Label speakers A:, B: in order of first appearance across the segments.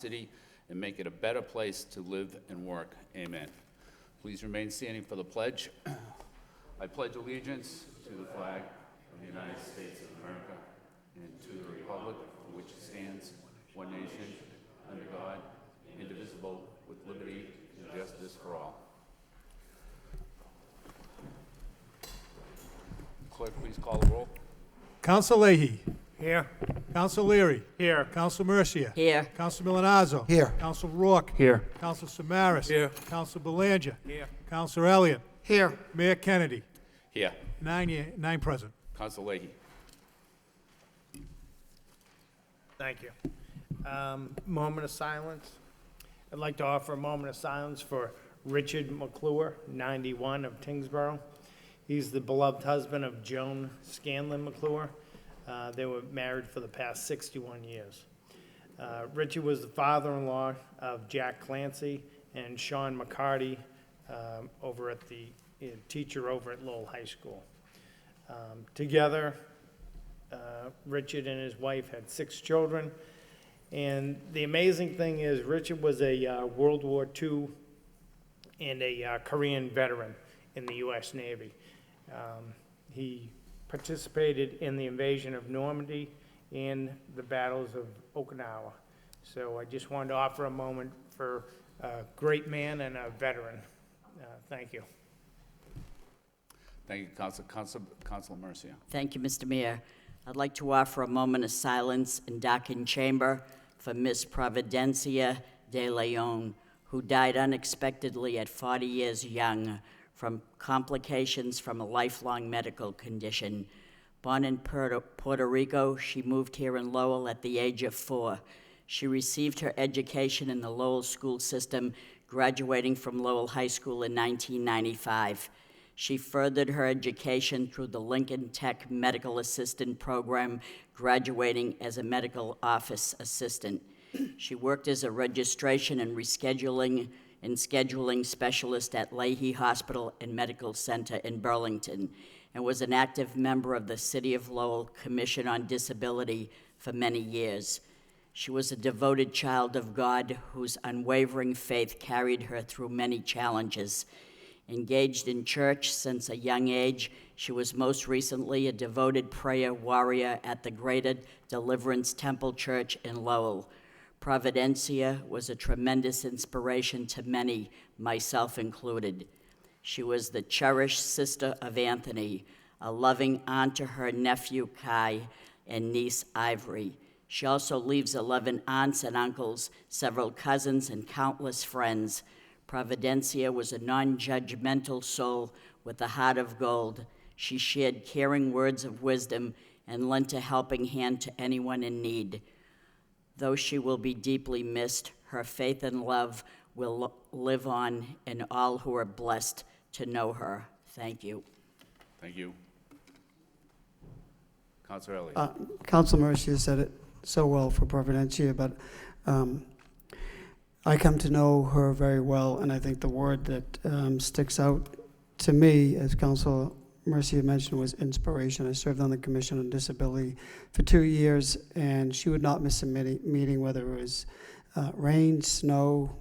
A: city and make it a better place to live and work. Amen. Please remain standing for the pledge. I pledge allegiance to the flag of the United States of America and to the republic for which it stands, one nation, under God, indivisible, with liberty and justice for all. Clerk, please call the roll.
B: Counsel Leahy.
C: Here.
B: Counsel Leary.
C: Here.
B: Counsel Mercia.
D: Here.
B: Counsel Milanazzo.
E: Here.
B: Counsel Rourke.
C: Here.
B: Counsel Samaras.
C: Here.
B: Counsel Belanger.
C: Here.
B: Counsel Elliott.
E: Here.
B: Mayor Kennedy.
A: Here.
B: 9 present.
A: Counsel Leahy.
C: Thank you. Moment of silence. I'd like to offer a moment of silence for Richard McClure, 91, of Tingsboro. He's the beloved husband of Joan Scanlon McClure. They were married for the past 61 years. Richard was the father-in-law of Jack Clancy and Sean McCarty, teacher over at Lowell High School. Together, Richard and his wife had 6 children. And the amazing thing is, Richard was a World War II and a Korean veteran in the U.S. Navy. He participated in the invasion of Normandy and the battles of Okinawa. So I just wanted to offer a moment for a great man and a veteran. Thank you.
A: Thank you, Counsel Mercia.
D: Thank you, Mr. Mayor. I'd like to offer a moment of silence in Docking Chamber for Miss Providencia de Leon, who died unexpectedly at 40 years young from complications from a lifelong medical condition. Born in Puerto Rico, she moved here in Lowell at the age of 4. She received her education in the Lowell school system, graduating from Lowell High School in 1995. She furthered her education through the Lincoln Tech Medical Assistant Program, graduating as a medical office assistant. She worked as a registration and scheduling specialist at Leahy Hospital and Medical Center in Burlington, and was an active member of the City of Lowell Commission on Disability for many years. She was a devoted child of God whose unwavering faith carried her through many challenges. Engaged in church since a young age, she was most recently a devoted prayer warrior at the Greater Deliverance Temple Church in Lowell. Providencia was a tremendous inspiration to many, myself included. She was the cherished sister of Anthony, a loving aunt to her nephew Kai and niece Ivory. She also leaves 11 aunts and uncles, several cousins, and countless friends. Providencia was a non-judgmental soul with a heart of gold. She shared caring words of wisdom and lent a helping hand to anyone in need. Though she will be deeply missed, her faith and love will live on in all who are blessed to know her. Thank you.
A: Thank you. Counsel Elliott.
E: Counsel Mercia said it so well for Providencia, but I come to know her very well, and I think the word that sticks out to me, as Counsel Mercia mentioned, was inspiration. I served on the Commission on Disability for 2 years, and she would not miss a meeting, whether it was rain, snow,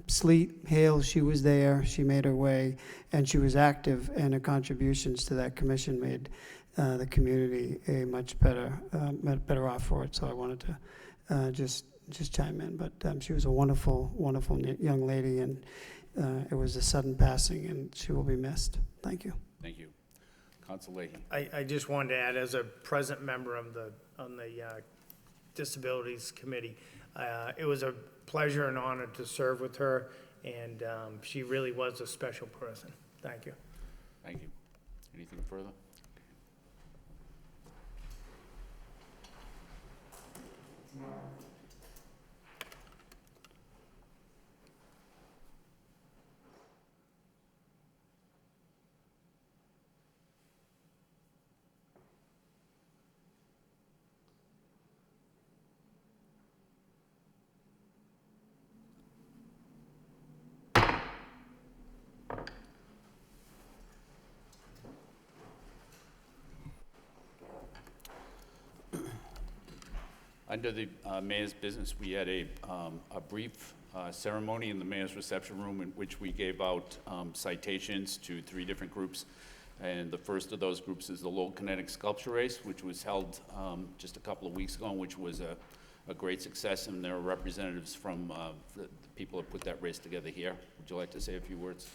E: sleet, hail. She was there, she made her way, and she was active, and her contributions to that commission made the community a much better off for it. So I wanted to just chime in, but she was a wonderful young lady, and it was a sudden passing, and she will be missed. Thank you.
A: Thank you. Counsel Leahy.
C: I just wanted to add, as a present member on the Disabilities Committee, it was a pleasure and honor to serve with her, and she really was a special person. Thank you.
A: Thank you. Anything further? Under the mayor's business, we had a brief ceremony in the mayor's reception room in which we gave out citations to 3 different groups. And the first of those groups is the Lowell Kinetic Sculpture Race, which was held just a couple of weeks ago, and which was a great success. And there are representatives from the people that put that race together here. Would you like to say a few words?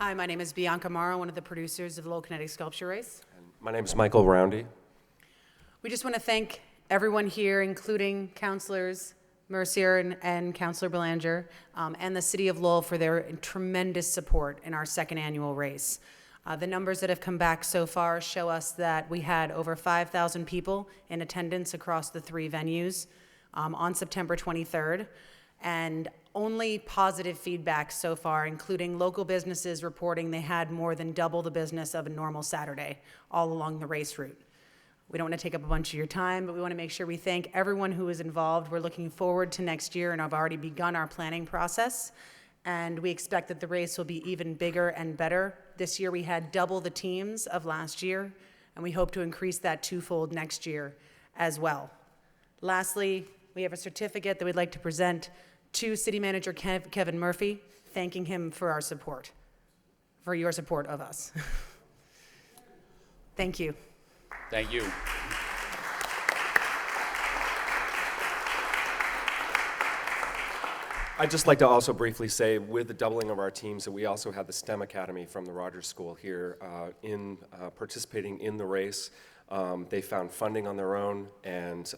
F: Hi, my name is Bianca Morrow, one of the producers of Lowell Kinetic Sculpture Race.
G: My name is Michael Roundy.
F: We just want to thank everyone here, including Councilors Mercier and Councilor Belanger, and the City of Lowell for their tremendous support in our second annual race. The numbers that have come back so far show us that we had over 5,000 people in attendance across the 3 venues on September 23rd. And only positive feedback so far, including local businesses reporting they had more than double the business of a normal Saturday all along the race route. We don't want to take up a bunch of your time, but we want to make sure we thank everyone who is involved. We're looking forward to next year, and I've already begun our planning process. And we expect that the race will be even bigger and better. This year we had double the teams of last year, and we hope to increase that 2-fold next year as well. Lastly, we have a certificate that we'd like to present to City Manager Kevin Murphy, thanking him for our support, for your support of us. Thank you.
A: Thank you.
G: I'd just like to also briefly say, with the doubling of our teams, that we also had the STEM Academy from the Rogers School here participating in the race. They found funding on their own and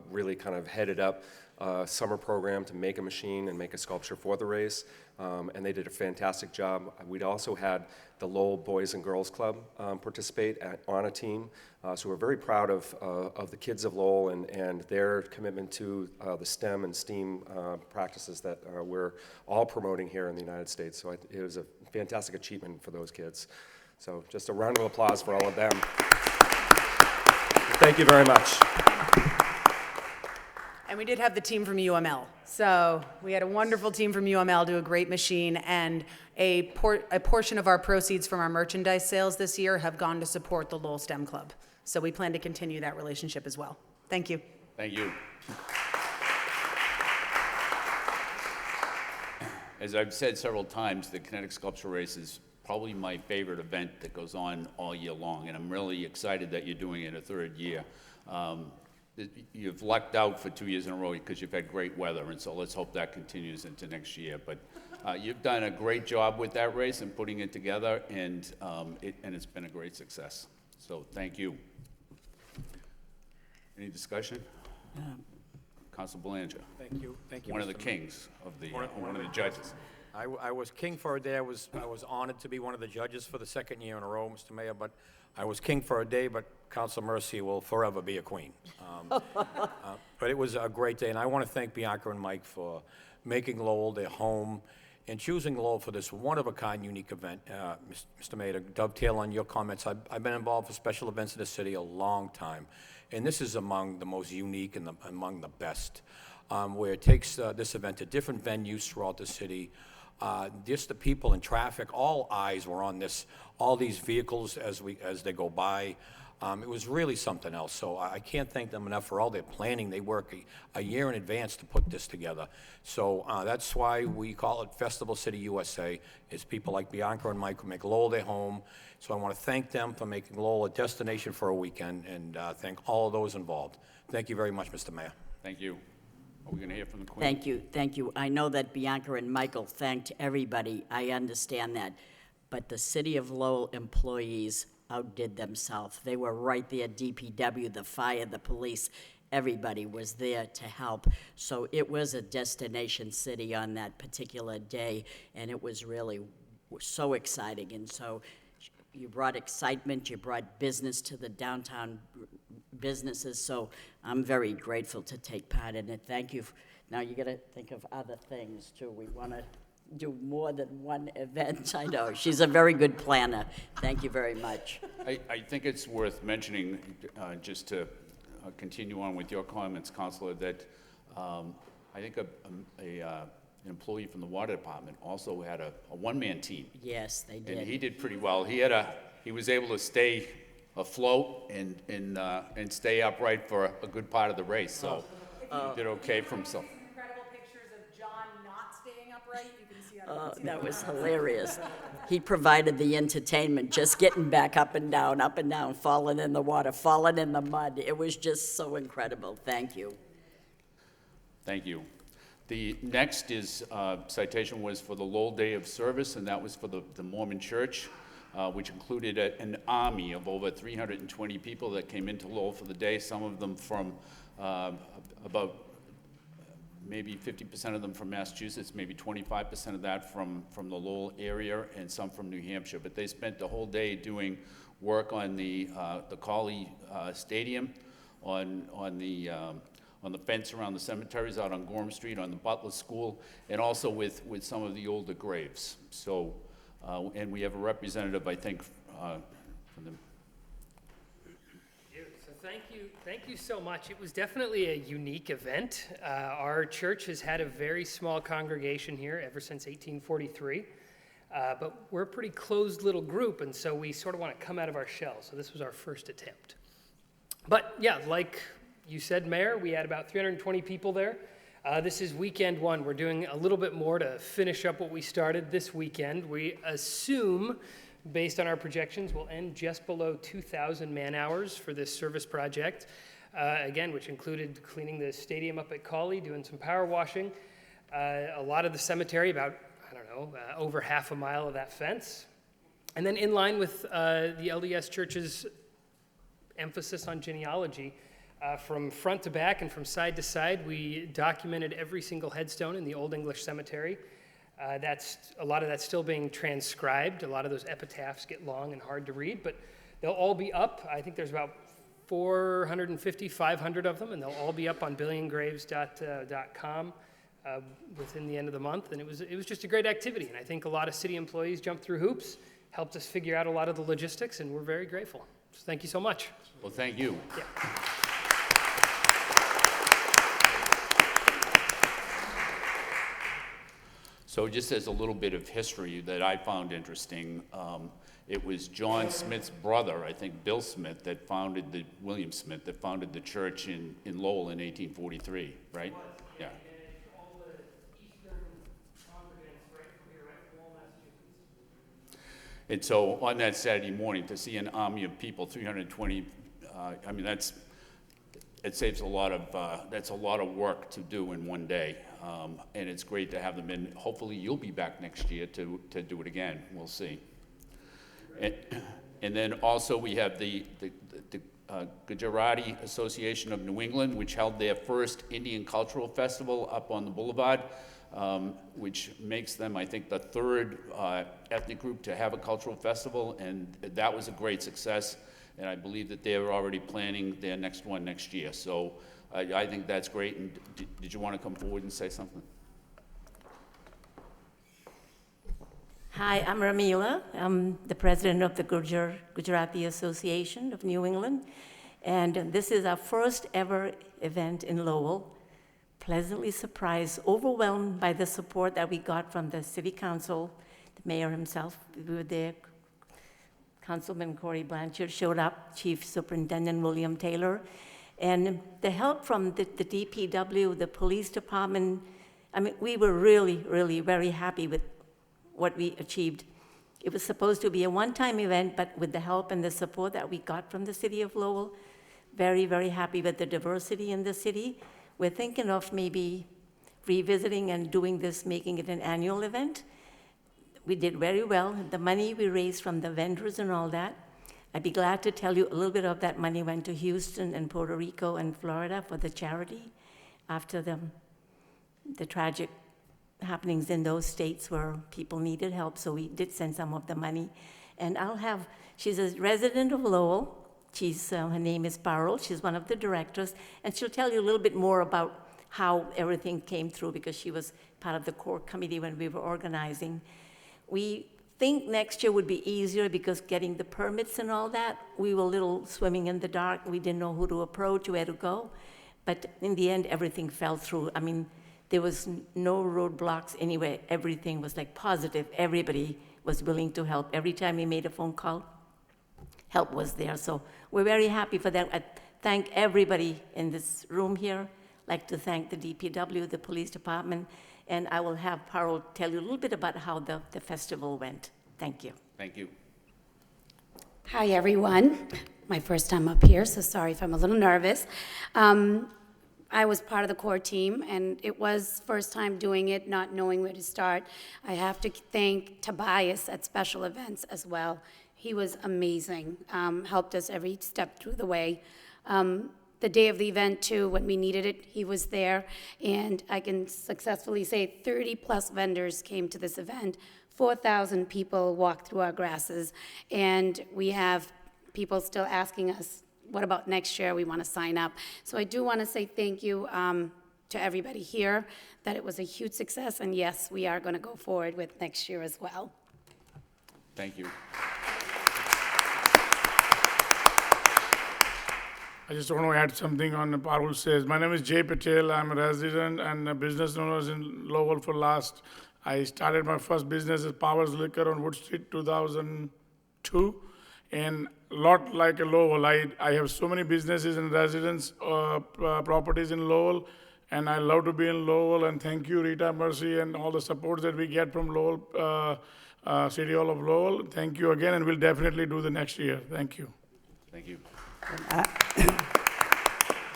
G: really kind of headed up a summer program to make a machine and make a sculpture for the race, and they did a fantastic job. We'd also had the Lowell Boys and Girls Club participate on a team, so we're very proud of the kids of Lowell and their commitment to the STEM and STEAM practices that we're all promoting here in the United States. So it was a fantastic achievement for those kids. So just a round of applause for all of them. Thank you very much.
F: And we did have the team from UML. So we had a wonderful team from UML do a great machine, and a portion of our proceeds from our merchandise sales this year have gone to support the Lowell STEM Club. So we plan to continue that relationship as well. Thank you.
A: Thank you. As I've said several times, the Kinetic Sculpture Race is probably my favorite event that goes on all year long, and I'm really excited that you're doing it a 3rd year. You've lucked out for 2 years in a row because you've had great weather, and so let's hope that continues into next year. But you've done a great job with that race and putting it together, and it's been a great success. So thank you. Any discussion? Council Belanger.
H: Thank you. Thank you.
A: One of the
H: Mr.
A: kings of the, one of the judges.
H: I was king for a day. I was honored to be one of the judges for the 2nd year in a row, Mr. Mayor, but I was king for a day, but Council Mercy will forever be a queen. But it was a great day, and I want to thank Bianca and Mike for making Lowell their home and choosing Lowell for this one-of-a-kind, unique event. Mr. Mayor, to dovetail on your comments, I've been involved with special events in the city a long time, and this is among the most unique and among the best, where it takes this event to different venues throughout the city. Just the people and traffic, all eyes were on this, all these vehicles as they go by. It was really something else, so I can't thank them enough for all their planning. They work a year in advance to put this together. So that's why we call it Festival City USA. It's people like Bianca and Mike who make Lowell their home. So I want to thank them for making Lowell a destination for a weekend, and thank all of those involved. Thank you very much, Mr. Mayor.
A: Thank you. Are we going to hear from the Queen?
D: Thank you, thank you. I know that Bianca and Michael thanked everybody. I understand that. But the City of Lowell employees outdid themselves. They were right there, DPW, the fire, the police, everybody was there to help. So it was a destination city on that particular day, and it was really so exciting. And so you brought excitement, you brought business to the downtown businesses, so I'm very grateful to take part in it. Thank you. Now you gotta think of other things too. We wanna do more than one event. I know, she's a very good planner. Thank you very much.
A: I think it's worth mentioning, just to continue on with your comments, Councilor, that I think an employee from the water department, also had a one-man team.
D: Yes, they
A: And he
D: did.
A: did pretty well. He was able to stay afloat and stay upright for a good part of the race, so he did okay for himself.
F: Some incredible pictures of John not staying upright. You can see
D: Oh, that was hilarious. He provided the entertainment, just getting back up and down, falling in the water, falling in the mud. It was just so incredible. Thank you.
A: Thank you. The next is, citation was for the Lowell Day of Service, and that was for the Mormon Church, which included an army of over 320 people that came into Lowell for the day, some of them from about maybe 50% of them from Massachusetts, maybe 25% of that from the Lowell area, and some from New Hampshire. But they spent the whole day doing work on the Colley Stadium, on the fence around the cemeteries out on Gorham Street, on the Butler School, and also with some of the older graves. So, and we have a representative, I think, from the.
I: So thank you so much. It was definitely a unique event. Our church has had a very small congregation here ever since 1843, but we're a pretty closed little group, and so we sort of want to come out of our shell. So this was our first attempt. But yeah, like you said, Mayor, we had about 320 people there. This is weekend one. We're doing a little bit more to finish up what we started this weekend. We assume, based on our projections, we'll end just below 2,000 man-hours for this service project, again, which included cleaning the stadium up at Colley, doing some power washing, a lot of the cemetery, about, I don't know, over half a mile of that fence. And then in line with the LDS Church's emphasis on genealogy, from front to back and from side to side, we documented every single headstone in the Old English Cemetery. A lot of that's still being transcribed. A lot of those epitaphs get long and hard to read, but they'll all be up. I think there's about 450, 500 of them, and they'll all be up on billiongraves.com within the end of the month. And it was just a great activity, and I think a lot of city employees jumped through hoops, helped us figure out a lot of the logistics, and we're very grateful. So thank you so much.
A: Well, thank you.
I: Yeah.
A: So just as a little bit of history that I found interesting, it was John Smith's brother, I think Bill Smith, William Smith, that founded the church in Lowell in 1843, right? Yeah. And so on that Saturday morning, to see an army of people, 320, I mean, it saves that's a lot of work to do in one day. And it's great to have them in. Hopefully you'll be back next year to do it again. We'll see. And then also we have the Gujarati Association of New England, which held their first Indian Cultural Festival up on the boulevard, which makes them, I think, the third ethnic group to have a cultural festival, and that was a great success. And I believe that they're already planning their next one next year. So I think that's great. And did you want to come forward and say something?
J: Hi, I'm Ramila. I'm the president of the Gujarati Association of New England. And this is our first ever event in Lowell. Pleasantly surprised, overwhelmed by the support that we got from the city council, the mayor himself. We were there. Councilman Corey Blanchard showed up, Chief Superintendent William Taylor, and the help from the DPW, the police department. I mean, we were really, really very happy with what we achieved. It was supposed to be a one-time event, but with the help and the support that we got from the city of Lowell, very, very happy with the diversity in the city. We're thinking of maybe revisiting and doing this, making it an annual event. We did very well. The money we raised from the vendors and all that, I'd be glad to tell you a little bit of that money went to Houston and Puerto Rico and Florida for the charity after the tragic happenings in those states where people needed help. So we did send some of the money. And she's a resident of Lowell. Her name is Parul. She's one of the directors. And she'll tell you a little bit more about how everything came through because she was part of the core committee when we were organizing. We think next year would be easier because getting the permits and all that, we were a little swimming in the dark. We didn't know who to approach, where to go. But in the end, everything fell through. I mean, There was no roadblocks anywhere. Everything was like positive. Everybody was willing to help. Every time we made a phone call, help was there. So we're very happy for that. I thank everybody in this room here. I'd like to thank the DPW, the police department, and I will have Parul tell you a little bit about how the festival went. Thank you.
A: Thank you.
K: Hi, everyone. My first time up here, so sorry if I'm a little nervous. I was part of the core team, and it was first time doing it, not knowing where to start. I have to thank Tobias at Special Events as well. He was amazing, helped us every step through the way. The day of the event, too, when we needed it, he was there, and I can successfully say 30-plus vendors came to this event. 4,000 people walked through our grasses, and we have people still asking us, what about next year? We want to sign up. So I do want to say thank you to everybody here, that it was a huge success, and yes, we are going to go forward with next year as well.
A: Thank you.
L: I just want to add something on what Parul says. My name is Jay Patel. I'm a resident and a business owner in Lowell for last. I started my first business as Powers Liquor on Wood Street 2002. And a lot like a Lowell, I have so many businesses and residence properties in Lowell. And I love to be in Lowell. And thank you, Rita Mercy, and all the support that we get from Lowell, City Hall of Lowell. Thank you again, and we'll definitely do the next year. Thank you.
A: Thank you.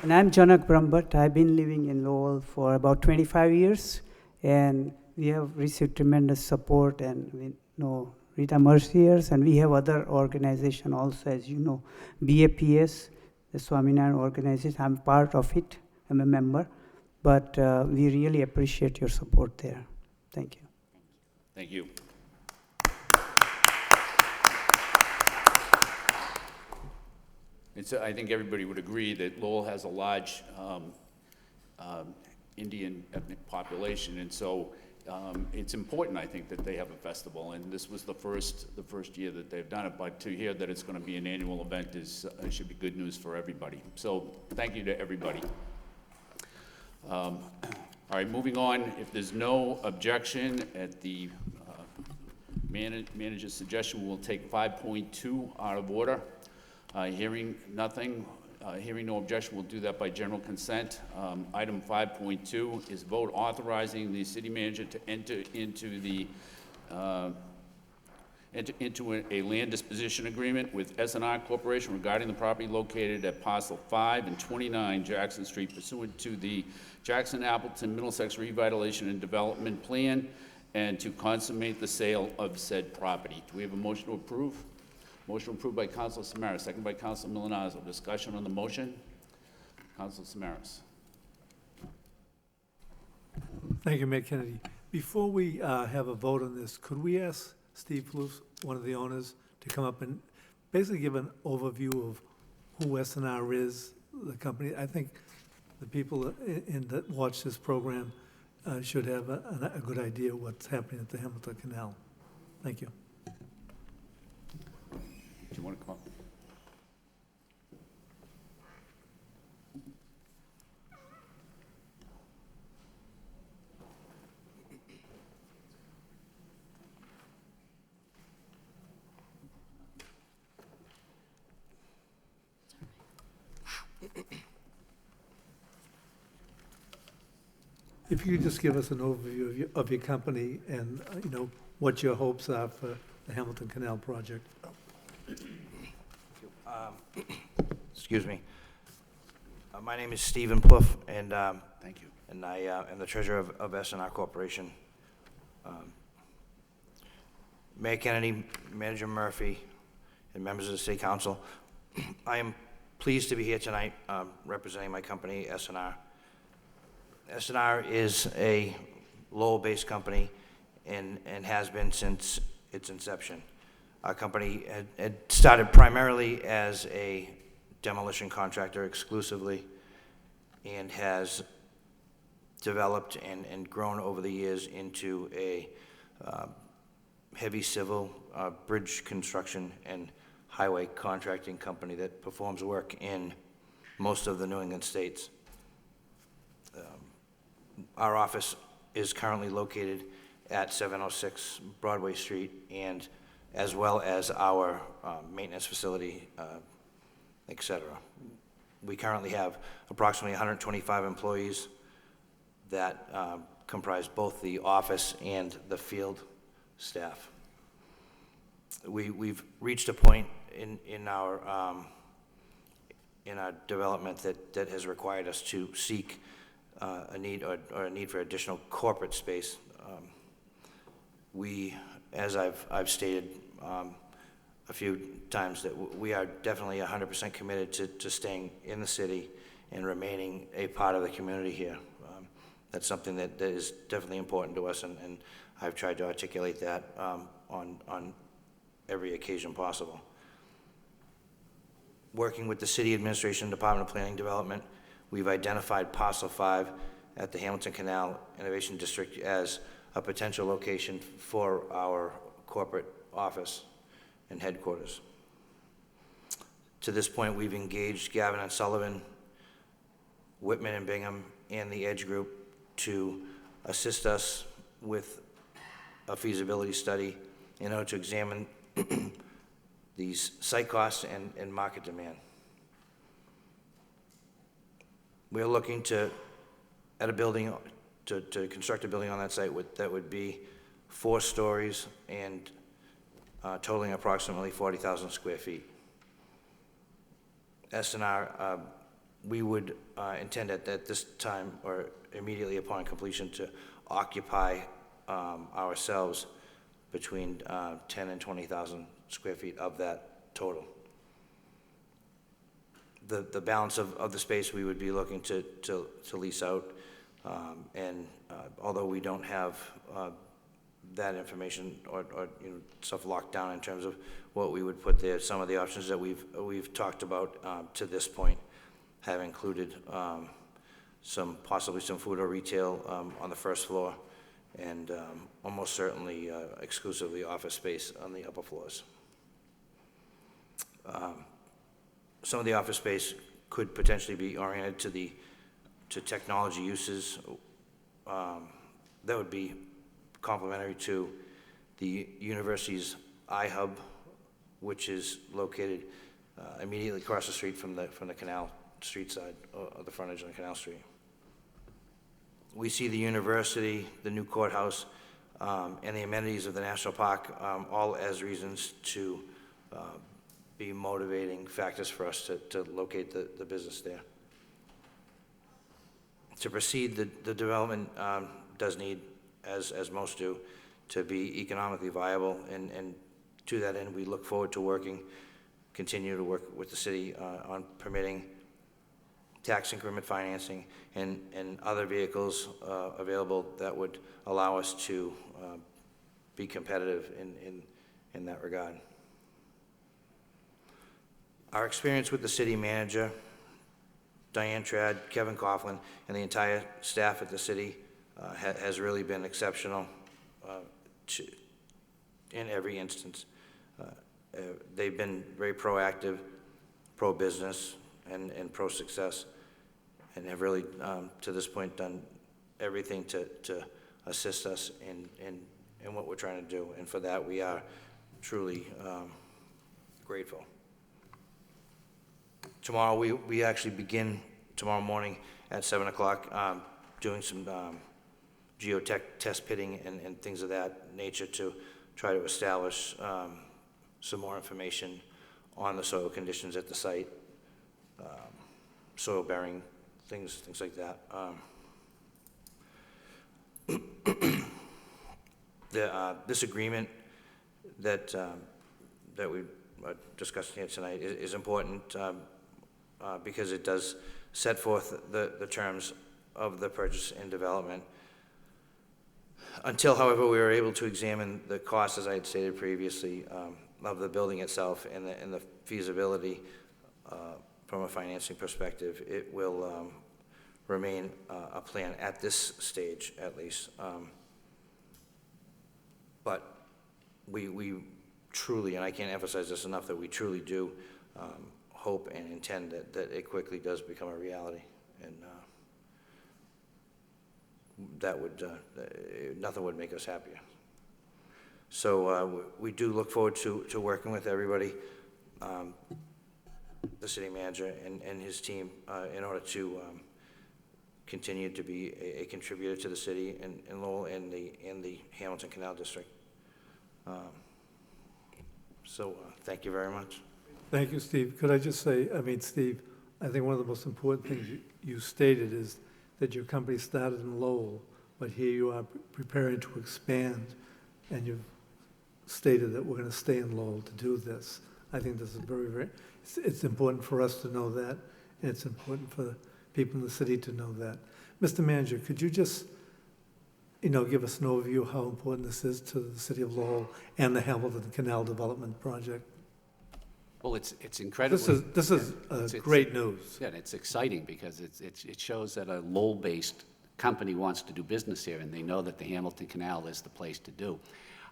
M: And I'm Janak Brahmbhatt. I've been living in Lowell for about 25 years, and we have received tremendous support, and we know Rita Merciers, and we have other organizations also, as you know, BAPS, the Swaminarayan organization. I'm part of it. I'm a member, but we really appreciate your support there. Thank you.
A: Thank you. I think everybody would agree that Lowell has a large Indian ethnic population, and so it's important, I think, that they have a festival. And this was the first year that they've done it. But to hear that it's going to be an annual event should be good news for everybody. So thank you to everybody. All right, moving on. If there's no objection at the manager's suggestion, we'll take 5.2 out of order. Hearing nothing, hearing no objection, we'll do that by general consent. Item 5.2 is vote authorizing the city manager to enter into a land disposition agreement with S&R Corporation regarding the property located at parcel 5 and 29 Jackson Street pursuant to the Jackson-Appleton Middlesex Revitalization and Development Plan, and to consummate the sale of said property. Do we have a motion to approve? Motion approved by Councilor Samaras, second by Councilor Milanazzo. Discussion on the motion? Councilor Samaras.
B: Thank you, Mayor Kennedy. Before we have a vote on this, could we ask Steve Plouffe, one of the owners, to come up and basically give an overview of who S&R is, the company? I think the people that watch this program should have a good idea of what's happening at the Hamilton Canal. Thank you.
A: Do you want to come up?
B: If you could just give us an overview of your company and, what your hopes are for the Hamilton Canal project.
N: Excuse me. My name is Stephen Plouffe, and
A: Thank you.
N: and I am the treasurer of S&R Corporation. Mayor Kennedy, Manager Murphy, and members of the City Council, I am pleased to be here tonight representing my company, S&R. S&R is a Lowell-based company and has been since its inception. Our company had started primarily as a demolition contractor exclusively, and has developed and grown over the years into a heavy civil, bridge construction, and highway contracting company that performs work in most of the New England states. Our office is currently located at 706 Broadway Street, and as well as our maintenance facility, et cetera. We currently have approximately 125 employees that comprise both the office and the field staff. We've reached a point in our development that has required us to seek a need for additional corporate space. We, as I've stated a few times, that we are definitely 100% committed to staying in the city and remaining a part of the community here. That's something that is definitely important to us, and I've tried to articulate that on every occasion possible. Working with the City Administration Department of Planning Development, we've identified Parcel 5 at the Hamilton Canal Innovation District as a potential location for our corporate office and headquarters. To this point, we've engaged Gavin and Sullivan, Whitman and Bingham, and the Edge Group to assist us with a feasibility study in order to examine these site costs and market demand. We're looking to construct a building on that site that would be 4 stories and totaling approximately 40,000 square feet. S&R, we would intend at this time, or immediately upon completion, to occupy ourselves between 10 and 20,000 square feet of that total. The balance of the space we would be looking to lease out, and although we don't have that information or stuff locked down in terms of what we would put there, some of the options that we've talked about to this point have included possibly some food or retail on the first floor, and almost certainly exclusively office space on the upper floors. Some of the office space could potentially be oriented to technology uses that would be complementary to the university's iHub, which is located immediately across the street from the Canal Street side, of the frontage on Canal Street. We see the university, the new courthouse, and the amenities of the national park all as reasons to be motivating factors for us to locate the business there. To proceed, the development does need, as most do, to be economically viable, and to that end, we look forward to continue to work with the city on permitting, tax increment financing, and other vehicles available that would allow us to be competitive in that regard. Our experience with the city manager, Diane Trad, Kevin Coughlin, and the entire staff at the city has really been exceptional in every instance. They've been very proactive, pro-business, and pro-success, and have really, to this point, done everything to assist us in what we're trying to do. And for that, we are truly grateful. Tomorrow, we actually begin tomorrow morning at 7 o'clock doing some geotech test pitting and things of that nature to try to establish some more information on the soil conditions at the site, soil bearing, things like that. This agreement that we discussed here tonight is important because it does set forth the terms of the purchase and development. Until, however, we were able to examine the cost, as I had stated previously, of the building itself and the feasibility from a financing perspective, it will remain a plan at this stage, at least. But we truly, and I can't emphasize this enough, that we truly do hope and intend that it quickly does become a reality. And that would, nothing would make us happier. So we do look forward to working with everybody, the city manager and his team, in order to continue to be a contributor to the city in Lowell and the Hamilton Canal District. So thank you very much.
B: Thank you, Steve. Could I just say, Steve, I think one of the most important things you stated is that your company started in Lowell, but here you are preparing to expand, and you've stated that we're going to stay in Lowell to do this. I think this is it's important for us to know that, and it's important for people in the city to know that. Mr. Manager, could you just, give us an overview of how important this is to the city of Lowell and the Hamilton Canal Development Project?
A: Well, it's incredibly...
B: This is great news.
A: Yeah, and it's exciting because it shows that a Lowell-based company wants to do business here, and they know that the Hamilton Canal is the place to do.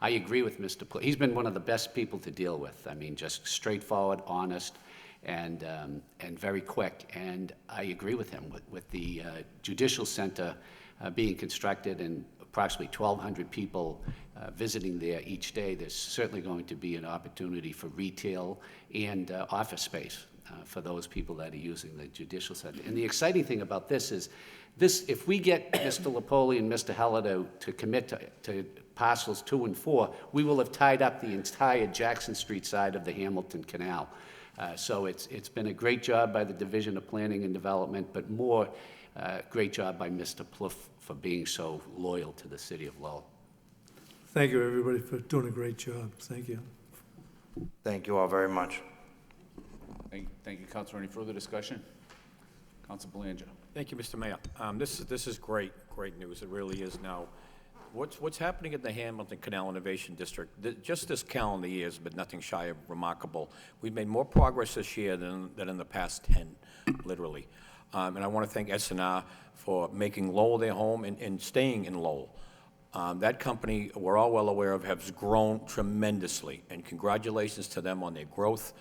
A: I agree with Mr. He's been one of the best people to deal with. I mean, just straightforward, honest, and very quick. And I agree with him with the Judicial Center being constructed and approximately 1,200 people visiting there each day. There's certainly going to be an opportunity for retail and office space for those people that are using the Judicial Center. And the exciting thing about this is, if we get Mr. Lapoli and Mr. Heller to commit to parcels 2 and 4, we will have tied up the entire Jackson Street side of the Hamilton Canal. So it's been a great job by the Division of Planning and Development, but more great job by Mr. Plouffe for being so loyal to the city of Lowell.
B: Thank you, everybody, for doing a great job. Thank you.
N: Thank you all very much.
A: Thank you, Councilor. Any further discussion? Councilor Belanger.
H: Thank you, Mr. Mayor. This is great news. It really is now. What's happening in the Hamilton Canal Innovation District, just this calendar year has been nothing shy of remarkable. We've made more progress this year than in the past 10, literally. And I want to thank S&R for making Lowell their home and staying in Lowell. That company, we're all well aware of, has grown tremendously, and congratulations to them on their growth.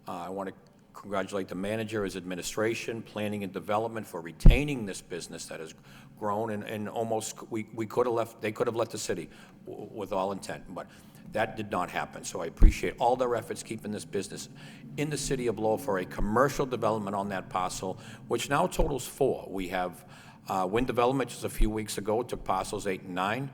H: I want to congratulate the manager, his administration, planning and development for retaining this business that has grown, and almost they could have left the city with all intent, but that did not happen. So I appreciate all their efforts keeping this business in the city of Lowell for a commercial development on that parcel, which now totals 4. We have wind development just a few weeks ago took parcels 8 and 9.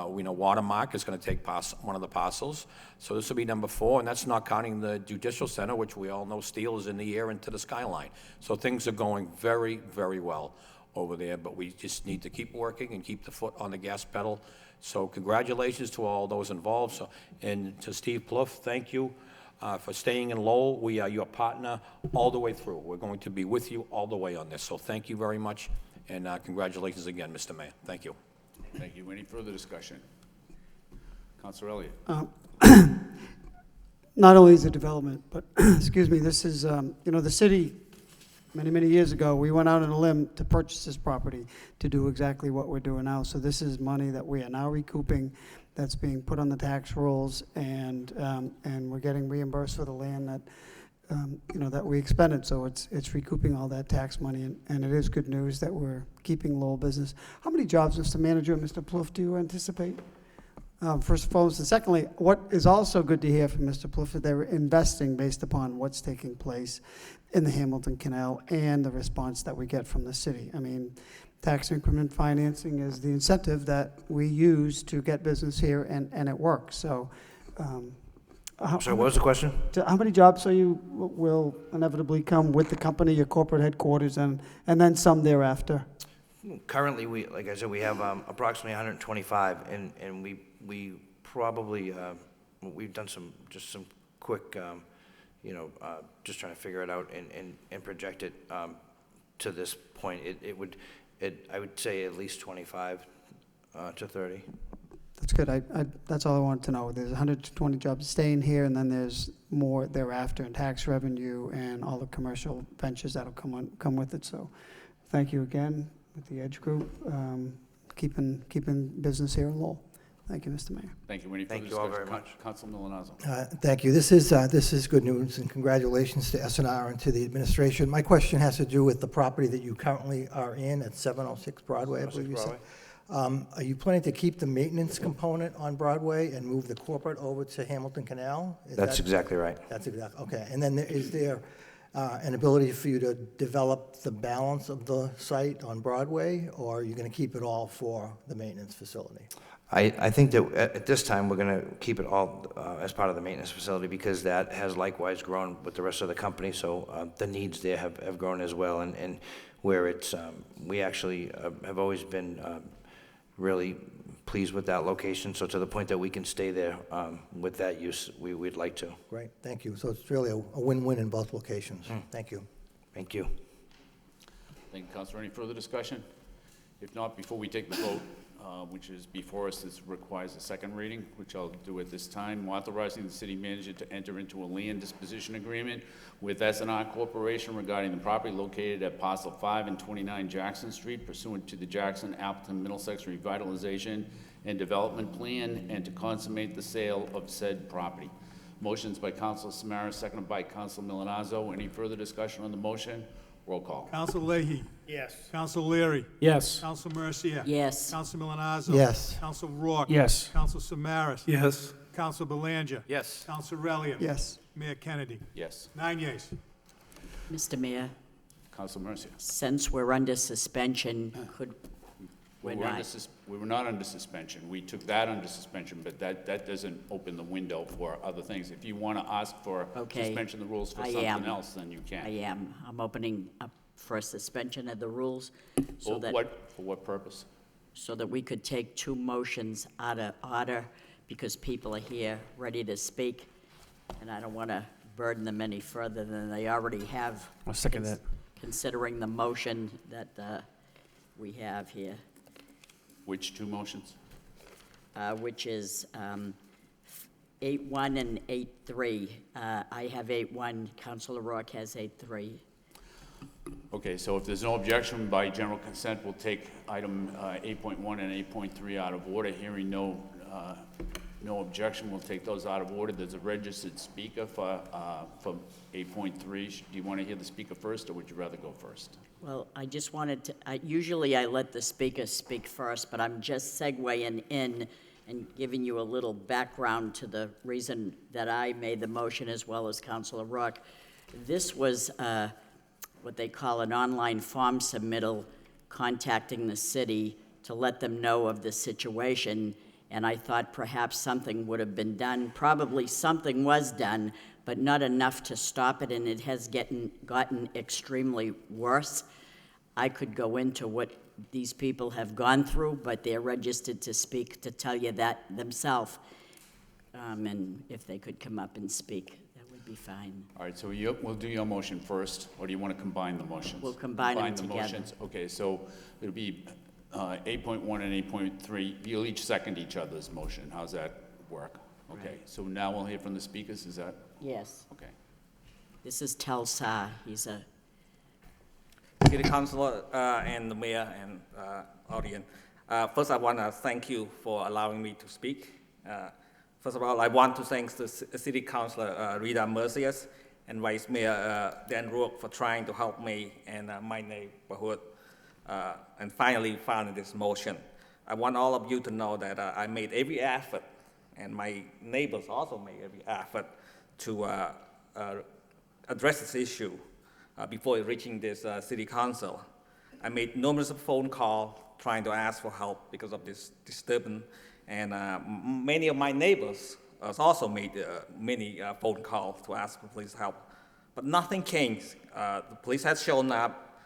H: We know Watermark is going to take one of the parcels. So this will be number 4, and that's not counting the Judicial Center, which we all know steel is in the air into the skyline. So things are going very, very well over there, but we just need to keep working and keep the foot on the gas pedal. So congratulations to all those involved. And to Steve Plouffe, thank you for staying in Lowell. We are your partner all the way through. We're going to be with you all the way on this. So thank you very much, and congratulations again, Mr. Mayor. Thank you.
A: Thank you. Any further discussion? Councilor Elliott.
E: Not only is it development, but, excuse me, this is, the city, many years ago, we went out on a limb to purchase this property to do exactly what we're doing now. So this is money that we are now recouping that's being put on the tax rolls, and we're getting reimbursed for the land that, that we expended. So it's recouping all that tax money, and it is good news that we're keeping Lowell business. How many jobs, Mr. Manager and Mr. Plouffe, do you anticipate? First and foremost, and secondly, what is also good to hear from Mr. Plouffe is they're investing based upon what's taking place in the Hamilton Canal and the response that we get from the city. I mean, tax increment financing is the incentive that we use to get business here, and it works. So,
N: Sorry, what was the question?
E: How many jobs will inevitably come with the company, your corporate headquarters, and then some thereafter?
N: Currently, like I said, we have approximately 125, and we probably we've done some quick, just trying to figure it out and project it to this point. I would say at least 25 to 30.
E: That's good. That's all I wanted to know. There's 120 jobs staying here, and then there's more thereafter in tax revenue and all the commercial ventures that'll come with it. So, thank you again with the Edge Group, keeping business here in Lowell. Thank you, Mr. Mayor.
A: Thank you.
N: Thank you all very much.
A: Councilor Milanazzo.
O: Thank you. This is good news, and congratulations to S&R and to the administration. My question has to do with the property that you currently are in at 706 Broadway, I believe you said. Are you planning to keep the maintenance component on Broadway and move the corporate over to Hamilton Canal?
N: That's exactly right.
O: That's exactly, okay. And then is there an ability for you to develop the balance of the site on Broadway, or are you going to keep it all for the maintenance facility?
N: I think that at this time, we're going to keep it all as part of the maintenance facility because that has likewise grown with the rest of the company, so the needs there have grown as well, and where it's, we actually have always been really pleased with that location, so to the point that we can stay there with that use, we'd like to.
O: Great, thank you. So it's really a win-win in both locations. Thank you.
N: Thank you.
A: Thank you, Councilor. Any further discussion? If not, before we take the vote, which is before us, this requires a second reading, which I'll do at this time, authorizing the city manager to enter into a land disposition agreement with S&R Corporation regarding the property located at parcel 5 and 29 Jackson Street pursuant to the Jackson Appleton Middlesex Revitalization and Development Plan, and to consummate the sale of said property. Motions by Councilor Samaras, seconded by Councilor Milonazo. Any further discussion on the motion? Roll call.
P: Counsel Leahy.
C: Yes.
P: Counsel Leary.
H: Yes.
P: Counsel Mercia.
D: Yes.
P: Counsel Milonazo.
O: Yes.
P: Counsel Rourke.
H: Yes.
P: Counsel Samaras.
B: Yes.
P: Counsel Belanger.
H: Yes.
P: Counsel Relia.
E: Yes.
P: Mayor Kennedy.
A: Yes.
P: 9 yeas.
D: Mr. Mayor,
A: Councilor Mercia.
D: since we're under suspension, could,
A: We were not under suspension. We took that under suspension, but that doesn't open the window for other things. If you want to ask for
D: Okay.
A: suspension of the rules for
D: I
A: something
D: am.
A: else, then you can.
D: I'm opening up for a suspension of the rules so
A: For
D: that,
A: what purpose?
D: so that we could take two motions out of order because people are here ready to speak, and I don't want to burden them any further than they already have.
H: I'll second that.
D: Considering the motion that we have here,
A: Which two motions?
D: which is 8-1 and 8-3. I have 8-1, Councilor Rourke has 8-3.
A: Okay, so if there's no objection by general consent, we'll take item 8.1 and 8.3 out of order. Hearing no objection, we'll take those out of order. There's a registered speaker for 8.3. Do you want to hear the speaker first, or would you rather go first?
D: Well, I just wanted to, usually I let the speaker speak first, but I'm just segueing in and giving you a little background to the reason that I made the motion as well as Councilor Rourke. This was what they call an online form submittal contacting the city to let them know of the situation, and I thought perhaps something would have been done. Probably something was done, but not enough to stop it, and it has gotten extremely worse. I could go into what these people have gone through, but they're registered to speak to tell you that themselves. And if they could come up and speak, that would be fine.
A: All right, so we'll do your motion first, or do you want to combine the motions?
D: We'll combine them
A: the
D: together.
A: motions? Okay, so it'll be 8.1 and 8.3. You'll each second each other's motion. How's that work? Okay, so now we'll hear from the speakers, is that?
D: Yes.
A: Okay.
D: This is Tel Sa. He's a
Q: City Councilor and the Mayor and audience. First, I want to thank you for allowing me to speak. First of all, I want to thank the City Councilor Rita Mercius and Vice Mayor Dan Rourke for trying to help me and my neighborhood and finally filing this motion. I want all of you to know that I made every effort, and my neighbors also made every effort to address this issue before reaching this city council. I made numerous phone calls trying to ask for help because of this disturbance, and many of my neighbors also made many phone calls to ask for police help. But nothing changed. The police has shown up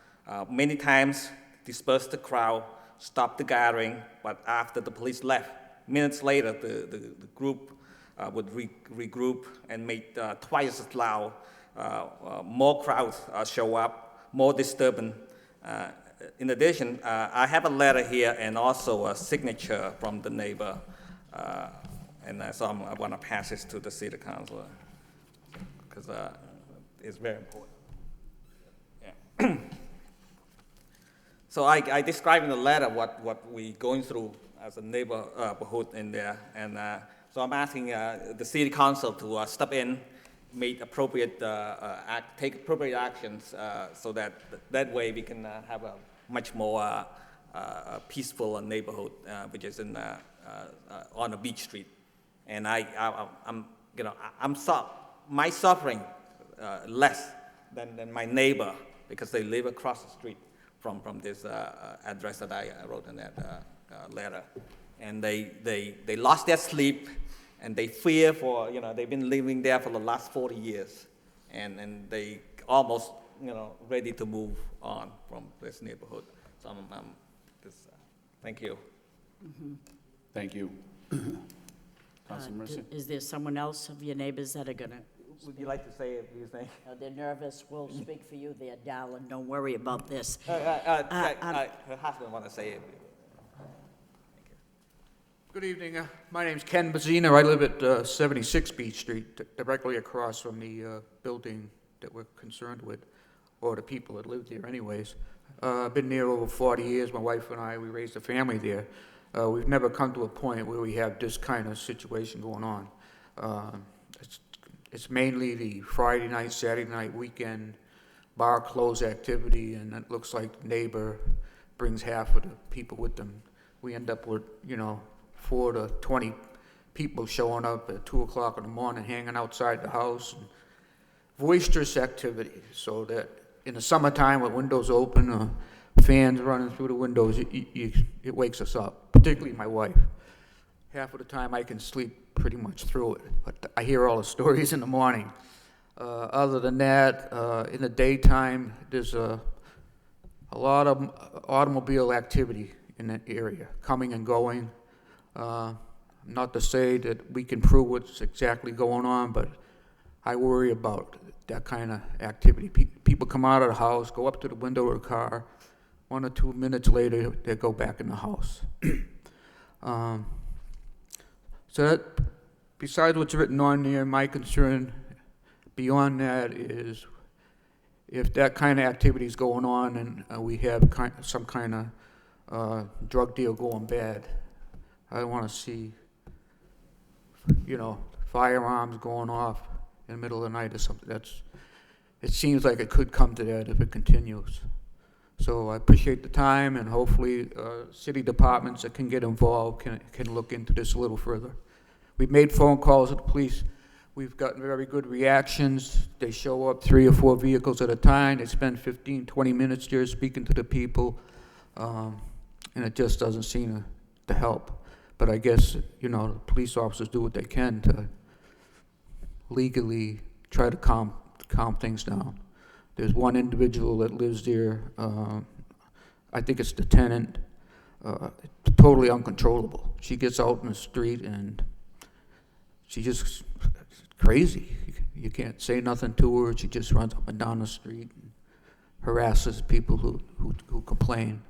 Q: many times, dispersed the crowd, stopped the gathering, but after the police left, minutes later, the group would regroup and make twice as loud. More crowds show up, more disturbance. In addition, I have a letter here and also a signature from the neighbor, and so I want to pass this to the city councilor because it's very important. Yeah. So I describe in the letter what we're going through as a neighborhood in there, and so I'm asking the city council to step in, make appropriate take appropriate actions so that way we can have a much more a peaceful neighborhood, which is on a beach street. And my suffering less than my neighbor, because they live across the street from this address that I wrote in that letter. And they lost their sleep, and they fear for, they've been living there for the last 40 years. And they almost, ready to move on from this neighborhood. So thank you.
A: Thank you. Councilor Mercy?
D: Is there someone else of your neighbors that are gonna?
Q: Would you like to say it, do you think?
D: They're nervous. We'll speak for you there, darling. Don't worry about this.
Q: Her husband want to say it.
R: Good evening. My name's Ken Bazzina. I live at 76 Beach Street, directly across from the building that we're concerned with, or the people that live there anyways. I've been there over 40 years. My wife and I, we raised a family there. We've never come to a point where we have this kind of situation going on. It's mainly the Friday night, Saturday night, weekend bar close activity, and it looks like the neighbor brings half of the people with them. We end up with, 4 to 20 people showing up at 2 o'clock in the morning, hanging outside the house, and boisterous activity, so that in the summertime with windows open, fans running through the windows, it wakes us up, particularly my wife. Half of the time I can sleep pretty much through it, but I hear all the stories in the morning. Other than that, in the daytime, there's a lot of automobile activity in that area, coming and going. Not to say that we can prove what's exactly going on, but I worry about that kind of activity. People come out of the house, go up to the window of the car, 1 or 2 minutes later, they go back in the house. So that, besides what's written on there, my concern beyond that is if that kind of activity is going on and we have some kind of drug deal going bad, I don't want to see, firearms going off in the middle of the night or something. It seems like it could come to that if it continues. So I appreciate the time, and hopefully city departments that can get involved can look into this a little further. We've made phone calls to the police. We've gotten very good reactions. They show up 3 or 4 vehicles at a time. They spend 15, 20 minutes there speaking to the people, and it just doesn't seem to help. But I guess, the police officers do what they can to legally try to calm things down. There's one individual that lives there, I think it's the tenant, totally uncontrollable. She gets out in the street and she's just crazy. You can't say nothing to her. She just runs up and down the street and harasses people who complain.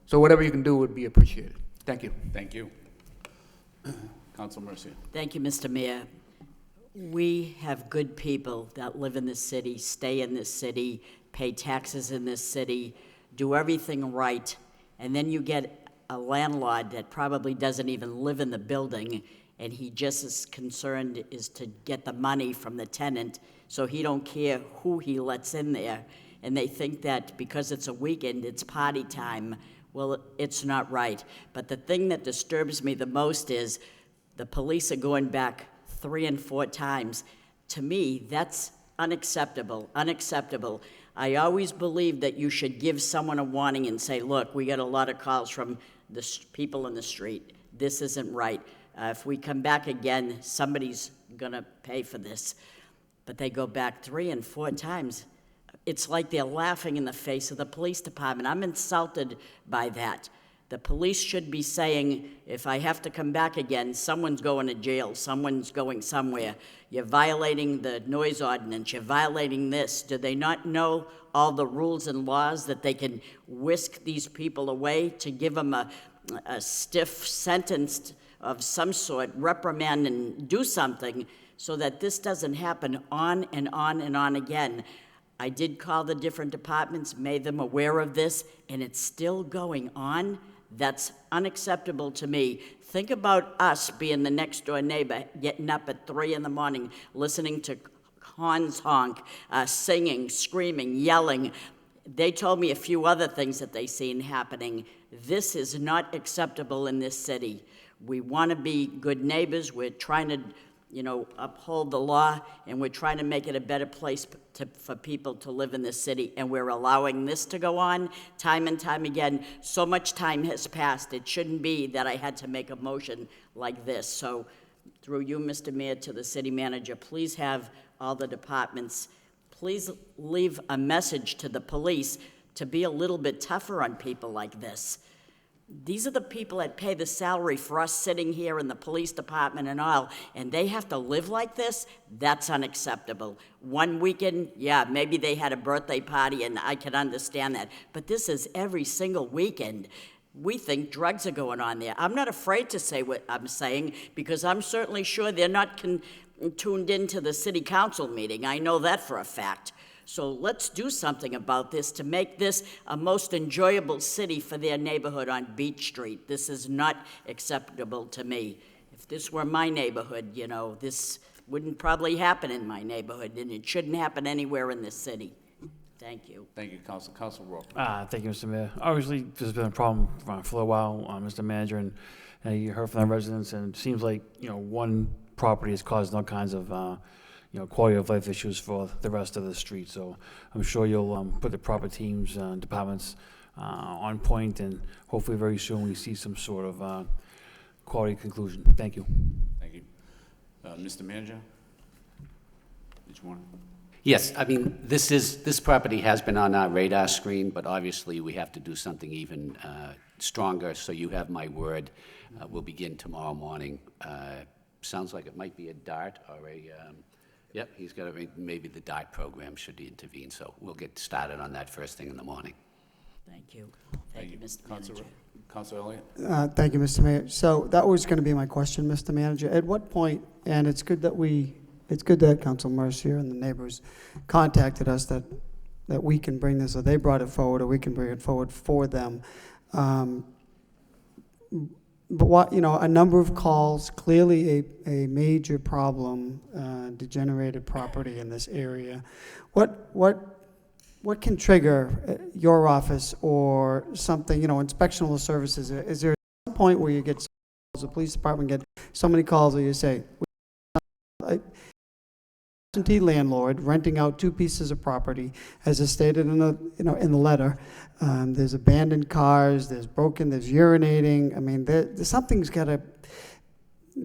R: So whatever you can do would be appreciated. Thank you.
A: Thank you. Councilor Mercia?
D: Thank you, Mr. Mayor. We have good people that live in this city, stay in this city, pay taxes in this city, do everything right, and then you get a landlord that probably doesn't even live in the building, and he just as concerned is to get the money from the tenant, so he don't care who he lets in there, and they think that because it's a weekend, it's party time. Well, it's not right. But the thing that disturbs me the most is the police are going back 3 and 4 times. To me, that's unacceptable, unacceptable. I always believe that you should give someone a warning and say, look, we got a lot of calls from the people in the street. This isn't right. If we come back again, somebody's gonna pay for this. But they go back 3 and 4 times. It's like they're laughing in the face of the police department. I'm insulted by that. The police should be saying, if I have to come back again, someone's going to jail, someone's going somewhere. You're violating the noise ordinance, you're violating this. Do they not know all the rules and laws that they can whisk these people away to give them a stiff sentence of some sort, reprimand and do something so that this doesn't happen on and on and on again? I did call the different departments, made them aware of this, and it's still going on. That's unacceptable to me. Think about us being the next door neighbor, getting up at 3 in the morning, listening to horns honk, singing, screaming, yelling. They told me a few other things that they seen happening. This is not acceptable in this city. We want to be good neighbors. We're trying to, uphold the law, and we're trying to make it a better place for people to live in this city. And we're allowing this to go on time and time again. So much time has passed. It shouldn't be that I had to make a motion like this. So through you, Mr. Mayor, to the city manager, please have all the departments, please leave a message to the police to be a little bit tougher on people like this. These are the people that pay the salary for us sitting here in the police department and all, and they have to live like this? That's unacceptable. One weekend, yeah, maybe they had a birthday party, and I can understand that, but this is every single weekend. We think drugs are going on there. I'm not afraid to say what I'm saying, because I'm certainly sure they're not tuned into the city council meeting. I know that for a fact. So let's do something about this to make this a most enjoyable city for their neighborhood on Beach Street. This is not acceptable to me. If this were my neighborhood, this wouldn't probably happen in my neighborhood, and it shouldn't happen anywhere in this city. Thank you.
A: Thank you, Council. Council Rourke.
S: Thank you, Mr. Mayor. Obviously, this has been a problem for a while, Mr. Manager, and you heard from the residents, and it seems like, one property is causing all kinds of quality of life issues for the rest of the street. So I'm sure you'll put the proper teams and departments on point, and hopefully very soon we see some sort of quality conclusion. Thank you.
A: Thank you. Mr. Manager, did you want to?
T: Yes, I mean, this property has been on our radar screen, but obviously we have to do something even stronger, so you have my word. We'll begin tomorrow morning. Sounds like it might be a DART or a, yep, he's got maybe the DART program should intervene, so we'll get started on that first thing in the morning.
D: Thank you. Thank you, Mr. Manager.
A: Councilor Elliott?
E: Thank you, Mr. Mayor. So that was going to be my question, Mr. Manager. At what point, and it's good that Council Mercier and the neighbors contacted us that we can bring this, or they brought it forward, or we can bring it forward for them. But what, a number of calls, clearly a major problem, degenerated property in this area. What can trigger your office or something, inspectional services? Is there a point where you get calls, the police department get so many calls where you say, absentee landlord renting out 2 pieces of property, as is stated in the letter. There's abandoned cars, there's urinating. I mean, something's got to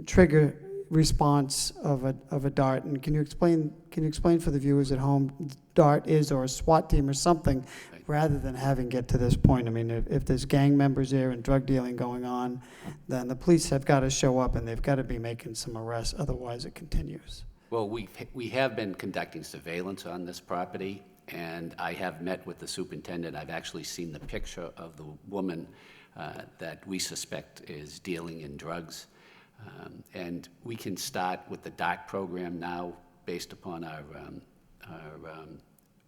E: trigger response of a DART. And can you explain for the viewers at home, DART is, or a SWAT team or something, rather than having get to this point? I mean, if there's gang members there and drug dealing going on, then the police have got to show up and they've got to be making some arrests, otherwise it continues.
T: Well, we have been conducting surveillance on this property, and I have met with the superintendent. I've actually seen the picture of the woman that we suspect is dealing in drugs. And we can start with the DART program now based upon our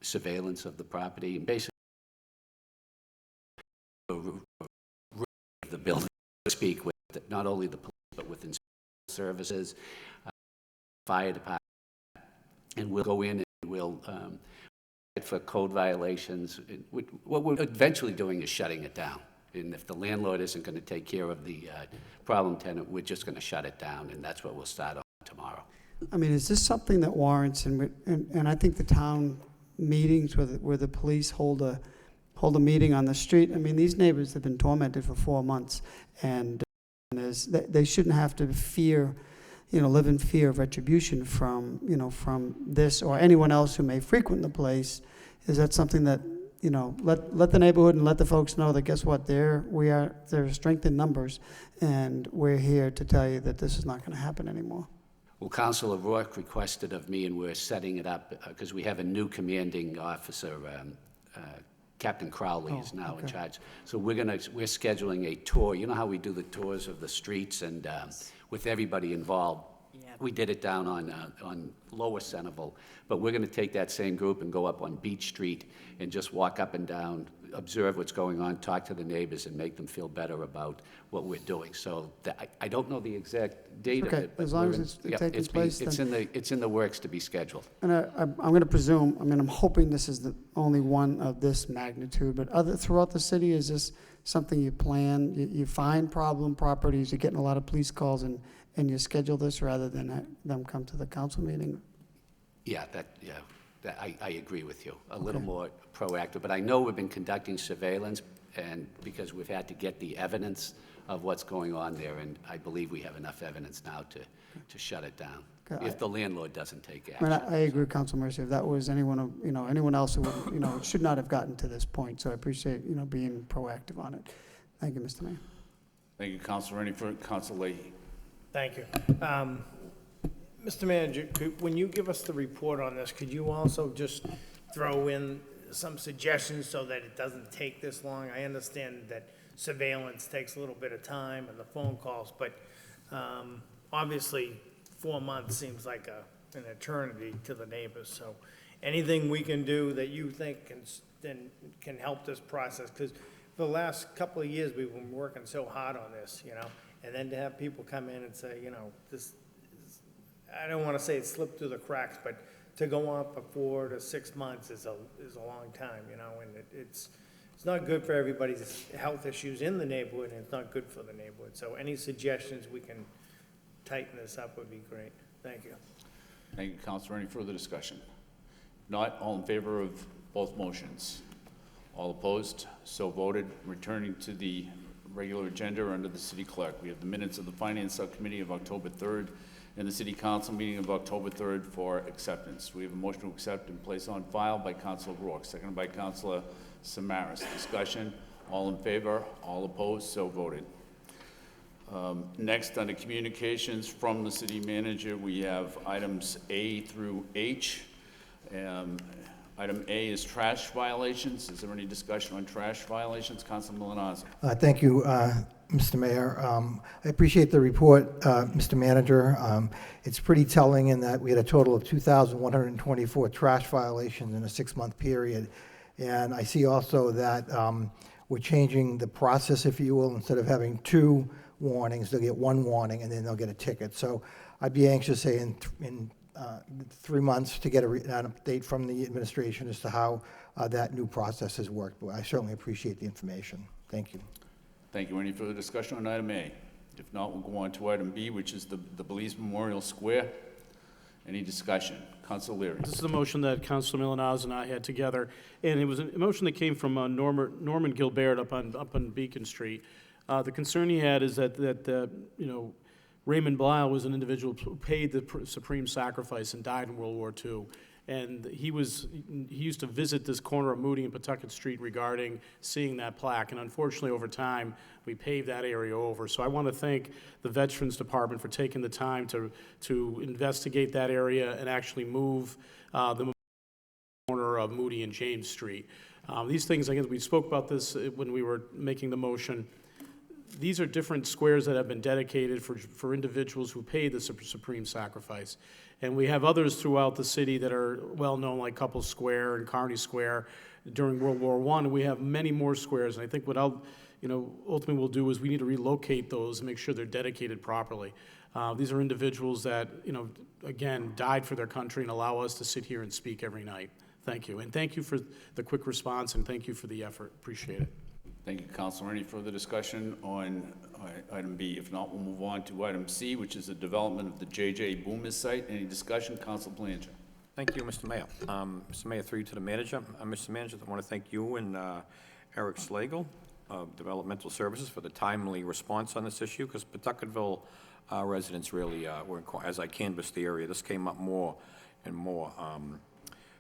T: surveillance of the property, and basically the building, speak with not only the police but with inspection services, fire department, and we'll go in and we'll for code violations. What we're eventually doing is shutting it down. And if the landlord isn't going to take care of the problem tenant, we're just going to shut it down, and that's what we'll start on tomorrow.
E: I mean, is this something that warrants, and I think the town meetings where the police hold a meeting on the street, I mean, these neighbors have been tormented for 4 months, and they shouldn't have to fear, live in fear of retribution from this or anyone else who may frequent the place. Is that something that, let the neighborhood and let the folks know that, guess what, there's strength in numbers, and we're here to tell you that this is not going to happen anymore.
T: Well, Councilor Rourke requested of me, and we're setting it up because we have a new commanding officer, Captain Crowley is now in charge. So we're scheduling a tour. You know how we do the tours of the streets, and with everybody involved, We did it down on Lower Centerville, but we're going to take that same group and go up on Beach Street and just walk up and down, observe what's going on, talk to the neighbors, and make them feel better about what we're doing. So I don't know the exact date of
E: Okay,
T: it, but
E: as long
T: we're
E: as
T: in-
E: it's
T: yeah,
E: taking place, then-
T: it's in the works to be scheduled.
E: And I'm going to presume, I mean, I'm hoping this is the only one of this magnitude, but throughout the city, is this something you plan? You find problem properties, you're getting a lot of police calls, and you schedule this rather than them come to the council meeting?
T: Yeah, I agree with you. A little more proactive, but I know we've been conducting surveillance, and because we've had to get the evidence of what's going on there, and I believe we have enough evidence now to shut it down,
E: Okay,
T: if the landlord doesn't take
E: I mean,
T: action.
E: I agree with Council Mercy. If that was anyone else who would, should not have gotten to this point. So I appreciate, being proactive on it. Thank you, Mr. Mayor.
A: Thank you, Councilor. Any further? Councilor Leahy.
C: Thank you. Mr. Manager, when you give us the report on this, could you also just throw in some suggestions so that it doesn't take this long? I understand that surveillance takes a little bit of time and the phone calls, but obviously 4 months seems like an eternity to the neighbors. So anything we can do that you think can help this process? Because for the last couple of years, we've been working so hard on this, and then to have people come in and say, this, I don't want to say it slipped through the cracks, but to go on for 4 to 6 months is a long time, and it's not good for everybody's health issues in the neighborhood, and it's not good for the neighborhood. So any suggestions we can tighten this up would be great. Thank you.
A: Thank you, Councilor. Any further discussion? Not all in favor of both motions? All opposed? So voted. Returning to the regular agenda under the city clerk. We have the minutes of the Finance Subcommittee of October 3rd and the City Council meeting of October 3rd for acceptance. We have a motion to accept and place on file by Councilor Rourke, seconded by Councilor Samaras. Discussion. All in favor? All opposed? So voted. Next, under communications from the city manager, we have items A through H. Item A is trash violations. Is there any discussion on trash violations? Councilor Milanazzo.
O: Thank you, Mr. Mayor. I appreciate the report, Mr. Manager. It's pretty telling in that we had a total of 2,124 trash violations in a 6-month period. And I see also that we're changing the process, if you will. Instead of having 2 warnings, they'll get 1 warning and then they'll get a ticket. So I'd be anxious, say, in 3 months to get an update from the administration as to how that new process has worked. But I certainly appreciate the information. Thank you.
A: Thank you. Any further discussion on item A? If not, we'll go on to item B, which is the Belize Memorial Square. Any discussion? Councilor Leary.
U: This is a motion that Councilor Milanaz and I had together, and it was a motion that came from Norman Gilbert up on Beacon Street. The concern he had is that Raymond Blau was an individual who paid the supreme sacrifice and died in World War II. And he used to visit this corner of Moody and Pawtucket Street regarding seeing that plaque. And unfortunately, over time, we paved that area over. So I want to thank the Veterans Department for taking the time to investigate that area and actually move the corner of Moody and James Street. These things, again, we spoke about this when we were making the motion. These are different squares that have been dedicated for individuals who paid the supreme sacrifice. And we have others throughout the city that are well-known, like Couple Square and Kearney Square during World War I. And we have many more squares. And I think what ultimately we'll do is we need to relocate those and make sure they're dedicated properly. These are individuals that, again, died for their country and allow us to sit here and speak every night. Thank you. And thank you for the quick response, and thank you for the effort. Appreciate it.
A: Thank you, Councilor. Any further discussion on item B? If not, we'll move on to item C, which is the development of the J.J. Boomis site. Any discussion? Councilor Belanger.
H: Thank you, Mr. Mayor. Mr. Mayor, through you to the manager. Mr. Manager, I want to thank you and Eric Slagle of Developmental Services for the timely response on this issue, because Pawtucketville residents really were, as I canvassed the area, this came up more and more.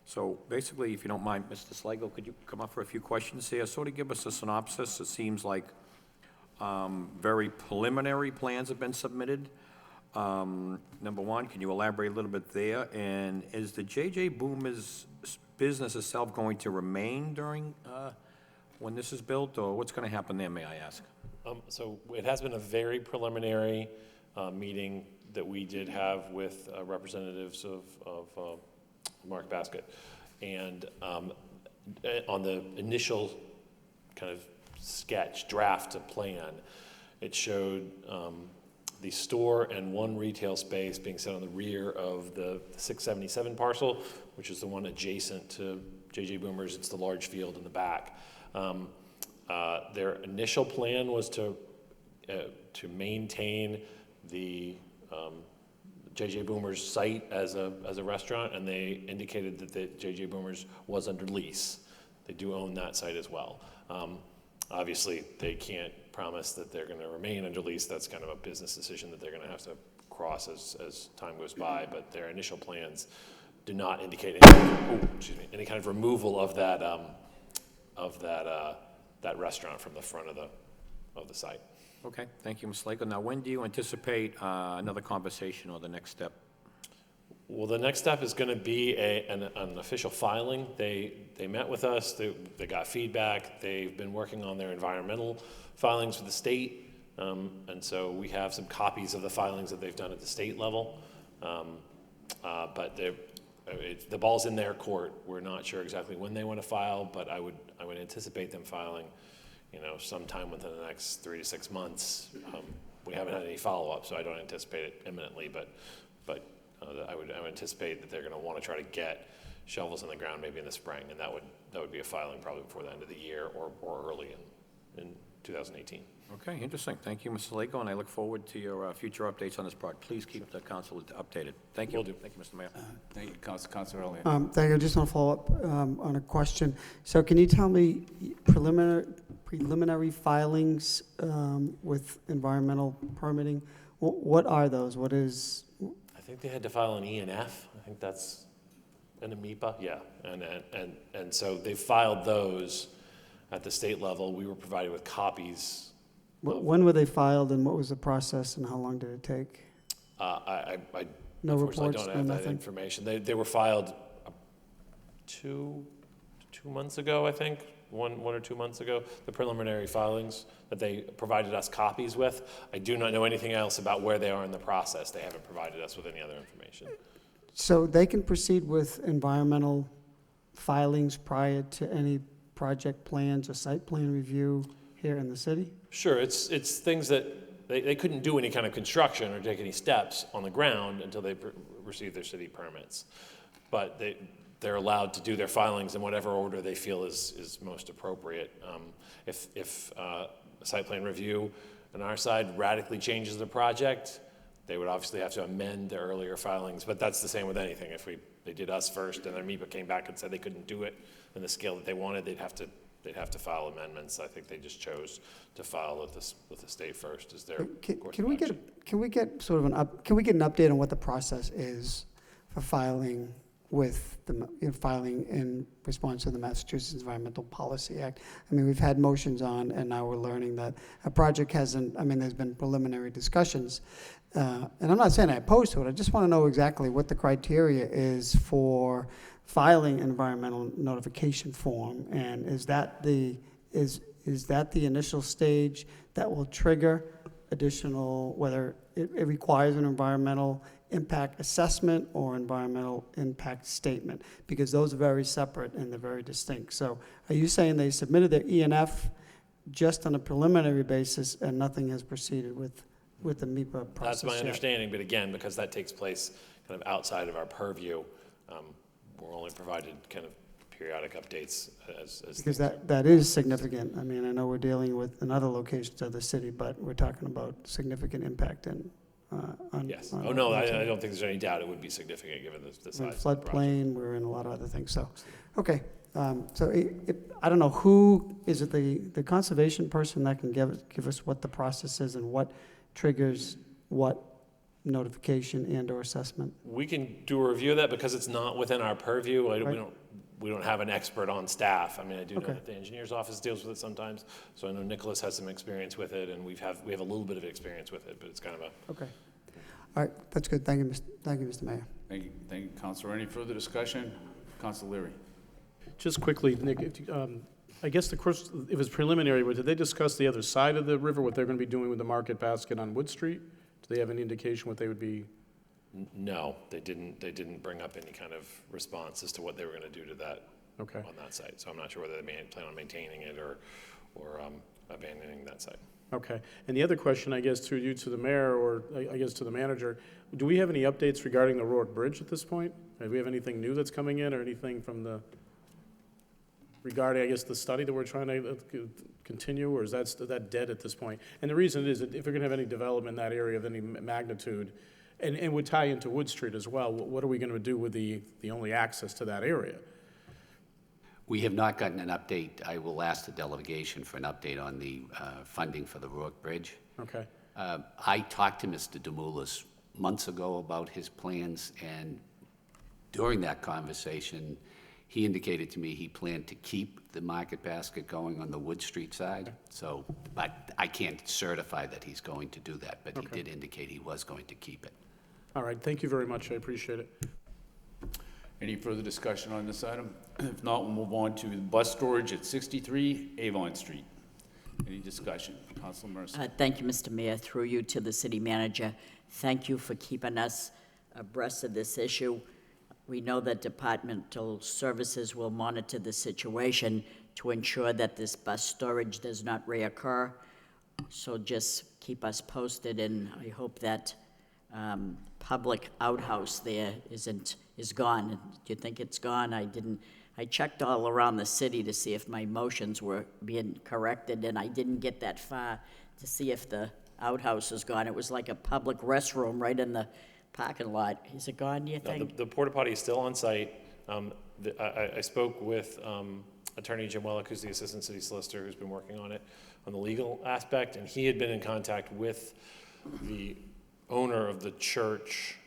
H: So basically, if you don't mind, Mr. Slagle, could you come up for a few questions here? Sort of give us a synopsis. It seems like very preliminary plans have been submitted. Number one, can you elaborate a little bit there? And is the J.J. Boomis business itself going to remain during when this is built, or what's going to happen there, may I ask?
V: So it has been a very preliminary meeting.
G: that we did have with representatives of Mark Basket. And on the initial kind of sketch, draft plan, it showed the store and one retail space being set on the rear of the 677 parcel, which is the one adjacent to J.J. Boomer's. It's the large field in the back. Their initial plan was to maintain the J.J. Boomer's site as a restaurant, and they indicated that the J.J. Boomer's was under lease. They do own that site as well. Obviously, they can't promise that they're going to remain under lease. That's kind of a business decision that they're going to have to cross as time goes by. But their initial plans do not indicate any kind of removal of that that restaurant from the front of the site.
H: Okay, thank you, Mr. Lago. Now, when do you anticipate another conversation or the next step?
G: Well, the next step is going to be an official filing. They met with us. They got feedback. They've been working on their environmental filings with the state, and so we have some copies of the filings that they've done at the state level. But the ball's in their court. We're not sure exactly when they want to file, but I would anticipate them filing, sometime within the next 3 to 6 months. We haven't had any follow-up, so I don't anticipate it imminently, but I would anticipate that they're going to want to try to get shovels in the ground maybe in the spring, and that would be a filing probably before the end of the year or early in 2018.
H: Okay, interesting. Thank you, Mr. Lago, and I look forward to your future updates on this project. Please keep the council updated. Thank you.
G: Will do.
H: Thank you, Mr. Mayor.
A: Thank you, Councilor Elliott.
E: Thank you. I just want to follow up on a question. So can you tell me preliminary filings with environmental permitting? What are those? What is?
G: I think they had to file an E&F. I think that's an MEPA. Yeah, and so they filed those at the state level. We were provided with copies.
E: When were they filed, and what was the process, and how long did it take?
G: No
E: reports,
G: I don't
E: no
G: have that
E: nothing?
G: information. They were filed 2 months ago, I think. One or 2 months ago, the preliminary filings that they provided us copies with. I do not know anything else about where they are in the process. They haven't provided us with any other information.
E: So they can proceed with environmental filings prior to any project plans or site plan review here in the city?
G: Sure, it's things that they couldn't do any kind of construction or take any steps on the ground until they receive their city permits. But they're allowed to do their filings in whatever order they feel is most appropriate. If a site plan review on our side radically changes the project, they would obviously have to amend their earlier filings, but that's the same with anything. If they did us first and their MEPA came back and said they couldn't do it in the scale that they wanted, they'd have to file amendments. I think they just chose to file with the state first as their course
E: Can
G: of
E: we
G: action.
E: get sort of can we get an update on what the process is for filing with filing in response to the Massachusetts Environmental Policy Act? I mean, we've had motions on, and now we're learning that a project hasn't. I mean, there's been preliminary discussions, and I'm not saying I'm opposed to it. I just want to know exactly what the criteria is for filing an environmental notification form, and is that the initial stage that will trigger additional, whether it requires an environmental impact assessment or environmental impact statement, because those are very separate and they're very distinct. So are you saying they submitted their E&F just on a preliminary basis and nothing has proceeded with the MEPA process
G: That's my
E: yet?
G: understanding, but again, because that takes place kind of outside of our purview, we're only provided kind of periodic updates as
E: Because that is significant. I mean, I know we're dealing with in other locations of the city, but we're talking about significant impact on.
G: Yes.
E: on-
G: Oh, no,
E: on-
G: I don't think there's any doubt it would be significant given the
E: We're in
G: size of the project.
E: floodplain, we're in a lot of other things, so, okay. So I don't know, who, is it the conservation person that can give us what the process is and what triggers what notification and or assessment?
G: We can do a review of that because it's not within our purview.
E: Right.
G: We don't have an expert on staff. I mean, I do know
E: Okay.
G: that the engineer's office deals with it sometimes, so I know Nicholas has some experience with it, and we have a little bit of experience with it, but it's kind of a.
E: Okay. All right, that's good. Thank you, Mr. Mayor.
A: Thank you, Councilor. Any further discussion? Councilor Leary.
U: Just quickly, Nick, I guess it was preliminary, but did they discuss the other side of the river, what they're going to be doing with the market basket on Wood Street? Do they have any indication what they would be?
G: No, they didn't bring up any kind of response as to what they were going to do to that
U: Okay.
G: on that site. So I'm not sure whether they plan on maintaining it or abandoning that site.
U: Okay. And the other question, I guess, through you to the mayor, or I guess to the manager, do we have any updates regarding the Rourke Bridge at this point? Do we have anything new that's coming in, or anything from the, regarding, I guess, the study that we're trying to continue, or is that dead at this point? And the reason is that if we're gonna have any development in that area of any magnitude, and would tie into Wood Street as well, what are we gonna do with the only access to that area?
T: We have not gotten an update. I will ask the delegation for an update on the funding for the Rourke Bridge.
U: Okay.
T: I talked to Mr. Demoulas months ago about his plans, and during that conversation, he indicated to me he planned to keep the market basket going on the Wood Street side. So, but I can't certify that he's going to do that, but he did indicate he was going to keep it.
U: All right, thank you very much, I appreciate it.
A: Any further discussion on this item? If not, we'll move on to the bus storage at 63 Avon Street. Any discussion? Councilor Mercer.
D: Thank you, Mr. Mayor. Through you to the city manager, thank you for keeping us abreast of this issue. We know that departmental services will monitor the situation to ensure that this bus storage does not reoccur. So just keep us posted, and I hope that public outhouse there is gone. Do you think it's gone? I checked all around the city to see if my motions were being corrected, and I didn't get that far to see if the outhouse is gone. It was like a public restroom right in the parking lot. Is it gone, do you think?
G: The porta potty is still on site. I spoke with Attorney Jim Wellick, who's the Assistant City Solicitor, who's been working on it, on the legal aspect, and he had been in contact with the owner of the church,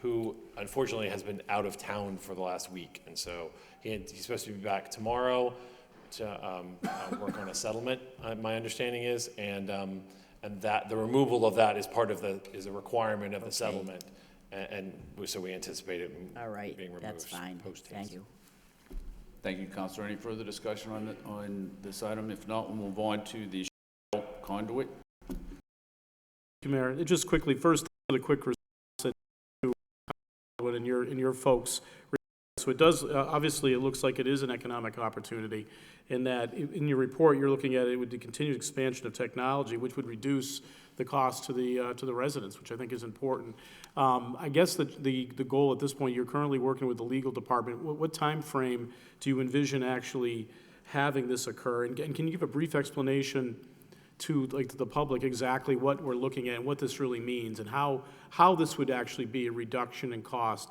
G: who unfortunately has been out of town for the last week. And so he's supposed to be back tomorrow to work on a settlement, my understanding is, and that the removal of that is part of is a requirement of the settlement. And so we anticipate it
D: All right,
G: being removed.
D: that's fine. Thank you.
A: Thank you, Councilor. Any further discussion on this item? If not, we'll move on to the conduit.
U: Thank you, Mayor. Just quickly, first, a quick response to and your folks. So it does, obviously, it looks like it is an economic opportunity, in that in your report, you're looking at it with the continued expansion of technology, which would reduce the cost to the residents, which I think is important. I guess the goal at this point, you're currently working with the legal department. What time frame do you envision actually having this occur? And can you give a brief explanation to the public exactly what we're looking at and what this really means, and how this would actually be a reduction in cost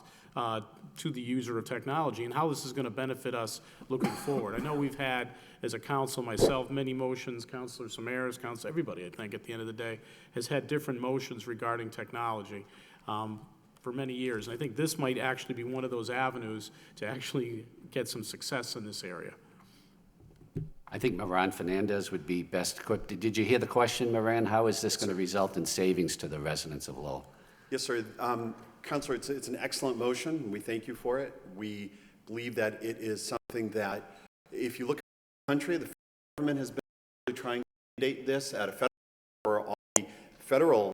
U: to the user of technology, and how this is going to benefit us looking forward? I know we've had, as a council, myself, many motions, Councilor Samaras, everybody, I think, at the end of the day, has had different motions regarding technology for many years. And I think this might actually be one of those avenues to actually get some success in this area.
T: I think Moran Fernandez would be best equipped. Did you hear the question, Moran? How is this going to result in savings to the residents of Lowell?
F: Yes, sir. Councilor, it's an excellent motion. We thank you for it. We believe that it is something that, if you look at the country, the government has been really trying to mandate this at a federal for all the federal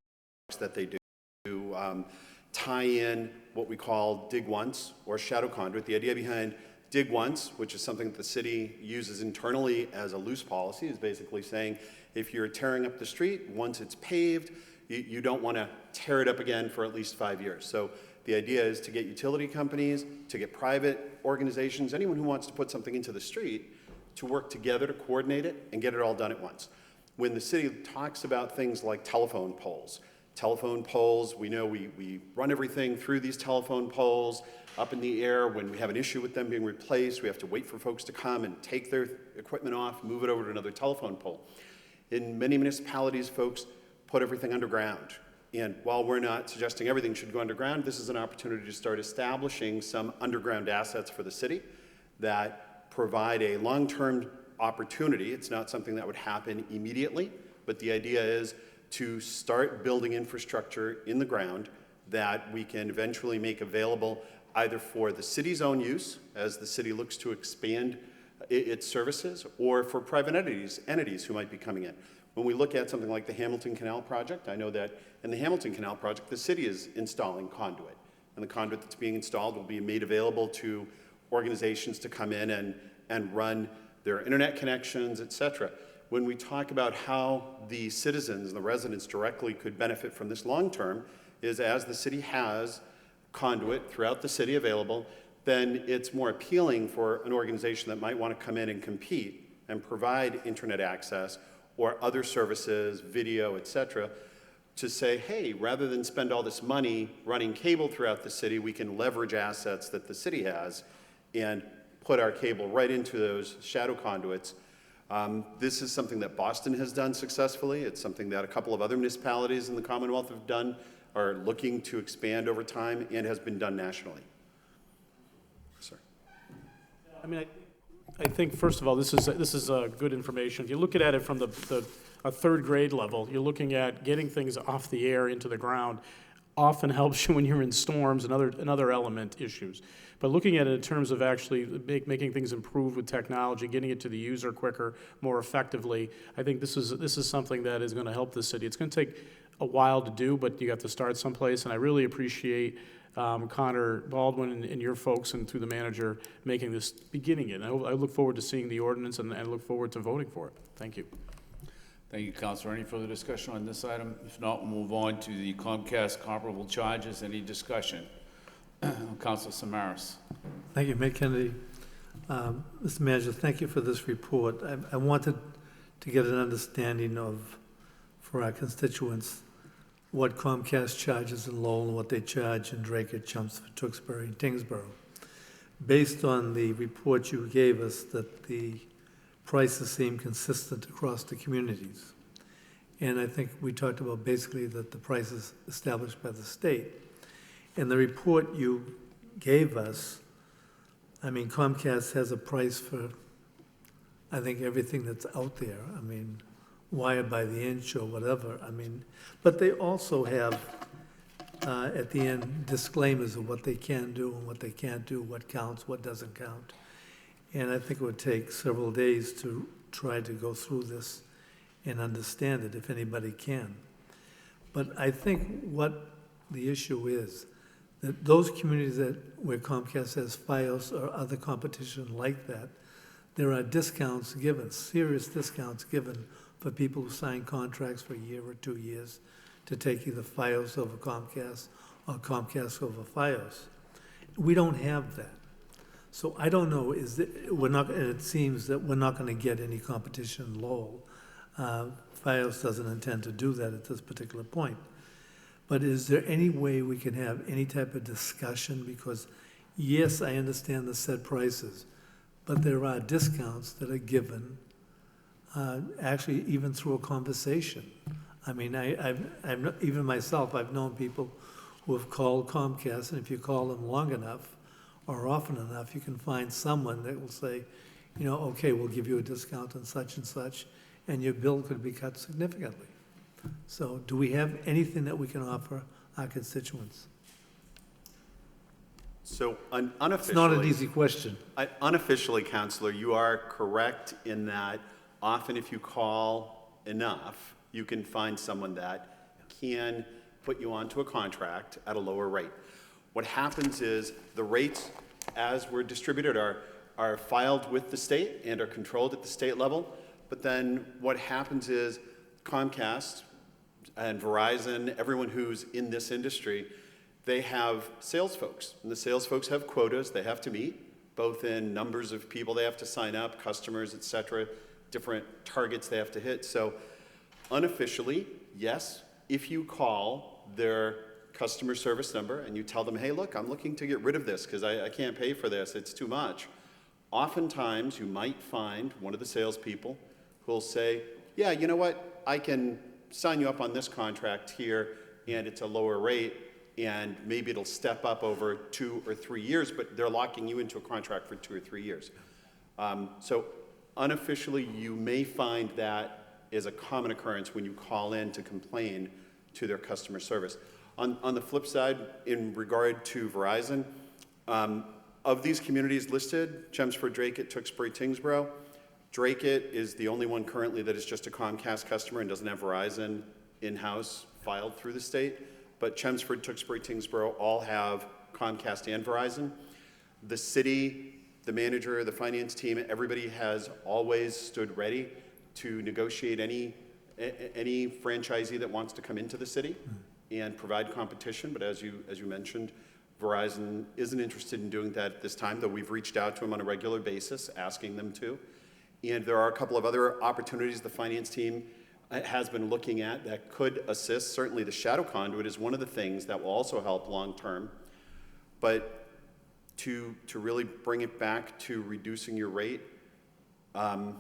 F: that they do to tie in what we call dig once or shadow conduit. The idea behind dig once, which is something that the city uses internally as a loose policy, is basically saying if you're tearing up the street, once it's paved, you don't want to tear it up again for at least 5 years. So the idea is to get utility companies, to get private organizations, anyone who wants to put something into the street, to work together to coordinate it and get it all done at once. When the city talks about things like telephone poles, we know we run everything through these telephone poles up in the air. When we have an issue with them being replaced, we have to wait for folks to come and take their equipment off, move it over to another telephone pole. In many municipalities, folks put everything underground. And while we're not suggesting everything should go underground, this is an opportunity to start establishing some underground assets for the city that provide a long-term opportunity. It's not something that would happen immediately, but the idea is to start building infrastructure in the ground that we can eventually make available either for the city's own use as the city looks to expand its services, or for private entities who might be coming in. When we look at something like the Hamilton Canal Project, I know that in the Hamilton Canal Project, the city is installing conduit. And the conduit that's being installed will be made available to organizations to come in and run their internet connections, et cetera. When we talk about how the citizens and the residents directly could benefit from this long term, is as the city has conduit throughout the city available, then it's more appealing for an organization that might want to come in and compete and provide internet access or other services, video, et cetera, to say, hey, rather than spend all this money running cable throughout the city, we can leverage assets that the city has and put our cable right into those shadow conduits. This is something that Boston has done successfully. It's something that a couple of other municipalities in the Commonwealth have done, are looking to expand over time, and has been done nationally. Sir.
U: I mean, I think, first of all, this is good information. If you look at it from a third grade level, you're looking at getting things off the air into the ground often helps you when you're in storms and other element issues. But looking at it in terms of actually making things improve with technology, getting it to the user quicker, more effectively, I think this is something that is going to help the city. It's going to take a while to do, but you have to start someplace, and I really appreciate Connor Baldwin and your folks and through the manager making this, beginning it. I look forward to seeing the ordinance and I look forward to voting for it. Thank you.
A: Thank you, Councilor. Any further discussion on this item? If not, we'll move on to the Comcast comparable charges. Any discussion? Councilor Samaras.
B: Thank you, Mayor Kennedy. Mr. Manager, thank you for this report. I wanted to get an understanding of, for our constituents, what Comcast charges in Lowell and what they charge in Drake, Chelmsford, Tewksbury, and Tingsboro. Based on the report you gave us, that the prices seem consistent across the communities. And I think we talked about basically that the price is established by the state. In the report you gave us, I mean, Comcast has a price for, I think, everything that's out there. I mean, wired by the inch or whatever. I mean, but they also have, at the end, disclaimers of what they can do and what they can't do, what counts, what doesn't count. And I think it would take several days to try to go through this and understand it, if anybody can. But I think what the issue is, that those communities where Comcast has FiOS or other competition like that, there are discounts given, serious discounts given for people who sign contracts for a year or 2 years to take either FiOS over Comcast or Comcast over FiOS. We don't have that. So I don't know, it seems that we're not going to get any competition in Lowell. FiOS doesn't intend to do that at this particular point. But is there any way we can have any type of discussion? Because yes, I understand the set prices, but there are discounts that are given, actually even through a conversation. I mean, even myself, I've known people who have called Comcast, and if you call them long enough or often enough, you can find someone that will say, you know, okay, we'll give you a discount on such and your bill could be cut significantly. So do we have anything that we can offer our constituents?
F: So unofficially...
B: It's not an easy question.
F: Unofficially, Councilor, you are correct in that often if you call enough, you can find someone that can put you onto a contract at a lower rate. What happens is the rates, as we're distributed, are filed with the state and are controlled at the state level. But then what happens is Comcast and Verizon, everyone who's in this industry, they have sales folks. And the sales folks have quotas they have to meet, both in numbers of people they have to sign up, customers, et cetera, different targets they have to hit. So unofficially, yes, if you call their customer service number and you tell them, hey, look, I'm looking to get rid of this because I can't pay for this, it's too much. Oftentimes, you might find one of the salespeople who will say, yeah, you know what, I can sign you up on this contract here and it's a lower rate and maybe it'll step up over 2 or 3 years, but they're locking you into a contract for 2 or 3 years. So unofficially, you may find that is a common occurrence when you call in to complain to their customer service. On the flip side, in regard to Verizon, of these communities listed, Chelmsford, Drake, Tewksbury, Tingsboro, Drake-It is the only one currently that is just a Comcast customer and doesn't have Verizon in-house filed through the state. But Chelmsford, Tewksbury, Tingsboro all have Comcast and Verizon. The city, the manager, the finance team, everybody has always stood ready to negotiate any franchisee that wants to come into the city and provide competition. But as you mentioned, Verizon isn't interested in doing that at this time, though we've reached out to them on a regular basis, asking them to. And there are a couple of other opportunities the finance team has been looking at that could assist. Certainly the shadow conduit is one of the things that will also help long-term. But to really bring it back to reducing your rate, I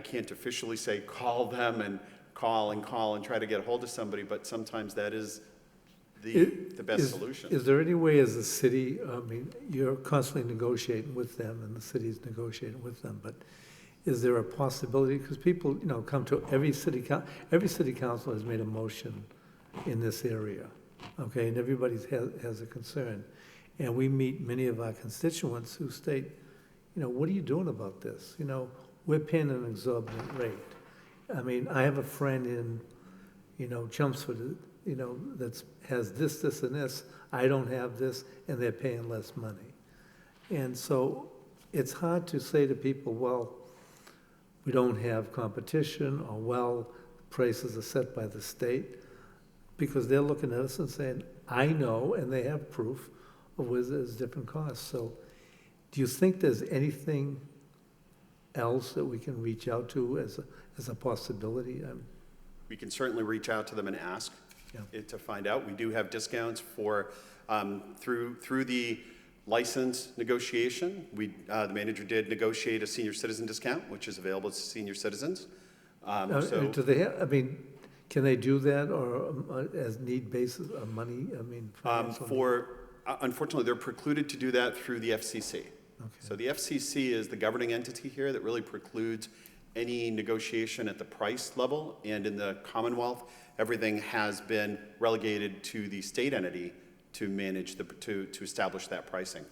F: can't officially say call them and call and try to get a hold of somebody, but sometimes that is the best solution.
B: Is there any way as a city, I mean, you're constantly negotiating with them and the city's negotiating with them, but is there a possibility, because people, come to every city council has made a motion in this area, okay, and everybody has a concern. And we meet many of our constituents who state, what are you doing about this? We're paying an exorbitant rate. I mean, I have a friend in, Chelmsford, that has this, and this. I don't have this, and they're paying less money. And so it's hard to say to people, well, we don't have competition, or well, prices are set by the state, because they're looking at us and saying, I know, and they have proof of where there's different costs. So do you think there's anything else that we can reach out to as a possibility?
F: We can certainly reach out to them and ask to find out. We do have discounts for through the license negotiation. The manager did negotiate a senior citizen discount, which is available to senior citizens.
B: Do they have, can they do that, or as need basis of money?
F: Unfortunately, they're precluded to do that through the FCC. Okay. So the FCC is the governing entity here that really precludes any negotiation at the price level, and in the Commonwealth, everything has been relegated to the state entity to manage to establish that pricing.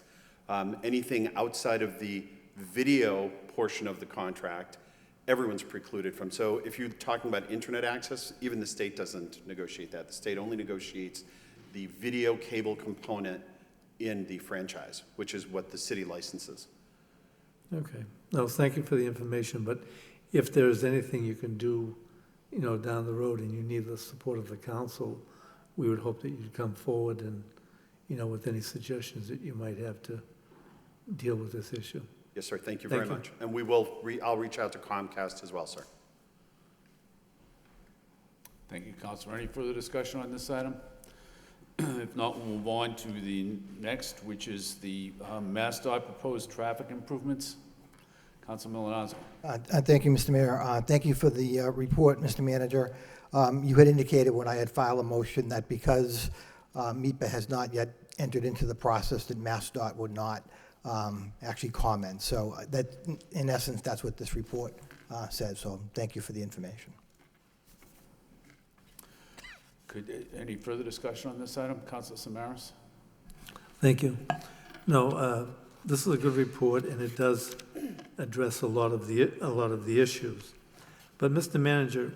F: Anything outside of the video portion of the contract, everyone's precluded from. So if you're talking about internet access, even the state doesn't negotiate that. The state only negotiates the video cable component in the franchise, which is what the city licenses.
B: Okay. No, thank you for the information, but if there's anything you can do, down the road and you need the support of the council, we would hope that you'd come forward and, with any suggestions that you might have to deal with this issue.
F: Yes, sir. Thank you very much. And we will, I'll reach out to Comcast as well, sir.
A: Thank you, Councilor. Any further discussion on this item? If not, we'll move on to the next, which is the MassDOT proposed traffic improvements. Councilor Milanazzo.
O: Thank you, Mr. Mayor. Thank you for the report, Mr. Manager. You had indicated when I had filed a motion that because MEPA has not yet entered into the process, that MassDOT would not actually comment. So that, in essence, that's what this report says. So thank you for the information.
A: Any further discussion on this item? Councilor Samaras?
B: Thank you. No, this is a good report, and it does address a lot of the issues. But, Mr. Manager,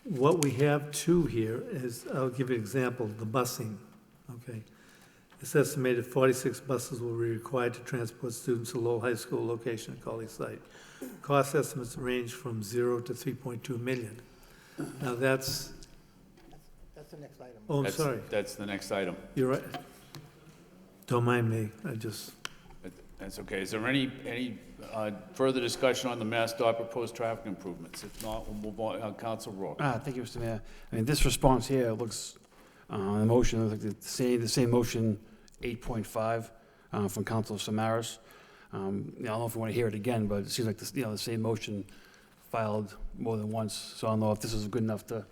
B: what we have too here is, I'll give you an example, the busing, okay? It's estimated 46 buses will be required to transport students to Lowell High School location at Colley site. Cost estimates range from 0 to 3.2 million. Now that's
O: the next item.
B: Oh, I'm sorry.
A: That's the next item.
B: You're right. Don't mind me.
A: That's okay. Is there any further discussion on the MassDOT proposed traffic improvements? If not, we'll move on. Councilor Rourke.
S: Thank you, Mr. Mayor. This response here looks, the motion, like the same motion 8.5 from Councilor Samaras. I don't know if we want to hear it again, but it seems like the same motion filed more than once. So I don't know if this is good enough to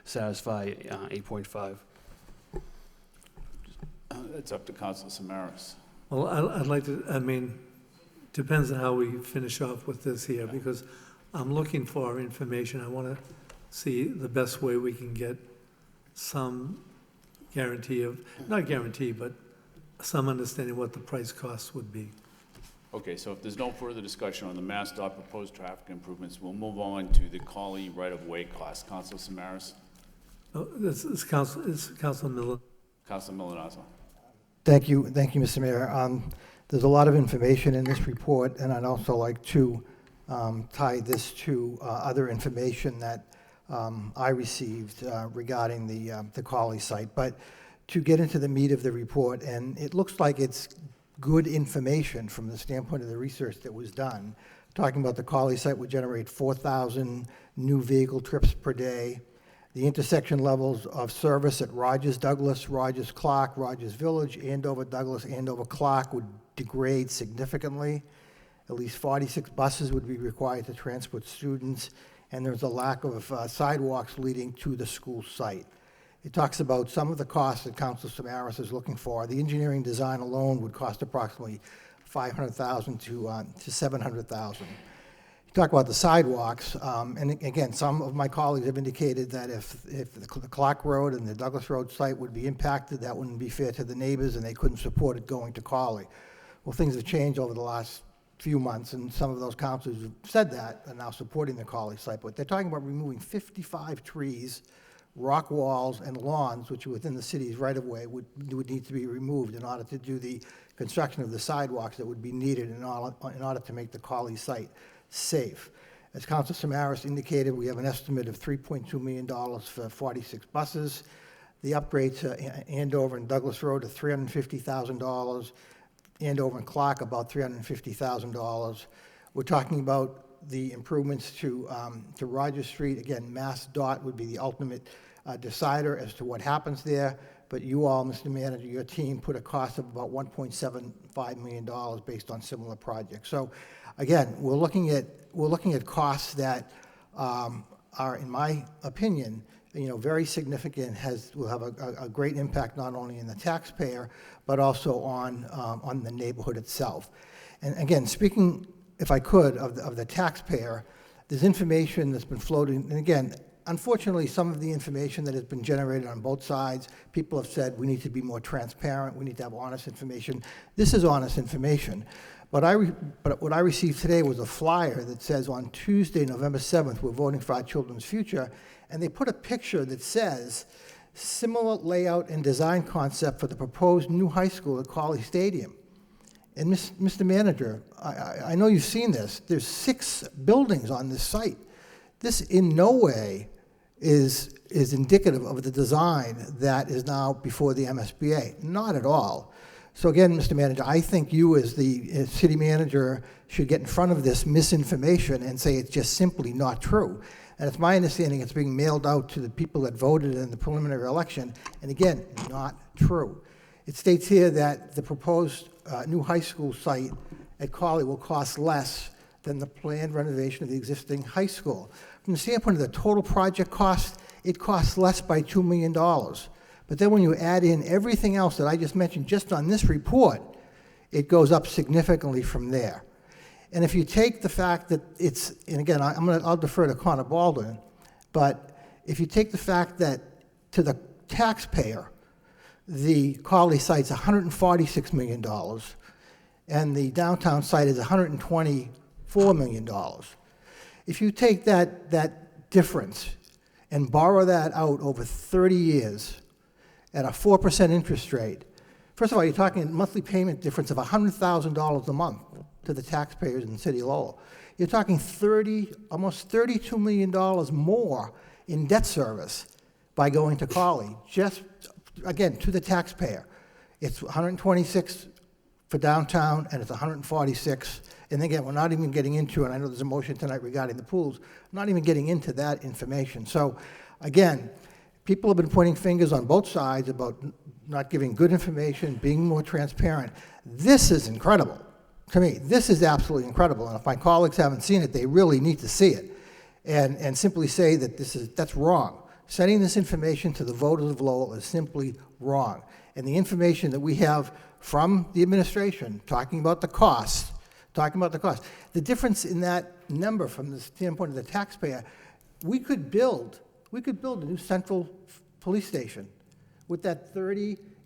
S: satisfy 8.5.
A: It's up to Councilor Samaras.
B: Well, I'd like to, depends on how we finish off with this here, because I'm looking for information. I want to see the best way we can get some guarantee of, not guarantee, but some understanding what the price cost would be.
A: Okay, so if there's no further discussion on the MassDOT proposed traffic improvements, we'll move on to the Collie right-of-way cost. Council Samaras?
B: Oh, this is Council Miller.
A: Council Milonazo?
O: Thank you, Mr. Mayor. There's a lot of information in this report, and I'd also like to tie this to other information that I received regarding the Collie site. But to get into the meat of the report, and it looks like it's good information from the standpoint of the research that was done. Talking about the Collie site would generate 4,000 new vehicle trips per day. The intersection levels of service at Rogers Douglas, Rogers Clark, Rogers Village, Andover Douglas, Andover Clark would degrade significantly. At least 46 buses would be required to transport students, and there's a lack of sidewalks leading to the school site. It talks about some of the costs that Council Samaras is looking for. The engineering design alone would cost approximately $500,000 to $700,000. You talk about the sidewalks, and again, some of my colleagues have indicated that if the Clark Road and the Douglas Road site would be impacted, that wouldn't be fair to the neighbors, and they couldn't support it going to Collie. Well, things have changed over the last few months, and some of those councilors have said that are now supporting the Collie site, but they're talking about removing 55 trees, rock walls, and lawns, which are within the city's right-of-way, would need to be removed in order to do the construction of the sidewalks that would be needed in order to make the Collie site safe. As Council Samaras indicated, we have an estimate of $3.2 million for 46 buses. The upgrade to Andover and Douglas Road are $350,000. Andover and Clark, about $350,000. We're talking about the improvements to Rogers Street. Again, MassDOT would be the ultimate decider as to what happens there, but you all, Mr. Manager, your team put a cost of about $1.75 million based on similar projects. So again, we're looking at costs that are, in my opinion, very significant, will have a great impact not only in the taxpayer, but also on the neighborhood itself. And again, speaking, if I could, of the taxpayer, there's information that's been floating, and again, unfortunately, some of the information that has been generated on both sides, people have said we need to be more transparent, we need to have honest information. This is honest information. But what I received today was a flyer that says on Tuesday, November 7th, we're voting for our children's future, and they put a picture that says, similar layout and design concept for the proposed new high school at Collie Stadium. And Mr. Manager, I know you've seen this. There's 6 buildings on this site. This in no way is indicative of the design that is now before the MSBA. Not at all. So again, Mr. Manager, I think you as the city manager should get in front of this misinformation and say it's just simply not true. And it's my understanding it's being mailed out to the people that voted in the preliminary election, and again, not true. It states here that the proposed new high school site at Collie will cost less than the planned renovation of the existing high school. From the standpoint of the total project cost, it costs less by $2 million. But then when you add in everything else that I just mentioned just on this report, it goes up significantly from there. And if you take the fact that it's, and again, I'll defer to Connor Baldwin, but if you take the fact that to the taxpayer, the Collie site's $146 million, and the downtown site is $124 million. If you take that difference and borrow that out over 30 years at a 4% interest rate, first of all, you're talking a monthly payment difference of $100,000 a month to the taxpayers in the city of Lowell. You're talking almost $32 million more in debt service by going to Collie, just, again, to the taxpayer. It's 126 for downtown, and it's 146. And again, we're not even getting into, and I know there's a motion tonight regarding the pools, not even getting into that information. So again, people have been pointing fingers on both sides about not giving good information, being more transparent. This is incredible. To me, this is absolutely incredible. And if my colleagues haven't seen it, they really need to see it. And simply say that that's wrong. Sending this information to the voters of Lowell is simply wrong. And the information that we have from the administration talking about the costs, the difference in that number from the standpoint of the taxpayer, we could build a new central police station with that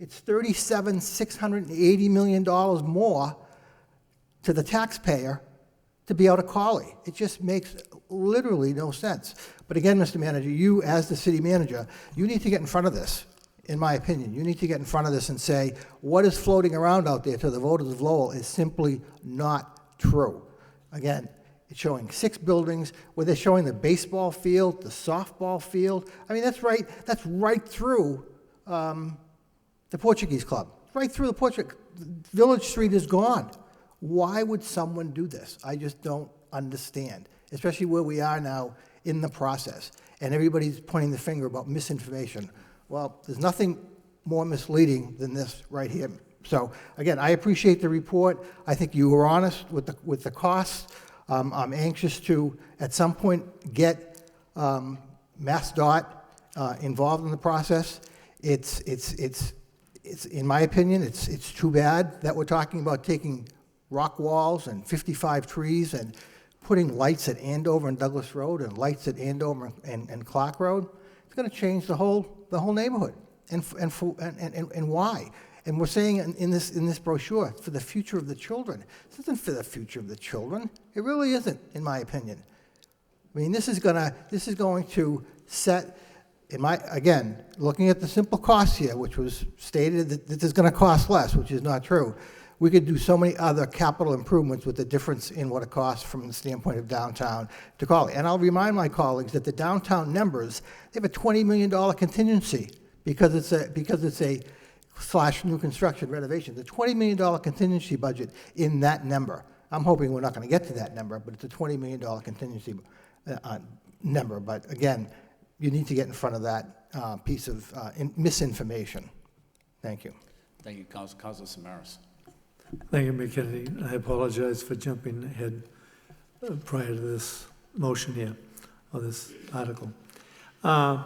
O: it's $680 million more to the taxpayer to be out of Collie. It just makes literally no sense. But again, Mr. Manager, you as the city manager, you need to get in front of this, in my opinion. You need to get in front of this and say, what is floating around out there to the voters of Lowell is simply not true. Again, it's showing 6 buildings where they're showing the baseball field, the softball field. I mean, that's right through the Portuguese Club. Right through the Portuguese. Village Street is gone. Why would someone do this? I just don't understand, especially where we are now in the process. And everybody's pointing the finger about misinformation. Well, there's nothing more misleading than this right here. So again, I appreciate the report. I think you were honest with the costs. I'm anxious to, at some point, get MassDOT involved in the process. It's in my opinion, it's too bad that we're talking about taking rock walls and 55 trees and putting lights at Andover and Douglas Road and lights at Andover and Clark Road. It's going to change the whole neighborhood. And why? And we're saying in this brochure, for the future of the children. This isn't for the future of the children. It really isn't, in my opinion. I mean, this is going to set, again, looking at the simple costs here, which was stated that this is going to cost less, which is not true. We could do so many other capital improvements with the difference in what it costs from the standpoint of downtown to Collie. And I'll remind my colleagues that the downtown numbers, they have a $20 million contingency because it's a / new construction renovation. The $20 million contingency budget in that number. I'm hoping we're not going to get to that number, but it's a $20 million contingency number. But again, you need to get in front of that piece of misinformation. Thank you.
A: Thank you, Councilor Samaras.
B: Thank you, Mayor Kennedy. I apologize for jumping ahead prior to this motion here, or this article. Mr.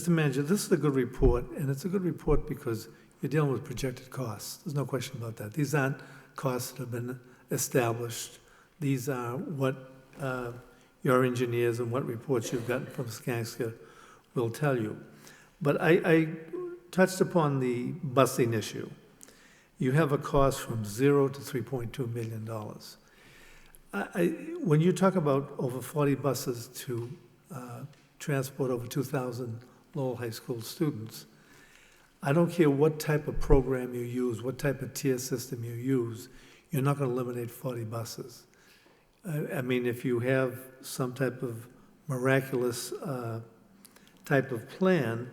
B: Manager, this is a good report, and it's a good report because you're dealing with projected costs. There's no question about that. These aren't costs that have been established. These are what your engineers and what reports you've gotten from Skanska will tell you. But I touched upon the busing issue. You have a cost from $0 to $3.2 million. When you talk about over 40 buses to transport over 2,000 Lowell High School students, I don't care what type of program you use, what type of tier system you use, you're not going to eliminate 40 buses. I mean, if you have some type of miraculous type of plan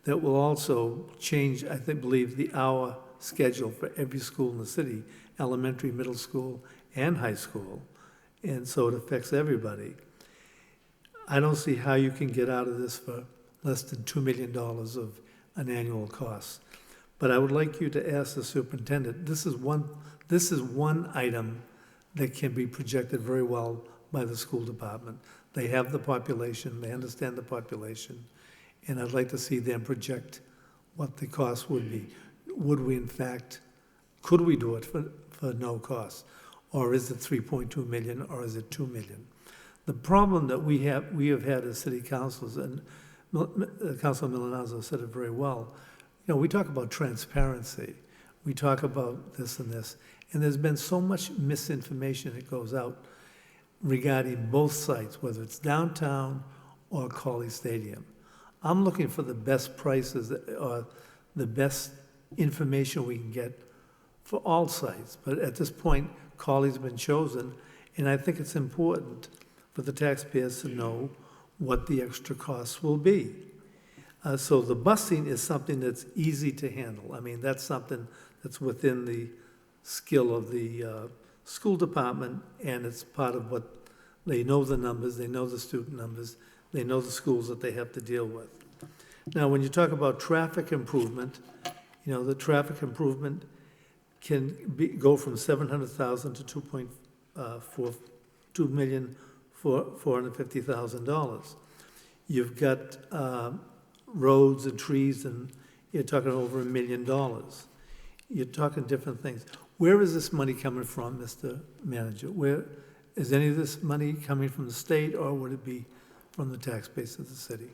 B: that will also change, I believe, the hour schedule for every school in the city, elementary, middle school, and high school, and so it affects everybody. I don't see how you can get out of this for less than $2 million of an annual cost. But I would like you to ask the superintendent, this is one item that can be projected very well by the school department. They have the population, they understand the population, and I'd like to see them project what the cost would be. Would we, in fact, could we do it for no cost? Or is it 3.2 million, or is it 2 million? The problem that we have had as city councils, and Councilor Milanazzo said it very well, we talk about transparency. We talk about this and this, and there's been so much misinformation that goes out regarding both sites, whether it's downtown or Collie Stadium. I'm looking for the best prices or the best information we can get for all sites. But at this point, Collie's been chosen, and I think it's important for the taxpayers to know what the extra costs will be. So the busing is something that's easy to handle. I mean, that's something that's within the skill of the school department, and it's part of what they know the numbers, they know the student numbers, they know the schools that they have to deal with. Now, when you talk about traffic improvement, the traffic improvement can go from $700,000 to $2,450,000. You've got roads and trees, and you're talking over $1 million. You're talking different things. Where is this money coming from, Mr. Manager? Where is any of this money coming from the state, or would it be from the tax base of the city?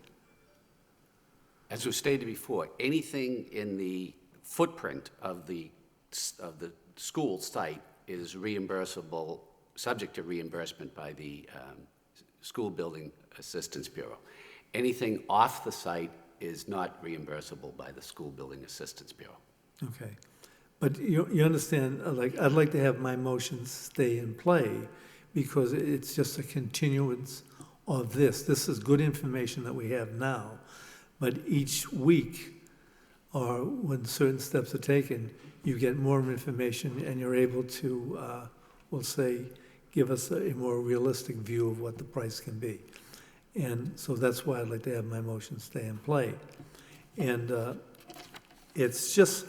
T: As was stated before, anything in the footprint of the the school site is reimbursable, subject to reimbursement by the School Building Assistance Bureau. Anything off the site is not reimbursable by the School Building Assistance Bureau.
B: Okay. But you understand, like, I'd like to have my motions stay in play because it's just a continuance of this. This is good information that we have now, but each week or when certain steps are taken, you get more information and you're able to, we'll say, give us a more realistic view of what the price can be. And so that's why I'd like to have my motion stay in play. And it's just,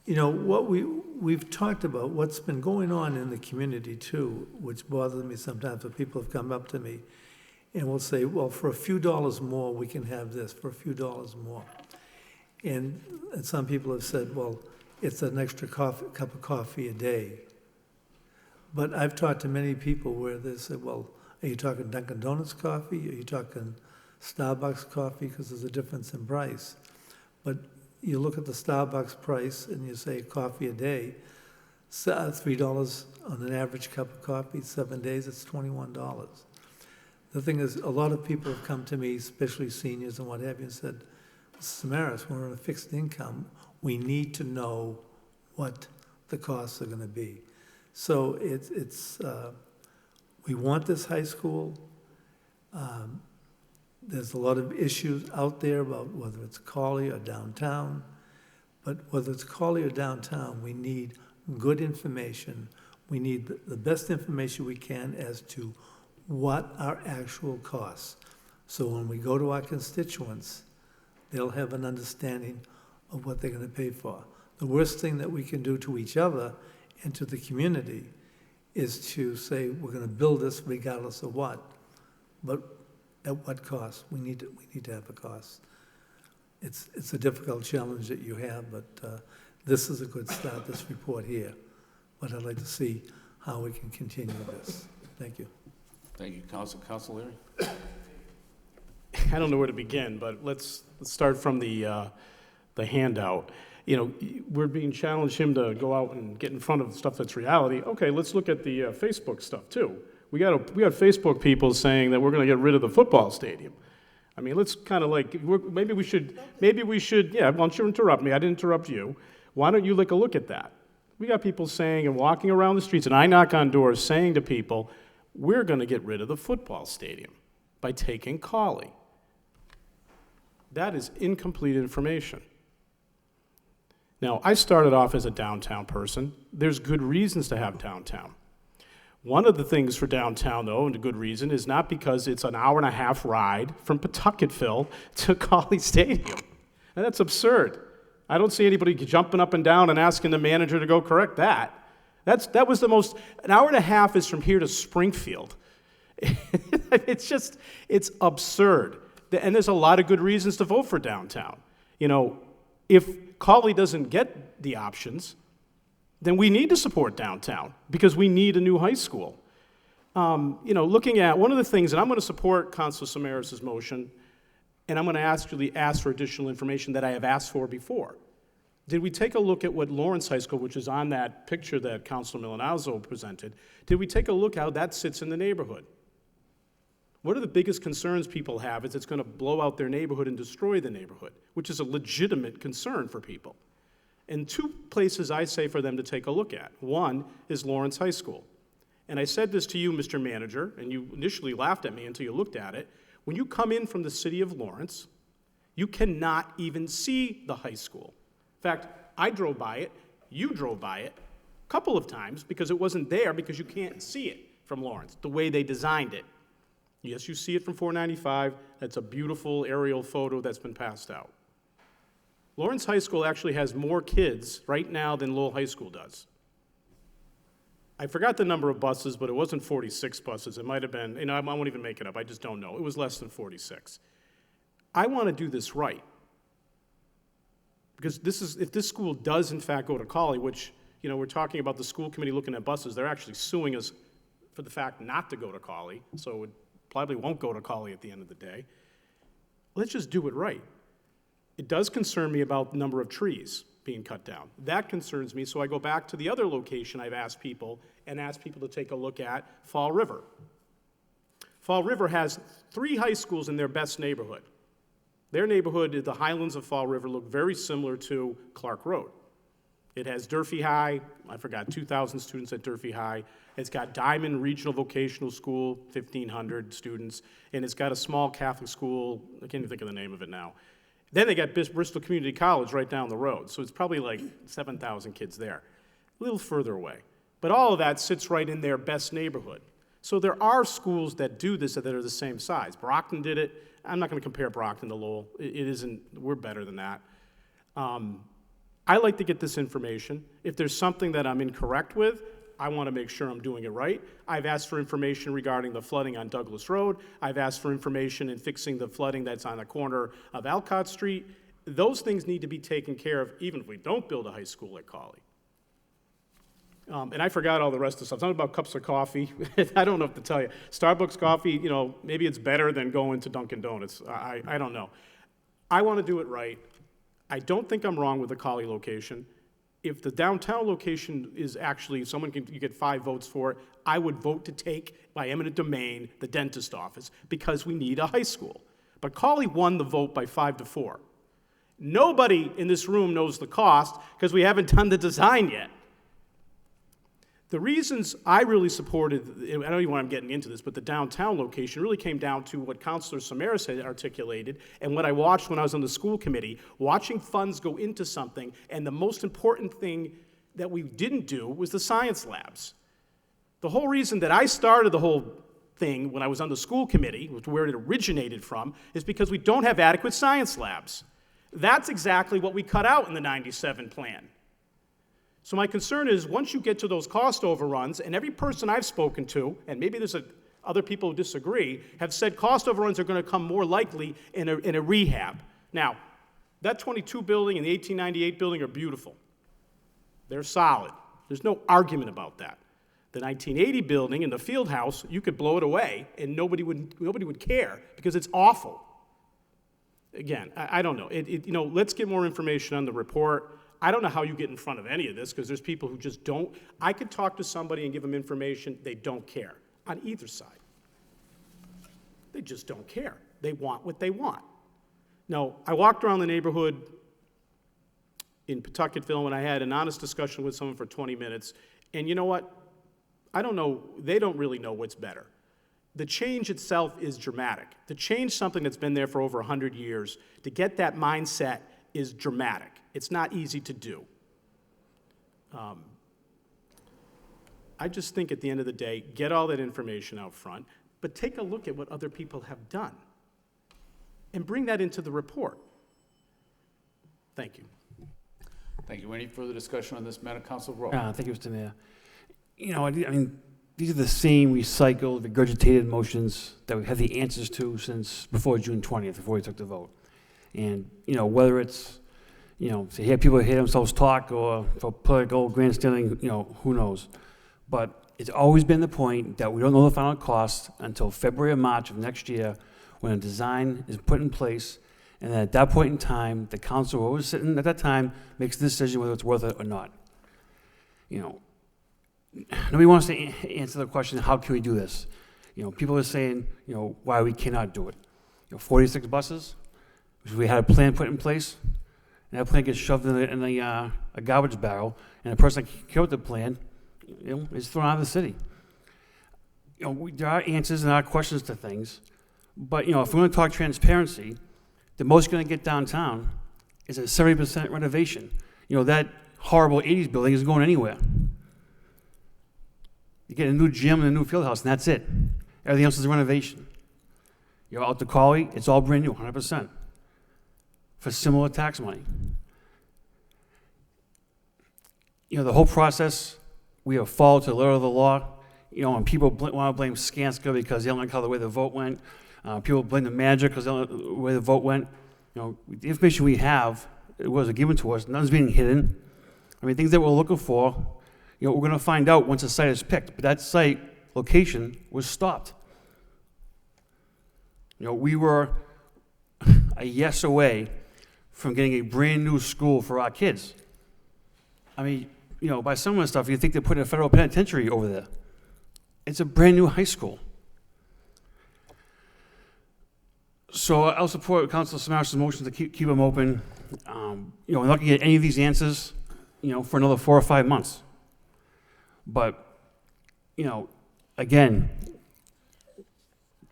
B: you know, what we've talked about, what's been going on in the community too, which bothers me sometimes when people have come up to me and will say, well, for a few dollars more, we can have this, for a few dollars more. And some people have said, well, it's an extra cup of coffee a day. But I've talked to many people where they said, well, are you talking Dunkin' Donuts coffee? Are you talking Starbucks coffee? Because there's a difference in price. But you look at the Starbucks price and you say coffee a day, $3 on an average cup of coffee, 7 days, it's $21. The thing is, a lot of people have come to me, especially seniors and what have you, and said, Samaras, we're on a fixed income. We need to know what the costs are going to be. So we want this high school. There's a lot of issues out there about whether it's Cawley or downtown. But whether it's Cawley or downtown, we need good information. We need the best information we can as to what our actual costs. So when we go to our constituents, they'll have an understanding of what they're going to pay for. The worst thing that we can do to each other and to the community is to say, we're going to build this regardless of what. But at what cost? We need to have a cost. It's a difficult challenge that you have, but this is a good start, this report here. But I'd like to see how we can continue this. Thank you.
A: Thank you, Council. Council Leary?
U: I don't know where to begin, but let's start from the handout. You know, we're being challenged him to go out and get in front of stuff that's reality. Okay, let's look at the Facebook stuff too. We got Facebook people saying that we're going to get rid of the football stadium. I mean, let's kind of like, maybe we should, yeah, why don't you interrupt me? I didn't interrupt you. Why don't you take a look at that? We got people saying and walking around the streets, and I knock on doors saying to people, we're going to get rid of the football stadium by taking Cawley. That is incomplete information. Now, I started off as a downtown person. There's good reasons to have downtown. One of the things for downtown, though, and a good reason, is not because it's an hour-and-a-half ride from Pawtucketville to Cawley Stadium. And that's absurd. I don't see anybody jumping up and down and asking the manager to go correct that. That was the most, an hour and a half is from here to Springfield. It's absurd. And there's a lot of good reasons to vote for downtown. You know, if Cawley doesn't get the options, then we need to support downtown because we need a new high school. You know, looking at one of the things, and I'm going to support Councilor Samaras' motion, and I'm going to actually ask for additional information that I have asked for before. Did we take a look at what Lawrence High School, which is on that picture that Councilor Milanazzo presented, did we take a look how that sits in the neighborhood? One of the biggest concerns people have is it's going to blow out their neighborhood and destroy the neighborhood, which is a legitimate concern for people. And two places I say for them to take a look at. One is Lawrence High School. And I said this to you, Mr. Manager, and you initially laughed at me until you looked at it. When you come in from the city of Lawrence, you cannot even see the high school. In fact, I drove by it, you drove by it a couple of times because it wasn't there because you can't see it from Lawrence, the way they designed it. Yes, you see it from 495. That's a beautiful aerial photo that's been passed out. Lawrence High School actually has more kids right now than Lowell High School does. I forgot the number of buses, but it wasn't 46 buses. It might have been, you know, I won't even make it up. I just don't know. It was less than 46. I want to do this right. Because if this school does in fact go to Cawley, which, you know, we're talking about the school committee looking at buses, they're actually suing us for the fact not to go to Cawley, so it probably won't go to Cawley at the end of the day. Let's just do it right. It does concern me about the number of trees being cut down. That concerns me, so I go back to the other location I've asked people to take a look at, Fall River. Fall River has 3 high schools in their best neighborhood. Their neighborhood, the Highlands of Fall River, look very similar to Clark Road. It has Durfee High, I forgot, 2,000 students at Durfee High. It's got Diamond Regional Vocational School, 1,500 students, and it's got a small Catholic school, I can't even think of the name of it now. Then they got Bristol Community College right down the road, so it's probably like 7,000 kids there, a little further away. But all of that sits right in their best neighborhood. So there are schools that do this that are the same size. Brockton did it. I'm not going to compare Brockton to Lowell. It isn't, we're better than that. I like to get this information. If there's something that I'm incorrect with, I want to make sure I'm doing it right. I've asked for information regarding the flooding on Douglas Road. I've asked for information in fixing the flooding that's on the corner of Alcott Street. Those things need to be taken care of even if we don't build a high school at Cawley. And I forgot all the rest of the stuff. Something about cups of coffee. I don't know what to tell you. Starbucks coffee, you know, maybe it's better than going to Dunkin' Donuts. I don't know. I want to do it right. I don't think I'm wrong with the Cawley location. If the downtown location is actually, you get 5 votes for it, I would vote to take by eminent domain the dentist office because we need a high school. But Cawley won the vote by 5-4. Nobody in this room knows the cost because we haven't done the design yet. The reasons I really supported, I don't even want I'm getting into this, but the downtown location really came down to what Councilor Samaras had articulated and what I watched when I was on the school committee, watching funds go into something, and the most important thing that we didn't do was the science labs. The whole reason that I started the whole thing when I was on the school committee, which where it originated from, is because we don't have adequate science labs. That's exactly what we cut out in the '97 plan. So my concern is once you get to those cost overruns, and every person I've spoken to, and maybe there's other people who disagree, have said cost overruns are going to come more likely in a rehab. Now, that 22 building and the 1898 building are beautiful. They're solid. There's no argument about that. The 1980 building and the field house, you could blow it away and nobody would care because it's awful. Again, I don't know. You know, let's get more information on the report. I don't know how you get in front of any of this because there's people who just don't. I could talk to somebody and give them information, they don't care on either side. They just don't care. They want what they want. Now, I walked around the neighborhood in Pawtucketville and I had an honest discussion with someone for 20 minutes, and you know what? I don't know, they don't really know what's better. The change itself is dramatic. To change something that's been there for over 100 years, to get that mindset is dramatic. It's not easy to do. I just think at the end of the day, get all that information out front, but take a look at what other people have done and bring that into the report. Thank you.
A: Thank you. Any further discussion on this matter? Council Rowe.
S: Thank you, Mr. Mayor. You know, I mean, these are the same recycled, regurgitated motions that we had the answers to since before June 20th, before we took the vote. And, you know, whether it's, you know, to hear people hear themselves talk or for political grandstanding, you know, who knows. But it's always been the point that we don't know the final cost until February or March of next year when a design is put in place. And then at that point in time, the council, who was sitting at that time, makes the decision whether it's worth it or not. You know, nobody wants to answer the question, how can we do this? You know, people are saying, you know, why we cannot do it. You know, 46 buses, which we had a plan put in place, and that plan gets shoved in a garbage barrel, and the person that came up with the plan, you know, is thrown out of the city. You know, there are answers and there are questions to things, but, you know, if we're going to talk transparency, the most going to get downtown is a 70% renovation. You know, that horrible 80s building isn't going anywhere. You get a new gym and a new field house, and that's it. Everything else is a renovation. You're out to Cawley, it's all brand new, 100%, for similar tax money. You know, the whole process, we have followed to the letter of the law. You know, and people want to blame Skanska because they don't like how the way the vote went. People blame the manager because they don't like the way the vote went. You know, the information we have, it wasn't given to us, nothing's being hidden. I mean, things that we're looking for, you know, we're going to find out once the site is picked. But that site location was stopped. You know, we were a yes away from getting a brand new school for our kids. I mean, by some of the stuff, you think they're putting a federal penitentiary over there. It's a brand-new high school. So I'll support Councilor Samaras' motion to keep them open. We're not gonna get any of these answers, for another 4 or 5 months. But, again,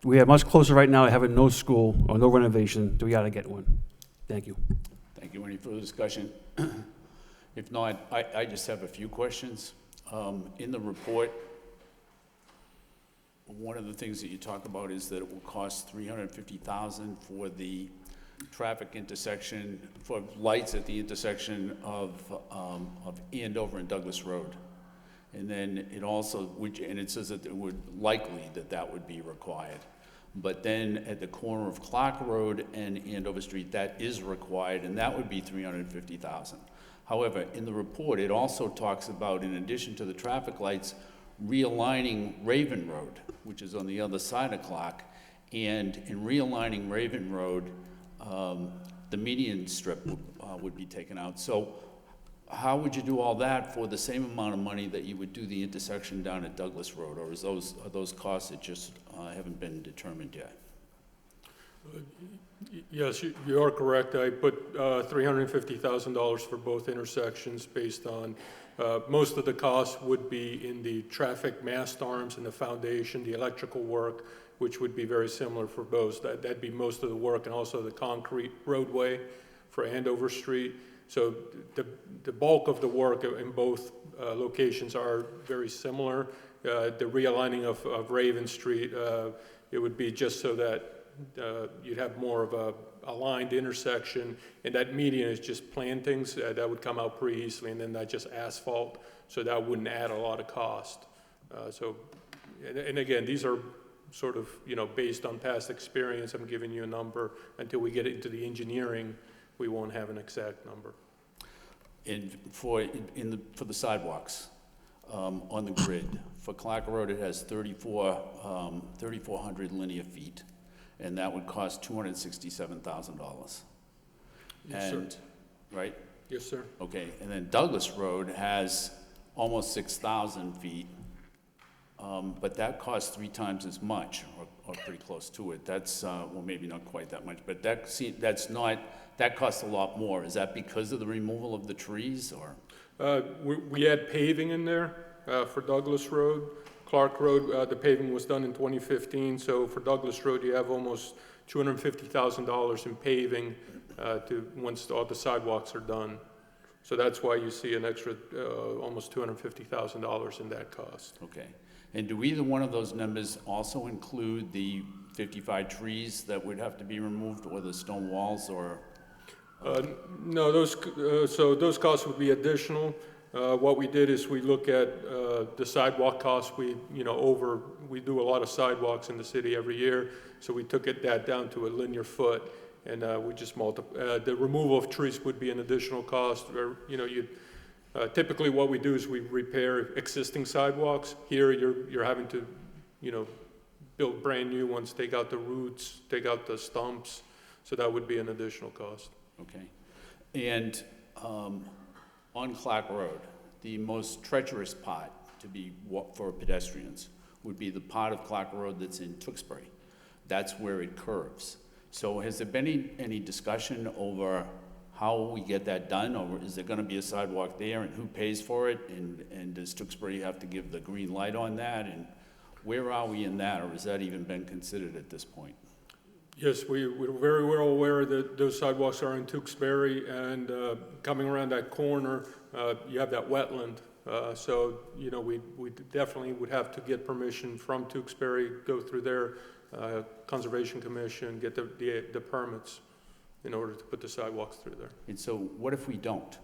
S: we are much closer right now to having no school or no renovation, do we gotta get one. Thank you.
A: Thank you. Any further discussion? If not, I just have a few questions. In the report, one of the things that you talk about is that it will cost $350,000 for the traffic intersection, for lights at the intersection of Andover and Douglas Road. And then it also, and it says that it would likely that would be required. But then at the corner of Clark Road and Andover Street, that is required, and that would be $350,000. However, in the report, it also talks about, in addition to the traffic lights, realigning Raven Road, which is on the other side of Clark. And in realigning Raven Road, the median strip would be taken out. So how would you do all that for the same amount of money that you would do the intersection down at Douglas Road? Or are those costs that just haven't been determined yet?
I: Yes, you are correct. I put $350,000 for both intersections based on most of the costs would be in the traffic mast arms and the foundation, the electrical work, which would be very similar for both. That'd be most of the work, and also the concrete roadway for Andover Street. So the bulk of the work in both locations are very similar. The realigning of Raven Street, it would be just so that you'd have more of a aligned intersection, and that median is just plantings that would come out pretty easily, and then that just asphalt, so that wouldn't add a lot of cost. And again, these are sort of, based on past experience. I'm giving you a number. Until we get into the engineering, we won't have an exact number.
A: And for the sidewalks on the grid, for Clark Road, it has 3,400 linear feet, and that would cost $267,000.
I: Yes, sir.
A: Right?
I: Yes, sir.
A: Okay, and then Douglas Road has almost 6,000 feet, but that costs 3 times as much, or pretty close to it. That's, well, maybe not quite that much, but that costs a lot more. Is that because of the removal of the trees, or?
I: We had paving in there for Douglas Road. Clark Road, the paving was done in 2015, so for Douglas Road, you have almost $250,000 in paving once all the sidewalks are done. So that's why you see an extra almost $250,000 in that cost.
A: Okay. And do either one of those numbers also include the 55 trees that would have to be removed, or the stone walls, or?
I: No, so those costs would be additional. What we did is we look at the sidewalk costs. We do a lot of sidewalks in the city every year, so we took that down to a linear foot, and we just multiply. The removal of trees would be an additional cost. Typically what we do is we repair existing sidewalks. Here you're having to, build brand new ones, take out the roots, take out the stumps, so that would be an additional cost.
A: Okay. And on Clark Road, the most treacherous part for pedestrians would be the part of Clark Road that's in Tewksbury. That's where it curves. So has there been any discussion over how we get that done, or is there going to be a sidewalk there, and who pays for it, and does Tewksbury have to give the green light on that, and where are we in that, or has that even been considered at this point?
I: Yes, we're very well aware that those sidewalks are in Tewksbury, and coming around that corner, you have that wetland. So, we definitely would have to get permission from Tewksbury, go through their Conservation Commission, get the permits in order to put the sidewalks through there.
A: And so what if we don't?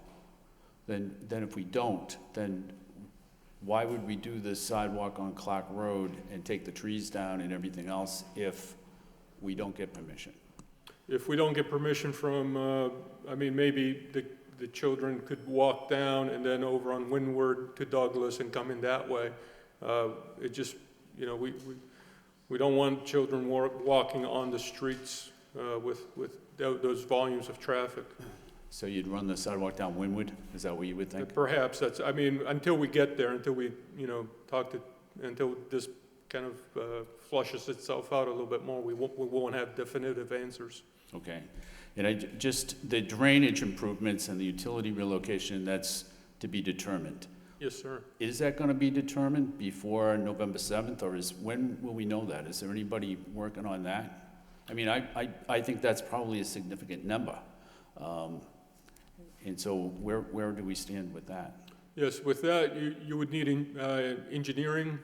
A: Then if we don't, then why would we do this sidewalk on Clark Road and take the trees down and everything else if we don't get permission?
I: If we don't get permission from, maybe the children could walk down and then over on Windward to Douglas and come in that way. It just, we don't want children walking on the streets with those volumes of traffic.
A: So you'd run the sidewalk down Wynwood? Is that what you would think?
I: Perhaps that's, I mean, until we get there, until we, you know, until this kind of flushes itself out a little bit more, we won't have definitive answers.
A: Okay. And just the drainage improvements and the utility relocation, that's to be determined.
I: Yes, sir.
A: Is that going to be determined before November 7th, or when will we know that? Is there anybody working on that? I mean, I think that's probably a significant number. And so where do we stand with that?
I: Yes, with that, you would need engineering.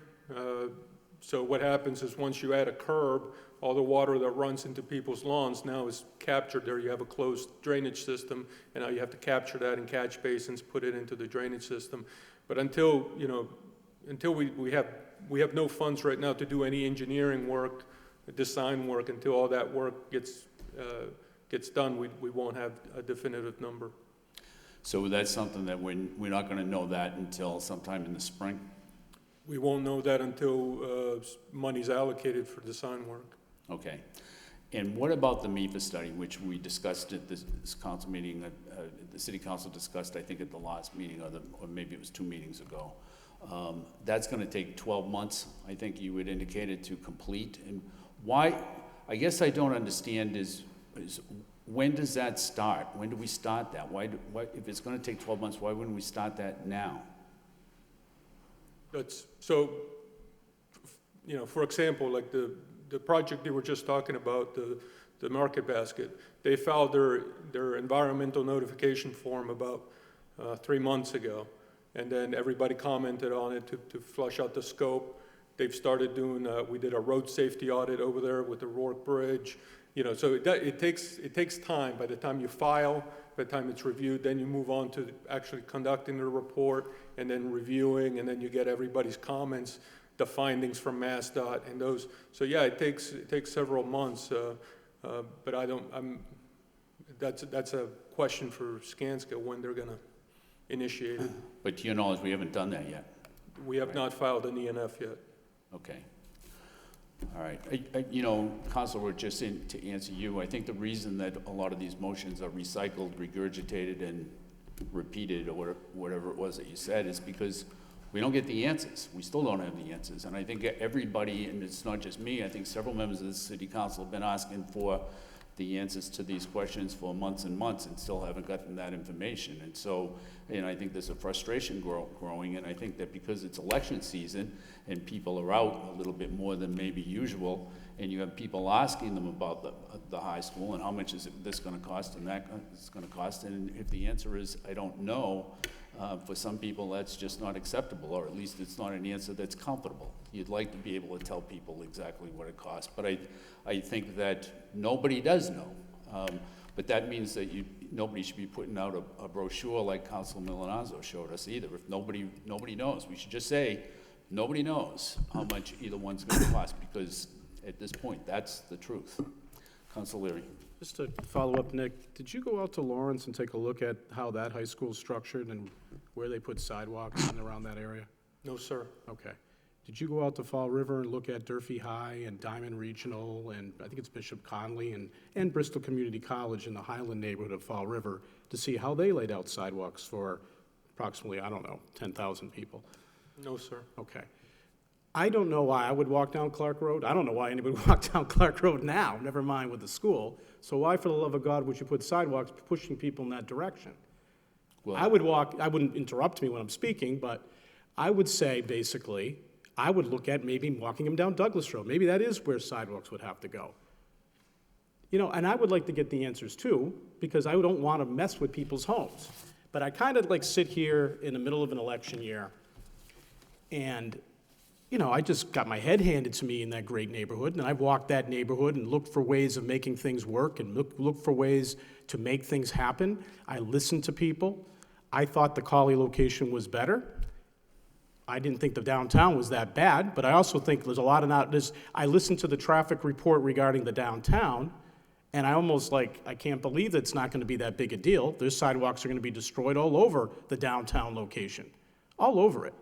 I: So what happens is once you add a curb, all the water that runs into people's lawns now is captured there. You have a closed drainage system, and now you have to capture that in catch basins, put it into the drainage system. But until we have no funds right now to do any engineering work, design work, until all that work gets done, we won't have a definitive number.
A: So that's something that we're not going to know that until sometime in the spring?
I: We won't know that until money's allocated for design work.
A: Okay. And what about the MEFA study, which we discussed at this council meeting, the city council discussed, I think, at the last meeting, or maybe it was 2 meetings ago. That's going to take 12 months, I think you had indicated, to complete. And why, I guess I don't understand is when does that start? When do we start that? Why, if it's going to take 12 months, why wouldn't we start that now?
I: That's, so, you know, for example, like the project they were just talking about, the market basket, they filed their environmental notification form about 3 months ago. And then everybody commented on it to flush out the scope. They've started doing, we did a road safety audit over there with the Rourke Bridge. You know, so it takes time. By the time you file, by the time it's reviewed, then you move on to actually conducting the report and then reviewing, and then you get everybody's comments, the findings from MassDOT and those. So yeah, it takes several months, but that's a question for Skanska when they're gonna initiate it.
A: But to your knowledge, we haven't done that yet?
I: We have not filed an ENF yet.
A: Okay. All right. You know, Councilor, just to answer you, I think the reason that a lot of these motions are recycled, regurgitated, and repeated, or whatever it was that you said, is because we don't get the answers. We still don't have the answers. And I think everybody, and it's not just me, I think several members of the city council have been asking for the answers to these questions for months and months and still haven't gotten that information. And so, you know, I think there's a frustration growing, and I think that because it's election season and people are out a little bit more than maybe usual, and you have people asking them about the high school and how much is this going to cost and that is going to cost, and if the answer is, I don't know, for some people that's just not acceptable, or at least it's not an answer that's comfortable. You'd like to be able to tell people exactly what it costs, but I think that nobody does know. But that means that nobody should be putting out a brochure like Councilor Milanazzo showed us either. If nobody knows, we should just say, nobody knows how much either one's going to cost, because at this point, that's the truth. Councilor Leary.
U: Just to follow up, Nick, did you go out to Lawrence and take a look at how that high school is structured and where they put sidewalks in around that area?
I: No, sir.
U: Okay. Did you go out to Fall River and look at Durfee High and Diamond Regional and I think it's Bishop Conley and Bristol Community College in the Highland neighborhood of Fall River to see how they laid out sidewalks for approximately, I don't know, 10,000 people?
I: No, sir.
U: Okay. I don't know why I would walk down Clark Road. I don't know why anybody would walk down Clark Road now, never mind with the school. So why, for the love of God, would you put sidewalks pushing people in that direction? Well, I wouldn't interrupt me when I'm speaking, but I would say, basically, I would look at maybe walking them down Douglas Road. Maybe that is where sidewalks would have to go. You know, and I would like to get the answers too, because I don't want to mess with people's homes. But I kind of like sit here in the middle of an election year and you know, I just got my head handed to me in that great neighborhood, and I've walked that neighborhood and looked for ways of making things work and look for ways to make things happen. I listened to people. I thought the Cawley location was better. I didn't think the downtown was that bad, but I also think there's a lot of I listened to the traffic report regarding the downtown, and I almost I can't believe that it's not going to be that big a deal. There's sidewalks are going to be destroyed all over the downtown location, all over it.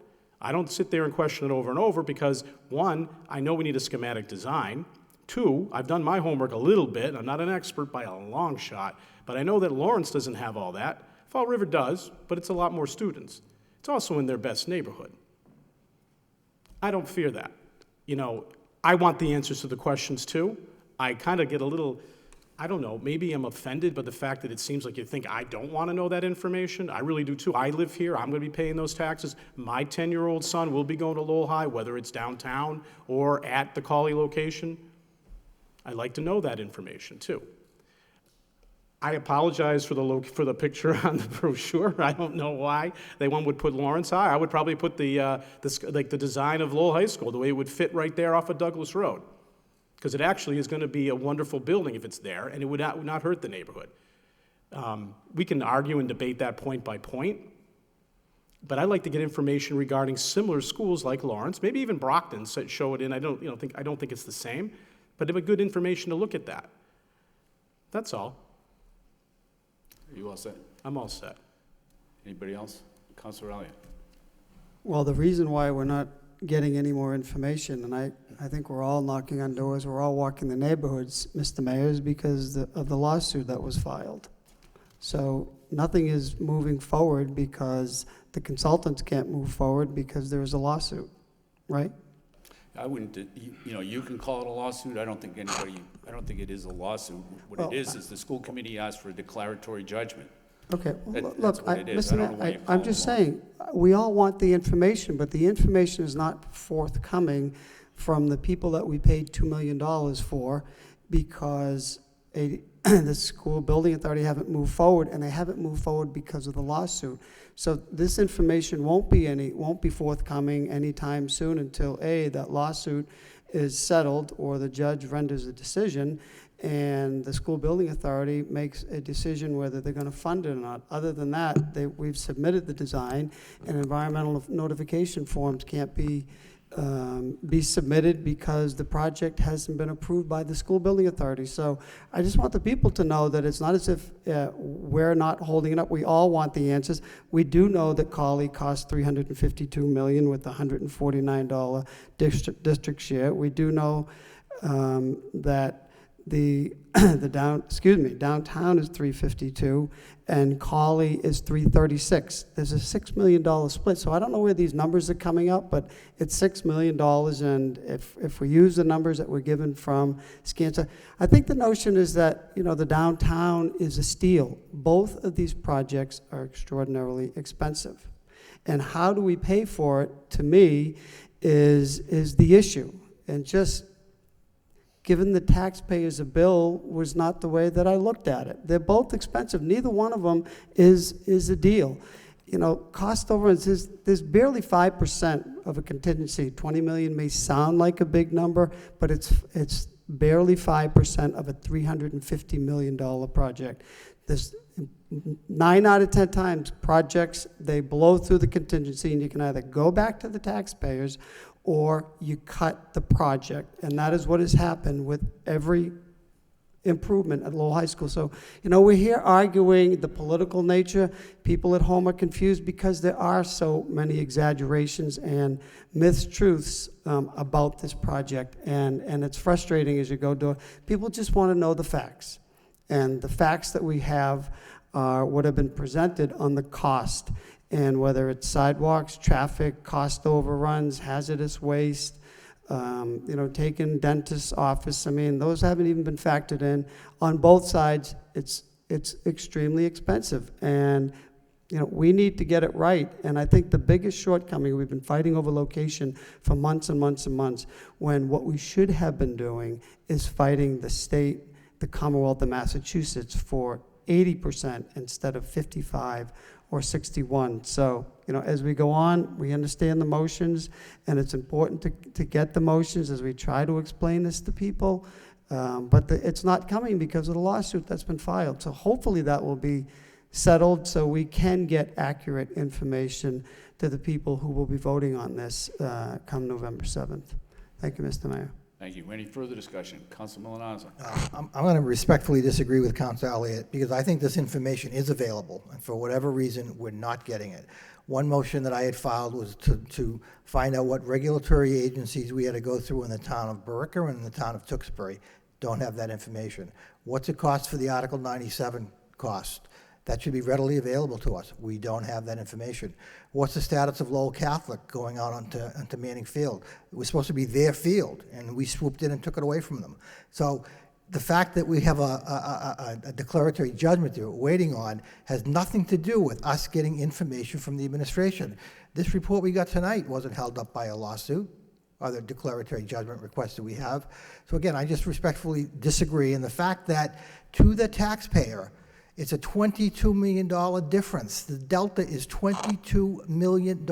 U: I don't sit there and question it over and over because, one, I know we need a schematic design, Two, I've done my homework a little bit. I'm not an expert by a long shot, but I know that Lawrence doesn't have all that. Fall River does, but it's a lot more students. It's also in their best neighborhood. I don't fear that. You know, I want the answers to the questions too. I kind of get a little, I don't know, maybe I'm offended by the fact that it seems like you think I don't want to know that information. I really do too. I live here. I'm going to be paying those taxes. My 10-year-old son will be going to Lowell High, whether it's downtown or at the Cawley location. I'd like to know that information too. I apologize for the picture on the brochure. I don't know why one would put Lawrence High. I would probably put the design of Lowell High School, the way it would fit right there off of Douglas Road, because it actually is going to be a wonderful building if it's there, and it would not hurt the neighborhood. We can argue and debate that point by point, but I'd like to get information regarding similar schools like Lawrence, maybe even Brockton. Show it in. I don't think it's the same, but it would be good information to look at that. That's all.
A: Are you all set?
U: I'm all set.
A: Anybody else? Councilor Elliott.
E: Well, the reason why we're not getting any more information, and I think we're all knocking on doors, we're all walking the neighborhoods, Mr. Mayor, is because of the lawsuit that was filed. So nothing is moving forward because the consultants can't move forward because there is a lawsuit, right?
A: I wouldn't, you can call it a lawsuit. I don't think it is a lawsuit. What it is the school committee asked for a declaratory judgment.
E: Okay,
A: That's what it is. I don't know why you call
E: I'm
A: it
E: just
A: a
E: saying, we all want the information, but the information is not forthcoming from the people that we paid $2 million for because the school building authority haven't moved forward, and they haven't moved forward because of the lawsuit. So this information won't be forthcoming anytime soon until that lawsuit is settled or the judge renders a decision and the school building authority makes a decision whether they're going to fund it or not. Other than that, we've submitted the design, and environmental notification forms can't be submitted because the project hasn't been approved by the school building authority. So I just want the people to know that it's not as if we're not holding it up. We all want the answers. We do know that Cawley cost $352 million with the $149 district share. We do know that downtown is $352 and Cawley is $336. There's a $6 million split, so I don't know where these numbers are coming up, but it's $6 million, and if we use the numbers that were given from SCANSA, I think the notion is that, the downtown is a steal. Both of these projects are extraordinarily expensive, and how do we pay for it, to me, is the issue, and just giving the taxpayers a bill was not the way that I looked at it. They're both expensive. Neither one of them is a deal. Cost overruns, there's barely 5% of a contingency. 20 million may sound like a big number, but it's barely 5% of a $350 million project. There's 9 out of 10 times projects, they blow through the contingency, and you can either go back to the taxpayers or you cut the project. And that is what has happened with every improvement at Lowell High School. So, we're here arguing the political nature. People at home are confused because there are so many exaggerations and truths about this project. And it's frustrating as you go to it. People just want to know the facts. And the facts that we have are what have been presented on the cost, and whether it's sidewalks, traffic, cost overruns, hazardous waste, taking dentist's office. I mean, those haven't even been factored in. On both sides, it's extremely expensive, and we need to get it right. And I think the biggest shortcoming, we've been fighting over location for months and months and months, when what we should have been doing is fighting the state, the Commonwealth of Massachusetts for 80% instead of 55 or 61. So, as we go on, we understand the motions, and it's important to get the motions as we try to explain this to people. But it's not coming because of the lawsuit that's been filed. So hopefully that will be settled so we can get accurate information to the people who will be voting on this come November 7th. Thank you, Mr. Mayor.
A: Thank you. Any further discussion? Council Milonazo.
O: I'm going to respectfully disagree with Councilor Elliott, because I think this information is available, and for whatever reason, we're not getting it. One motion that I had filed was to find out what regulatory agencies we had to go through in the town of Berica and in the town of Tewksbury. Don't have that information. What's it cost for the Article 97 cost? That should be readily available to us. We don't have that information. What's the status of Lowell Catholic going out onto Manning Field? It was supposed to be their field, and we swooped in and took it away from them. So the fact that we have a declaratory judgment that we're waiting on has nothing to do with us getting information from the administration. This report we got tonight wasn't held up by a lawsuit or the declaratory judgment request that we have. So again, I just respectfully disagree. And the fact that to the taxpayer, it's a $22 million difference. The delta is $22 million.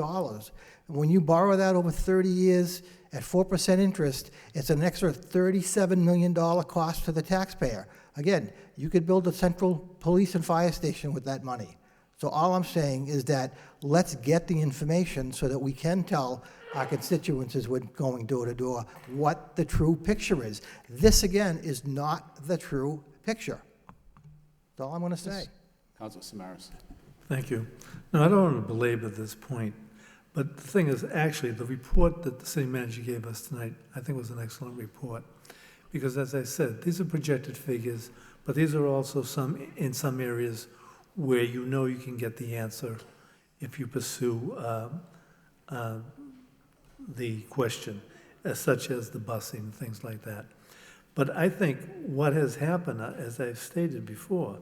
O: When you borrow that over 30 years at 4% interest, it's an extra $37 million cost to the taxpayer. Again, you could build a central police and fire station with that money. So all I'm saying is that let's get the information so that we can tell our constituents as we're going door to door what the true picture is. This, again, is not the true picture. That's all I'm going to say.
A: Council Samaras.
B: Thank you. No, I don't want to belabor this point, but the thing is, actually, the report that the city manager gave us tonight, I think was an excellent report. Because as I said, these are projected figures, but these are also in some areas where you know you can get the answer if you pursue the question, such as the busing and things like that. But I think what has happened, as I've stated before,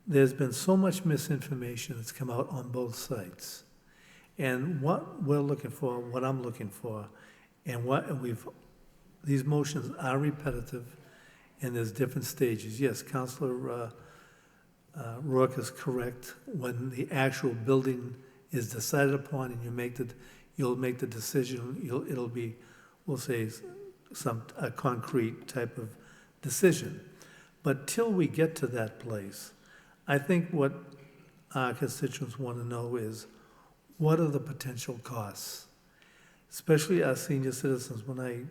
B: there's been so much misinformation that's come out on both sides. And what we're looking for, what I'm looking for, and these motions are repetitive, and there's different stages. Yes, Councilor Rourke is correct. When the actual building is decided upon and you'll make the decision, it'll be, we'll say, a concrete type of decision. But till we get to that place, I think what our constituents want to know is, what are the potential costs? Especially our senior citizens, when I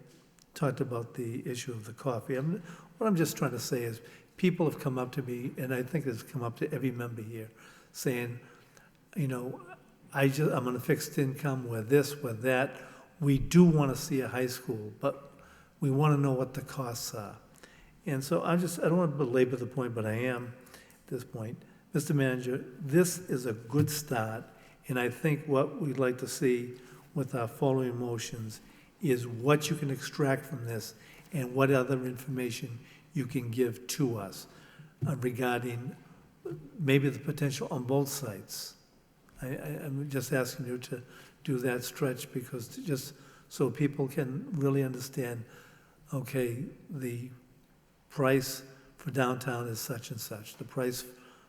B: talked about the issue of the coffee. What I'm just trying to say is, people have come up to me, and I think it's come up to every member here, saying, you know, I'm on a fixed income, we're this, we're that. We do want to see a high school, but we want to know what the costs are. And so I don't want to belabor the point, but I am at this point. Mr. Manager, this is a good start, and I think what we'd like to see with our following motions is what you can extract from this and what other information you can give to us regarding maybe the potential on both sides. I'm just asking you to do that stretch, because just so people can really understand, okay, the price for downtown is such and such, the price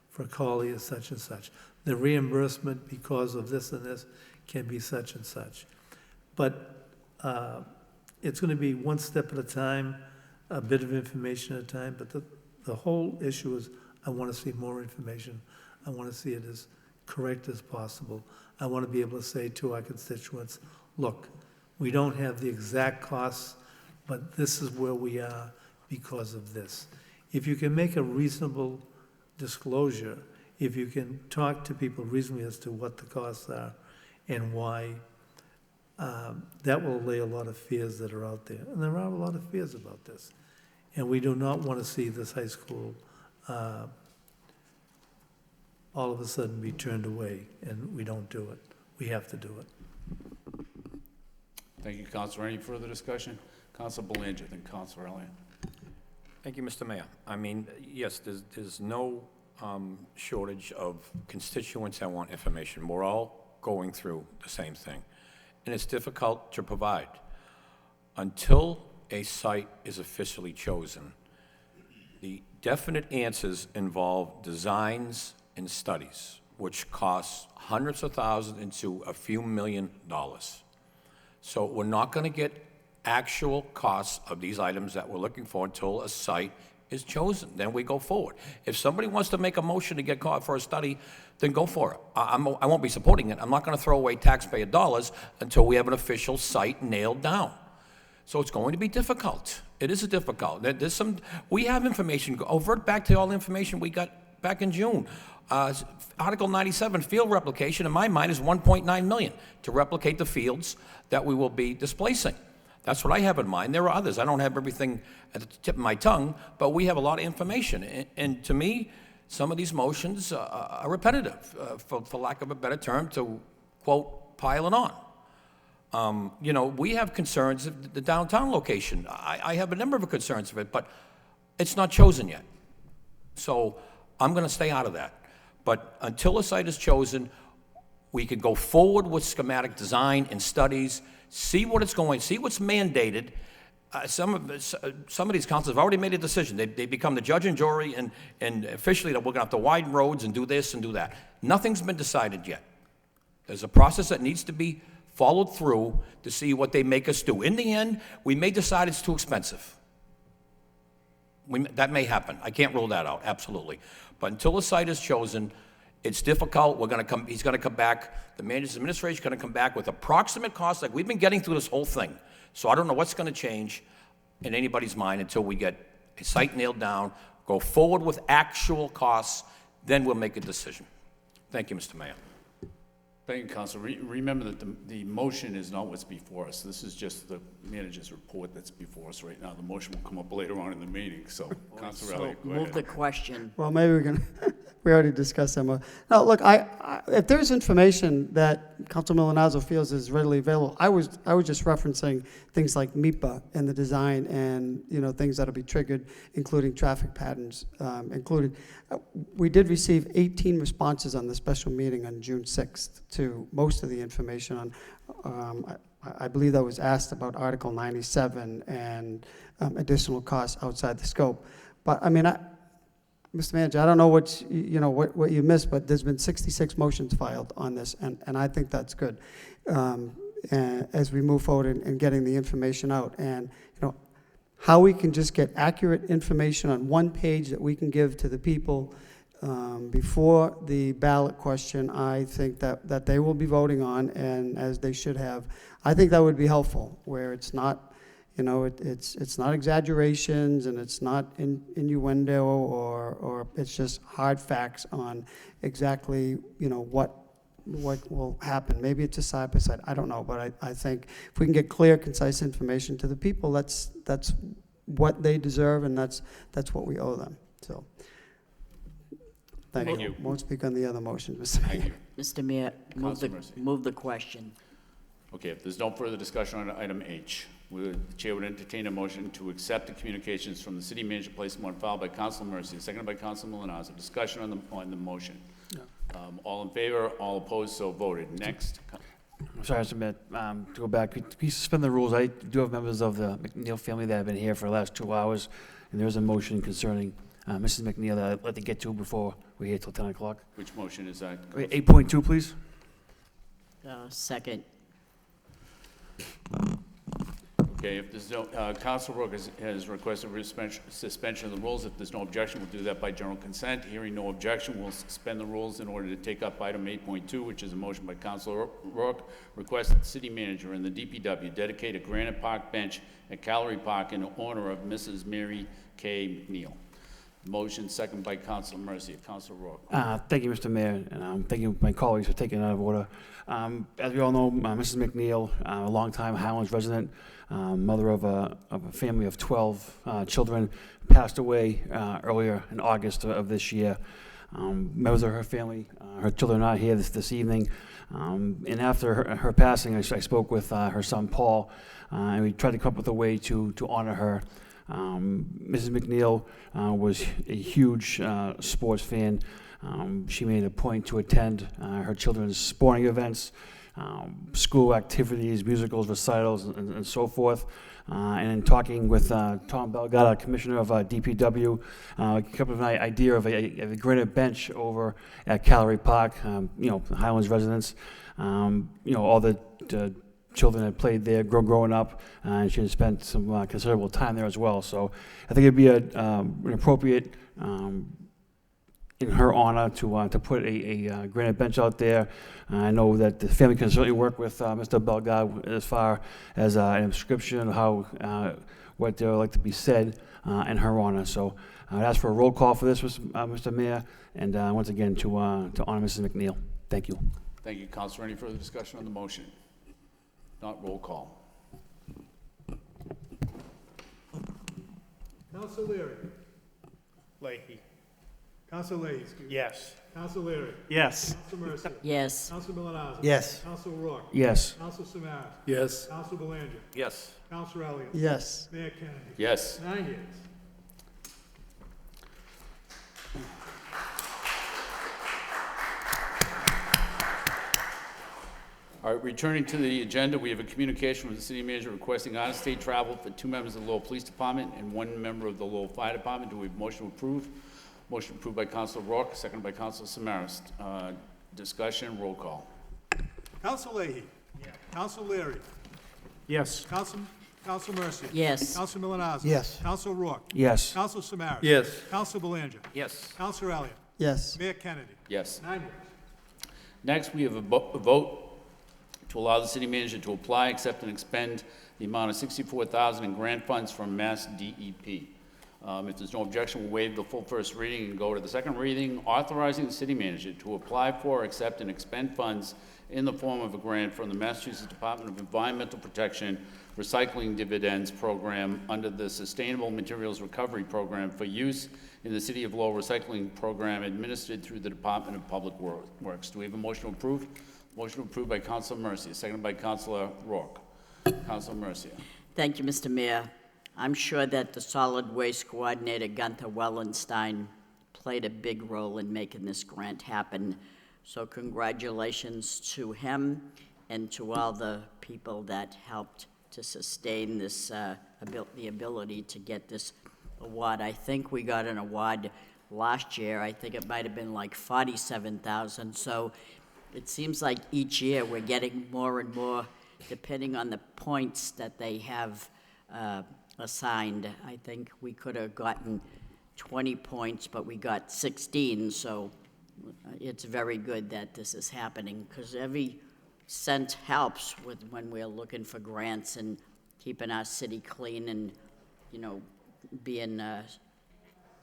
B: for Cawley is such and such, the reimbursement because of this and this can be such and such. But it's going to be one step at a time, a bit of information at a time, but the whole issue is I want to see more information. I want to see it as correct as possible. I want to be able to say to our constituents, look, we don't have the exact costs, but this is where we are because of this. If you can make a reasonable disclosure, if you can talk to people reasonably as to what the costs are and why, that will allay a lot of fears that are out there. And there are a lot of fears about this. And we do not want to see this high school all of a sudden be turned away, and we don't do it. We have to do it.
A: Thank you, Councilor. Any further discussion? Councilor Belanger, then Councilor Elliott.
H: Thank you, Mr. Mayor. I mean, yes, there's no shortage of constituents that want information. We're all going through the same thing, and it's difficult to provide. Until a site is officially chosen, the definite answers involve designs and studies, which cost hundreds of thousands into a few $1 million. So we're not going to get actual costs of these items that we're looking for until a site is chosen. Then we go forward. If somebody wants to make a motion to get caught for a study, then go for it. I won't be supporting it. I'm not going to throw away taxpayer dollars until we have an official site nailed down. So it's going to be difficult. It is difficult. There's some, we have information, overt back to all the information we got back in June. Article 97, field replication, in my mind, is 1.9 million to replicate the fields that we will be displacing. That's what I have in mind. There are others. I don't have everything at the tip of my tongue, but we have a lot of information. And to me, some of these motions are repetitive, for lack of a better term, to, quote, pile it on. You know, we have concerns of the downtown location. I have a number of concerns of it, but it's not chosen yet. So I'm going to stay out of that. But until a site is chosen, we can go forward with schematic design and studies, see what it's going, see what's mandated. Some of these councils have already made a decision. They become the judge and jury, and officially that we're going to have to widen roads and do this and do that. Nothing's been decided yet. There's a process that needs to be followed through to see what they make us do. In the end, we may decide it's too expensive. That may happen. I can't rule that out, absolutely. But until a site is chosen, it's difficult. He's going to come back, the manager's administration is going to come back with approximate costs, like we've been getting through this whole thing. So I don't know what's going to change in anybody's mind until we get a site nailed down, go forward with actual costs, then we'll make a decision. Thank you, Mr. Mayor.
A: Thank you, Council. Remember that the motion is not what's before us. This is just the manager's report that's before us right now. The motion will come up later on in the meeting, so, Councilor Elliott, go
D: Move
A: ahead.
D: the question.
E: Well, maybe we can, we already discussed that. No, look, if there's information that Councilman Milanazzo feels is readily available, I was just referencing things like MIPA and the design and, you know, things that'll be triggered, including traffic patterns included. We did receive 18 responses on the special meeting on June 6th to most of the information on, I believe that was asked about Article 97 and additional costs outside the scope. But I mean, Mr. Manager, I don't know what you missed, but there's been 66 motions filed on this, and I think that's good as we move forward in getting the information out. And you know, how we can just get accurate information on one page that we can give to the people before the ballot question, I think that they will be voting on, and as they should have. I think that would be helpful, where it's not, you know, it's not exaggerations and it's not innuendo or it's just hard facts on exactly, you know, what will happen. Maybe it's a side by side. I don't know, but I think if we can get clear, concise information to the people, that's what they deserve, and that's what we owe them. So, thank you. Won't speak on the other motions, Mr. Mayor.
A: Thank you.
D: Mr. Mayor,
A: Councilor
D: move the question.
A: Okay, if there's no further discussion on item H, the chair would entertain a motion to accept the communications from the city manager, place them on file by Councilor Mercy, seconded by Councilor Milanazzo. Discussion on the motion.
U: No.
A: All in favor, all opposed, so voted. Next.
S: I'm sorry, Mr. Mayor, to go back, could we suspend the rules? I do have members of the McNeil family that have been here for the last 2 hours, and there's a motion concerning Mrs. McNeil that I'd like to get to before we're here till 10 o'clock.
A: Which motion is that?
S: 8.2, please.
D: Second.
A: Okay, if there's no, Councilor Rook has requested suspension of the rules. If there's no objection, we'll do that by general consent. Hearing no objection, we'll suspend the rules in order to take up item 8.2, which is a motion by Councilor Rook, request that the city manager and the DPW dedicate a granite park bench at Callery Park in honor of Mrs. Mary K. McNeil. Motion second by Councilor Mercy. Councilor Rourke.
S: Thank you, Mr. Mayor, and thank you, my colleagues, for taking it out of order. As we all know, Mrs. McNeil, a longtime Highlands resident, mother of a family of 12 children, passed away earlier in August of this year. Members of her family, her children are not here this evening. And after her passing, I spoke with her son, Paul, and we tried to come up with a way to honor her. Mrs. McNeil was a huge sports fan. She made a point to attend her children's sporting events, school activities, musicals, recitals, and so forth. And in talking with Tom Belgata, Commissioner of DPW, came up with an idea of a granite bench over at Callery Park. Highlands residents, all the children had played there growing up, and she had spent some considerable time there as well. So I think it'd be an appropriate in her honor to put a granite bench out there. I know that the family can certainly work with Mr. Bellegarde as far as an inscription, how what there would like to be said in her honor. So I'd ask for a roll call for this, Mr. Mayor, and once again to honor Mrs. McNeil. Thank you.
A: Thank you, Counselor. Any further discussion on the motion? Not roll call.
P: Counsel Leary.
C: Leahy.
P: Counsel Leahy, excuse me.
C: Yes.
P: Counsel Leary.
U: Yes.
P: Counsel Mercia.
D: Yes.
P: Counsel Milonazo.
O: Yes.
P: Counsel Rourke.
S: Yes.
P: Counsel Samaras.
B: Yes.
P: Counsel Belanger.
H: Yes.
P: Counsel Elliott.
E: Yes.
P: Mayor Kennedy.
A: Yes.
P: 9 yeas.
A: All right, returning to the agenda, we have a communication from the city manager requesting out-of-state travel for 2 members of the Lowell Police Department and 1 member of the Lowell Fire Department. Do we have a motion to approve? Motion approved by Council Rourke, seconded by Council Samaras. Discussion, roll call.
P: Counsel Leahy. Counsel Leary.
U: Yes.
P: Counsel Mercia.
D: Yes.
P: Counsel Milonazo.
O: Yes.
P: Counsel Rourke.
S: Yes.
P: Counsel Samaras.
B: Yes.
P: Counsel Belanger.
H: Yes.
P: Counsel Elliott.
E: Yes.
P: Mayor Kennedy.
A: Yes.
P: 9 yeas.
A: Next, we have a vote to allow the city manager to apply, accept, and expend the amount of $64,000 in grant funds from Mass DEP. If there's no objection, we'll waive the full first reading and go to the second reading, authorizing the city manager to apply for, accept, and expend funds in the form of a grant from the Massachusetts Department of Environmental Protection Recycling Dividends Program under the Sustainable Materials Recovery Program for use in the City of Lowell Recycling Program administered through the Department of Public Works. Do we have a motion to approve? Motion approved by Councilor Mercia, seconded by Councilor Rourke. Councilor Mercia.
D: Thank you, Mr. Mayor. I'm sure that the solid waste coordinator, Gunther Wellenstein, played a big role in making this grant happen. So congratulations to him and to all the people that helped to sustain this, the ability to get this award. I think we got an award last year. I think it might have been like $47,000. So it seems like each year we're getting more and more, depending on the points that they have assigned. I think we could have gotten 20 points, but we got 16, so it's very good that this is happening, because every cent helps with when we're looking for grants and keeping our city clean and, you know, being,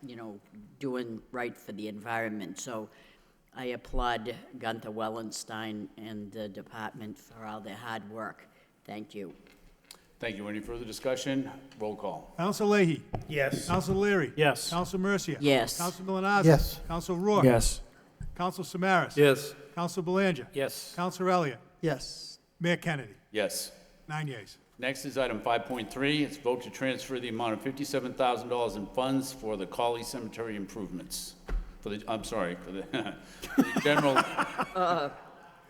D: you know, doing right for the environment. So I applaud Gunther Wellenstein and the department for all their hard work. Thank you.
A: Thank you. Any further discussion? Roll call.
P: Counsel Leahy.
C: Yes.
P: Counsel Leary.
U: Yes.
P: Counsel Mercia.
D: Yes.
P: Counsel Milonazo.
O: Yes.
P: Counsel Rourke.
S: Yes.
P: Counsel Samaras.
B: Yes.
P: Counsel Belanger.
H: Yes.
P: Counsel Elliott.
E: Yes.
P: Mayor Kennedy.
A: Yes.
P: 9 yeas.
A: Next is item 5.3. It's vote to transfer the amount of $57,000 in funds for the Cawley Cemetery improvements. For the, I'm sorry, for the, for the general,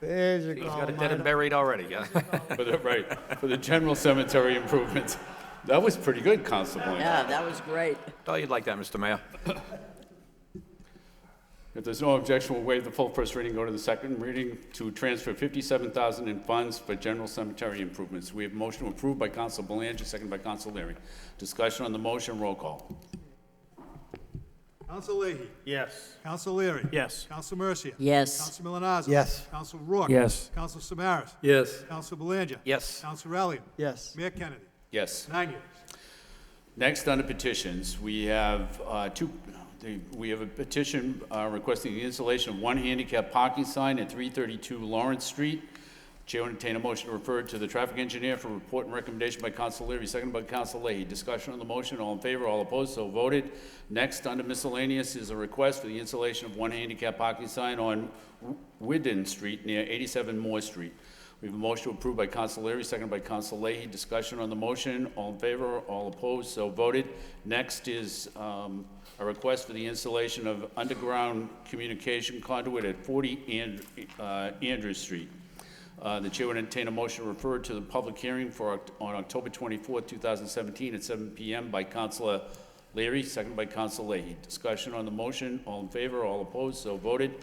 E: There's your
H: He's
E: call,
H: got it dead and
E: Mike.
H: buried already, yeah.
A: for the general cemetery improvements. That was pretty good, Constable.
D: Yeah, that was great.
H: Thought you'd like that, Mr. Mayor.
A: If there's no objection, we'll waive the full first reading, go to the second reading to transfer $57,000 in funds for general cemetery improvements. We have a motion approved by Council Belanger, second by Council Leary. Discussion on the motion, roll call.
P: Counsel Leahy.
C: Yes.
P: Counsel Leary.
U: Yes.
P: Counsel Mercia.
D: Yes.
P: Counsel Milonazo.
O: Yes.
P: Counsel Rourke.
S: Yes.
P: Counsel Samaras.
B: Yes.
P: Counsel Belanger.
H: Yes.
P: Counsel Elliott.
E: Yes.
P: Mayor Kennedy.
A: Yes.
P: 9 yeas.
A: Next, under petitions, we have we have a petition requesting the installation of one handicap parking sign at 332 Lawrence Street. Chair will entertain a motion to refer to the traffic engineer for report and recommendation by Council Leary, seconded by Council Leahy. Discussion on the motion, all in favor, all opposed, so voted. Next, under miscellaneous, is a request for the installation of one handicap parking sign on Whidden Street near 87 Moore Street. We have a motion approved by Council Leary, seconded by Council Leahy. Discussion on the motion, all in favor, all opposed, so voted. Next is a request for the installation of underground communication conduit at 40 Andrews Street. The chair would entertain a motion to refer to the public hearing on October 24th, 2017 at 7 p.m. by Councilor Leary, seconded by Council Leahy. Discussion on the motion, all in favor, all opposed, so voted.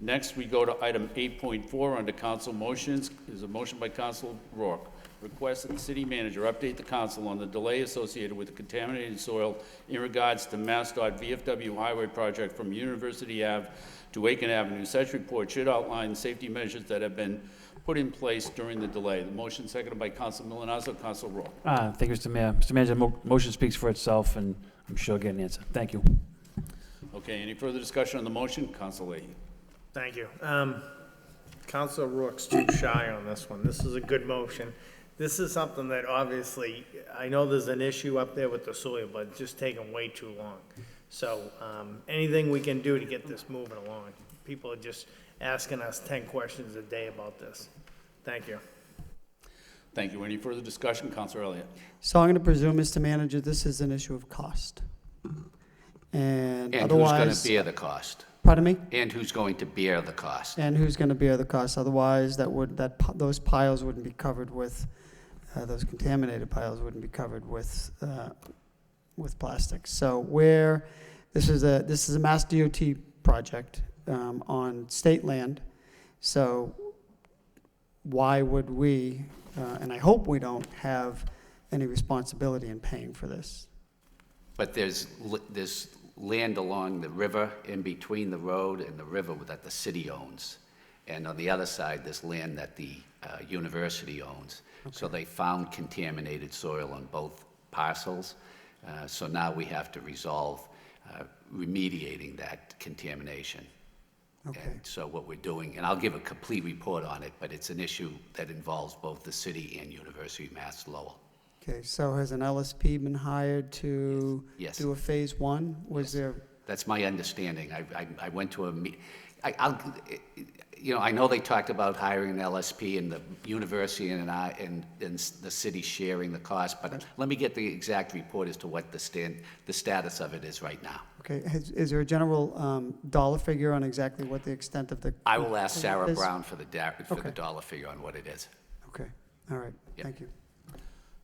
A: Next, we go to item 8.4 under council motions. Is a motion by Council Rourke. request that the city manager update the council on the delay associated with the contaminated soil in regards to MassDOT VFW highway project from University Ave to Aiken Avenue. Such report should outline safety measures that have been put in place during the delay. The motion seconded by Council Milonazo. Council Rowe.
S: Thank you, Mr. Mayor. Mr. Manager, the motion speaks for itself, and I'm sure I'll get an answer. Thank you.
A: Okay, any further discussion on the motion? Council Leahy.
C: Thank you. Council Rourke's too shy on this one. This is a good motion. This is something that obviously, I know there's an issue up there with the soil, but it's just taking way too long. So, anything we can do to get this moving along. People are just asking us 10 questions a day about this. Thank you.
A: Thank you. Any further discussion? Councilor Elliott.
E: So I'm going to presume, Mr. Manager, this is an issue of cost. And
T: And
E: otherwise...
T: who's going to bear the cost?
E: Pardon me?
T: And who's going to bear the cost?
E: And who's going to bear the cost? Otherwise, those piles wouldn't be covered with, those contaminated piles wouldn't be covered with plastic. So this is a Mass DOT project on state land. So why would we, and I hope we don't have any responsibility in paying for this?
T: But there's land along the river in between the road and the river that the city owns. And on the other side, there's land that the university owns. Okay. So they found contaminated soil on both parcels. So now we have to resolve remediating that contamination. Okay. And so what we're doing, and I'll give a complete report on it, but it's an issue that involves both the city and University of Mass Lowell.
E: Okay, so has an LSP been hired to
T: Yes.
E: do a phase one? Was there?
T: That's my understanding. I went to a I know they talked about hiring an LSP and the university and the city sharing the cost, but let me get the exact report as to what the status of it is right now.
E: Okay, is there a general dollar figure on exactly what the extent of the?
T: I will ask Sarah
E: is?
T: Brown for the dollar figure on what it is.
E: Okay, all right,
T: Yeah.
E: thank you.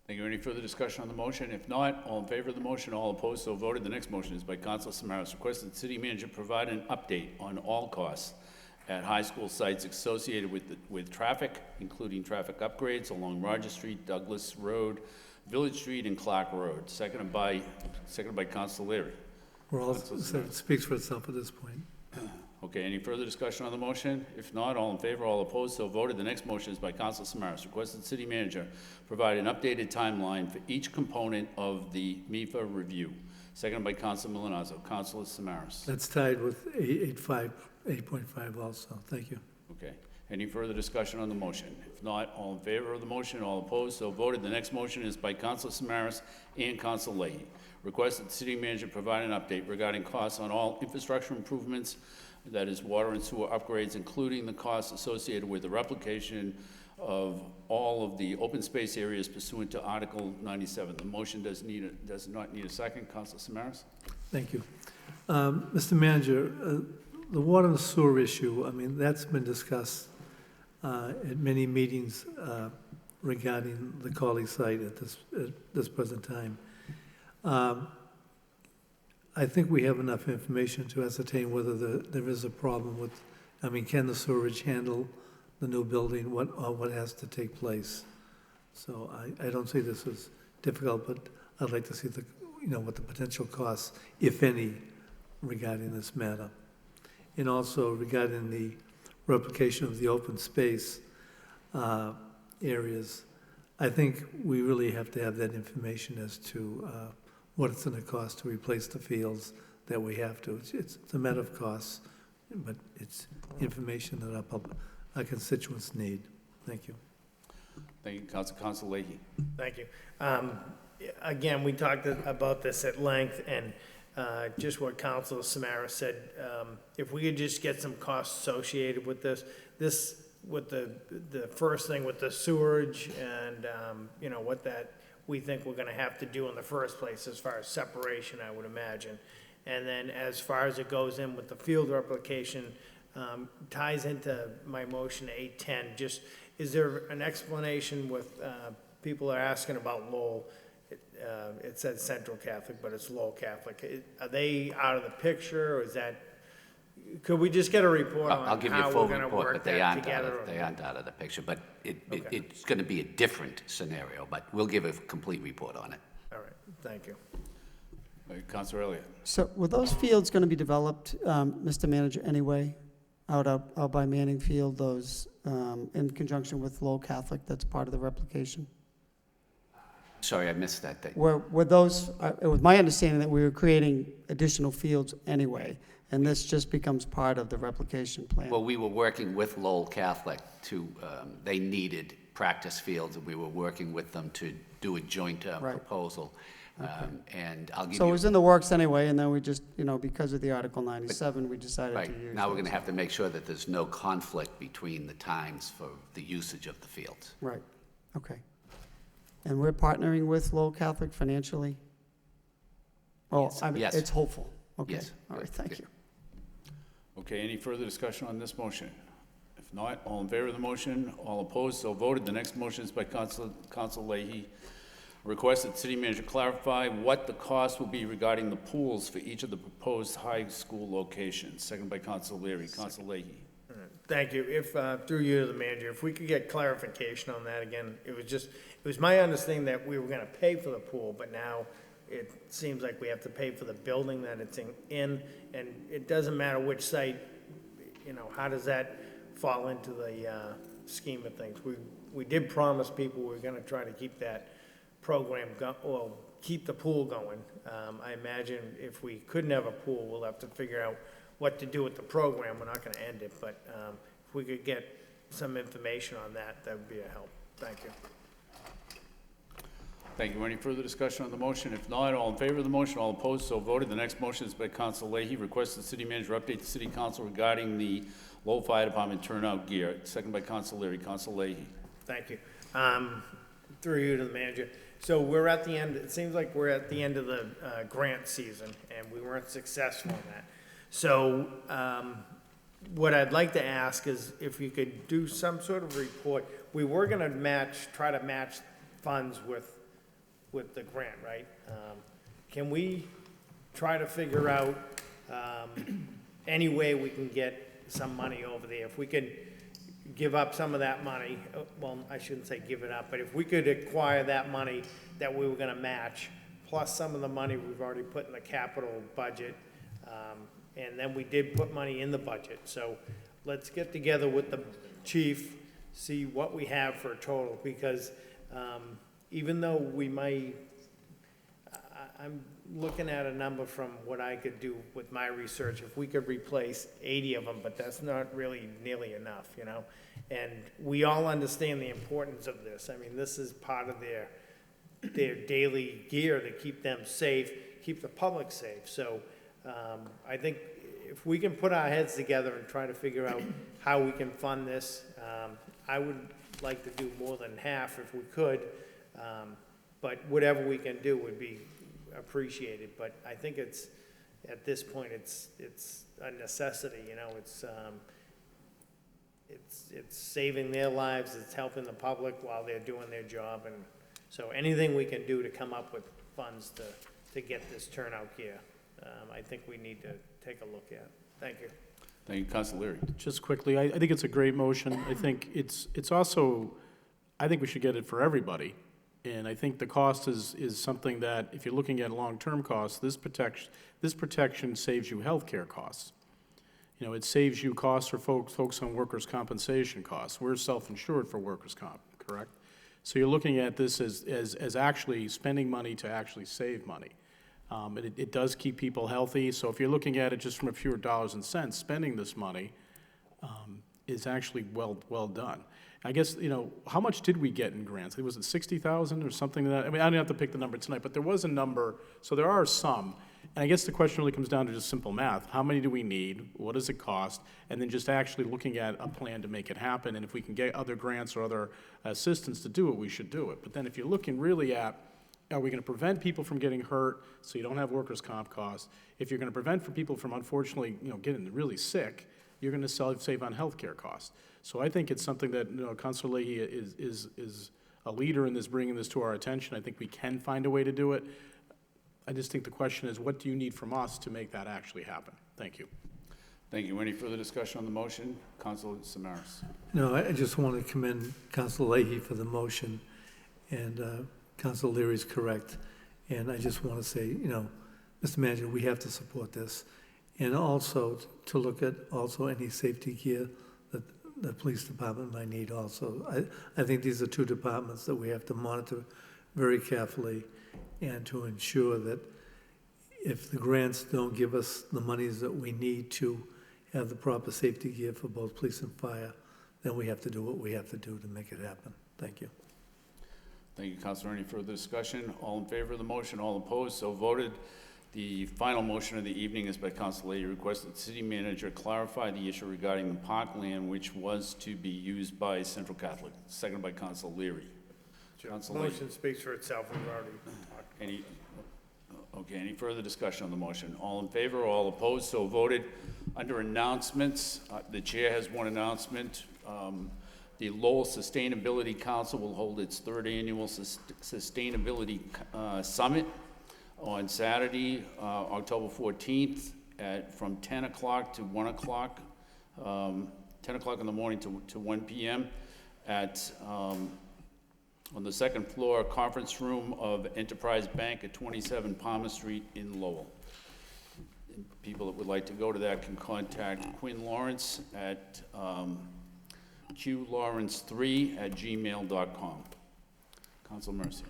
A: Thank you. Any further discussion on the motion? If not, all in favor of the motion, all opposed, so voted. The next motion is by Councilor Samaras. Request that the city manager provide an update on all costs at high school sites associated with traffic, including traffic upgrades along Roger Street, Douglas Road, Village Street, and Clark Road. Seconded by Councilor Leary.
B: It speaks for itself at this point.
A: Okay, any further discussion on the motion? If not, all in favor, all opposed, so voted. The next motion is by Councilor Samaras. Requested the city manager provide an updated timeline for each component of the MIFA review. Seconded by Councilor Milonazo. Councilor Samaras.
B: That's tied with 8.5 also. Thank you.
A: Okay. Any further discussion on the motion? If not, all in favor of the motion, all opposed, so voted. The next motion is by Councilor Samaras and Councilor Leahy. Request that the city manager provide an update regarding costs on all infrastructure improvements, that is water and sewer upgrades, including the costs associated with the replication of all of the open space areas pursuant to Article 97. The motion does not need a second. Councilor Samaras?
B: Thank you. Mr. Manager, the water and sewer issue, I mean, that's been discussed at many meetings regarding the Colley site at this present time. I think we have enough information to ascertain whether there is a problem with, I mean, can the sewerage handle the new building, what has to take place? So I don't see this as difficult, but I'd like to see what the potential costs, if any, regarding this matter. And also regarding the replication of the open space areas, I think we really have to have that information as to what it's going to cost to replace the fields that we have to. It's a matter of costs, but it's information that our constituents need. Thank you.
A: Thank you, Councilor Leahy.
C: Thank you. Again, we talked about this at length, and just what Councilor Samaras said, if we could just get some costs associated with this with the first thing with the sewerage and, what that we think we're gonna have to do in the first place as far as separation, I would imagine. And then as far as it goes in with the field replication, ties into my motion 810, just, is there an explanation with, people are asking about Lowell? It says Central Catholic, but it's Lowell Catholic. Are they out of the picture, or is that, could we just get a report on
T: I'll give you a
C: how
T: full
C: we're gonna
T: report,
C: work
T: but they
C: that
T: aren't
C: together?
T: out of the picture. But It's going to be a different scenario, but we'll give a complete report on it.
C: All right, thank you.
A: Councilor Elliott.
E: So were those fields going to be developed, Mr. Manager, anyway, out by Manning Field, those in conjunction with Lowell Catholic, that's part of the replication?
T: Sorry, I missed that thing.
E: Were those, it was my understanding that we were creating additional fields anyway, and this just becomes part of the replication plan?
T: Well, we were working with Lowell Catholic to, they needed practice fields, and we were working with them to do a joint proposal. And I'll give you...
E: So it was in the works anyway, and then we just, because of the Article 97, we decided to use
T: Right, now we're
E: those.
T: going to have to make sure that there's no conflict between the times for the usage of the fields.
E: Right, okay. And we're partnering with Lowell Catholic financially? Oh,
T: Yes.
E: I mean,
T: Yes.
E: it's hopeful. Okay,
T: Yes.
E: all right, thank you.
A: Okay, any further discussion on this motion? If not, all in favor of the motion, all opposed, so voted. The next motion is by Council Leahy. Request that city manager clarify what the cost will be regarding the pools for each of the proposed high school locations. Second by Council Leary. Council Leahy.
C: Thank you. If, through you to the manager, if we could get clarification on that again, it was my understanding that we were gonna pay for the pool, but now it seems like we have to pay for the building that it's in, and it doesn't matter which site, how does that fall into the, scheme of things? We did promise people we were gonna try to keep that program keep the pool going. I imagine if we couldn't have a pool, we'll have to figure out what to do with the program. We're not gonna end it, but if we could get some information on that, that would be a help. Thank you.
A: Thank you. Any further discussion on the motion? If not, all in favor of the motion, all opposed, so voted. The next motion is by Council Leahy. Requests the city manager update the city council regarding the Lowell Fire Department turnout gear. Second by Council Leary. Council Leahy.
C: Thank you. Through you to the manager. So we're at the end, it seems like we're at the end of the grant season, and we weren't successful in that. So what I'd like to ask is if you could do some sort of report. We were gonna try to match funds with the grant, right? Can we try to figure out any way we can get some money over there? If we could give up some of that money, well, I shouldn't say give it up, but if we could acquire that money that we were gonna match, plus some of the money we've already put in the capital budget, and then we did put money in the budget. So let's get together with the chief, see what we have for a total, because even though we might, I'm looking at a number from what I could do with my research, if we could replace 80 of them, but that's not really nearly enough, And we all understand the importance of this. I mean, this is part of their daily gear to keep them safe, keep the public safe. So I think if we can put our heads together and try to figure out how we can fund this, I would like to do more than half if we could, but whatever we can do would be appreciated. But I think it's, at this point, it's a necessity, it's saving their lives, it's helping the public while they're doing their job, and so anything we can do to come up with funds to get this turnout gear, I think we need to take a look at. Thank you.
A: Thank you, Council Leary.
U: Just quickly, I think it's a great motion. I think it's also, I think we should get it for everybody. And I think the cost is something that, if you're looking at long-term costs, this protection saves you healthcare costs. It saves you costs for folks on workers' compensation costs. We're self-insured for workers' comp, correct? So you're looking at this as actually spending money to actually save money. It does keep people healthy. So if you're looking at it just from a pure dollars and cents, spending this money is actually well done. I guess, how much did we get in grants? Was it 60,000 or something like that? I mean, I don't have to pick the number tonight, but there was a number, so there are some. And I guess the question really comes down to just simple math. How many do we need? What does it cost? And then just actually looking at a plan to make it happen. And if we can get other grants or other assistance to do it, we should do it. But then if you're looking really at, are we going to prevent people from getting hurt so you don't have workers' comp costs? If you're going to prevent people from, unfortunately, getting really sick, you're going to save on healthcare costs. So I think it's something that, Councilor Leahy is a leader in this, bringing this to our attention. I think we can find a way to do it. I just think the question is, what do you need from us to make that actually happen? Thank you.
A: Thank you. Any further discussion on the motion? Councilor Samaras.
B: No, I just want to commend Council Leahy for the motion, and Council Leary's correct. And I just want to say, you know, Mr. Manager, we have to support this. And also to look at also any safety gear that the police department might need also. I think these are two departments that we have to monitor very carefully and to ensure that if the grants don't give us the monies that we need to have the proper safety gear for both police and fire, then we have to do what we have to do to make it happen. Thank you.
A: Thank you, Councilor. Any further discussion? All in favor of the motion, all opposed, so voted. The final motion of the evening is by Councilor Leahy. Request that the city manager clarify the issue regarding the parkland which was to be used by Central Catholic. Seconded by Councilor Leahy. Councilor Leahy.
C: Motion speaks for itself. We've already talked.
A: Any further discussion on the motion? All in favor, all opposed, so voted. Under announcements, the chair has one announcement. The Lowell Sustainability Council will hold its third annual Sustainability Summit on Saturday, October 14th, from 10 o'clock to 1 o'clock, 10 o'clock in the morning to 1 p.m. On the second floor conference room of Enterprise Bank at 27 Palmer Street in Lowell. And people that would like to go to that can contact Quinn Lawrence at qlawrence3@gmail.com. Councilor Mercia.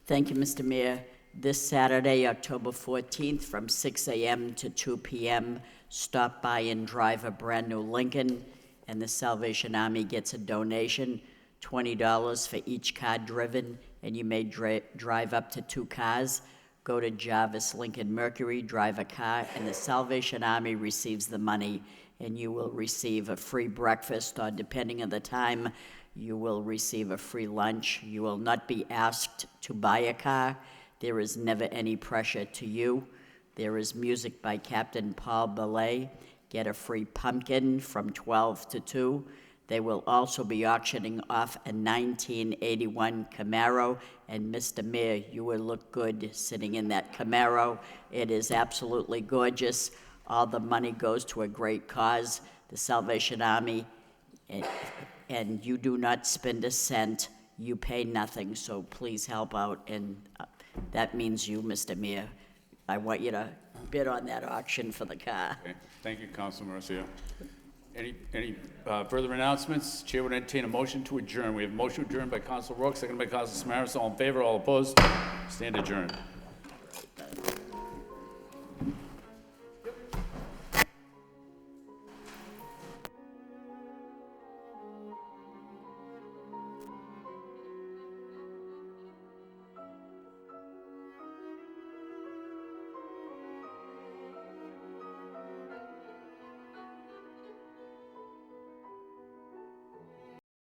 D: Thank you, Mr. Mayor. This Saturday, October 14th, from 6 a.m. to 2 p.m., stop by and drive a brand-new Lincoln, and the Salvation Army gets a donation, $20 for each car driven, and you may drive up to 2 cars. Go to Jarvis Lincoln Mercury, drive a car, and the Salvation Army receives the money, and you will receive a free breakfast, or depending on the time, you will receive a free lunch. You will not be asked to buy a car. There is never any pressure to you. There is music by Captain Paul Ballet. Get a free pumpkin from 12 to 2. They will also be auctioning off a 1981 Camaro, and Mr. Mayor, you will look good sitting in that Camaro. It is absolutely gorgeous. All the money goes to a great cause, the Salvation Army, and you do not spend a cent. You pay nothing, so please help out, and that means you, Mr. Mayor. I want you to bid on that auction for the car.
A: Okay. Thank you, Councilor Mercia. Any further announcements? Chair would entertain a motion to adjourn. We have a motion to adjourn by Councilor Rourke, seconded by Councilor Samaras. All in favor, all opposed? Stand adjourned.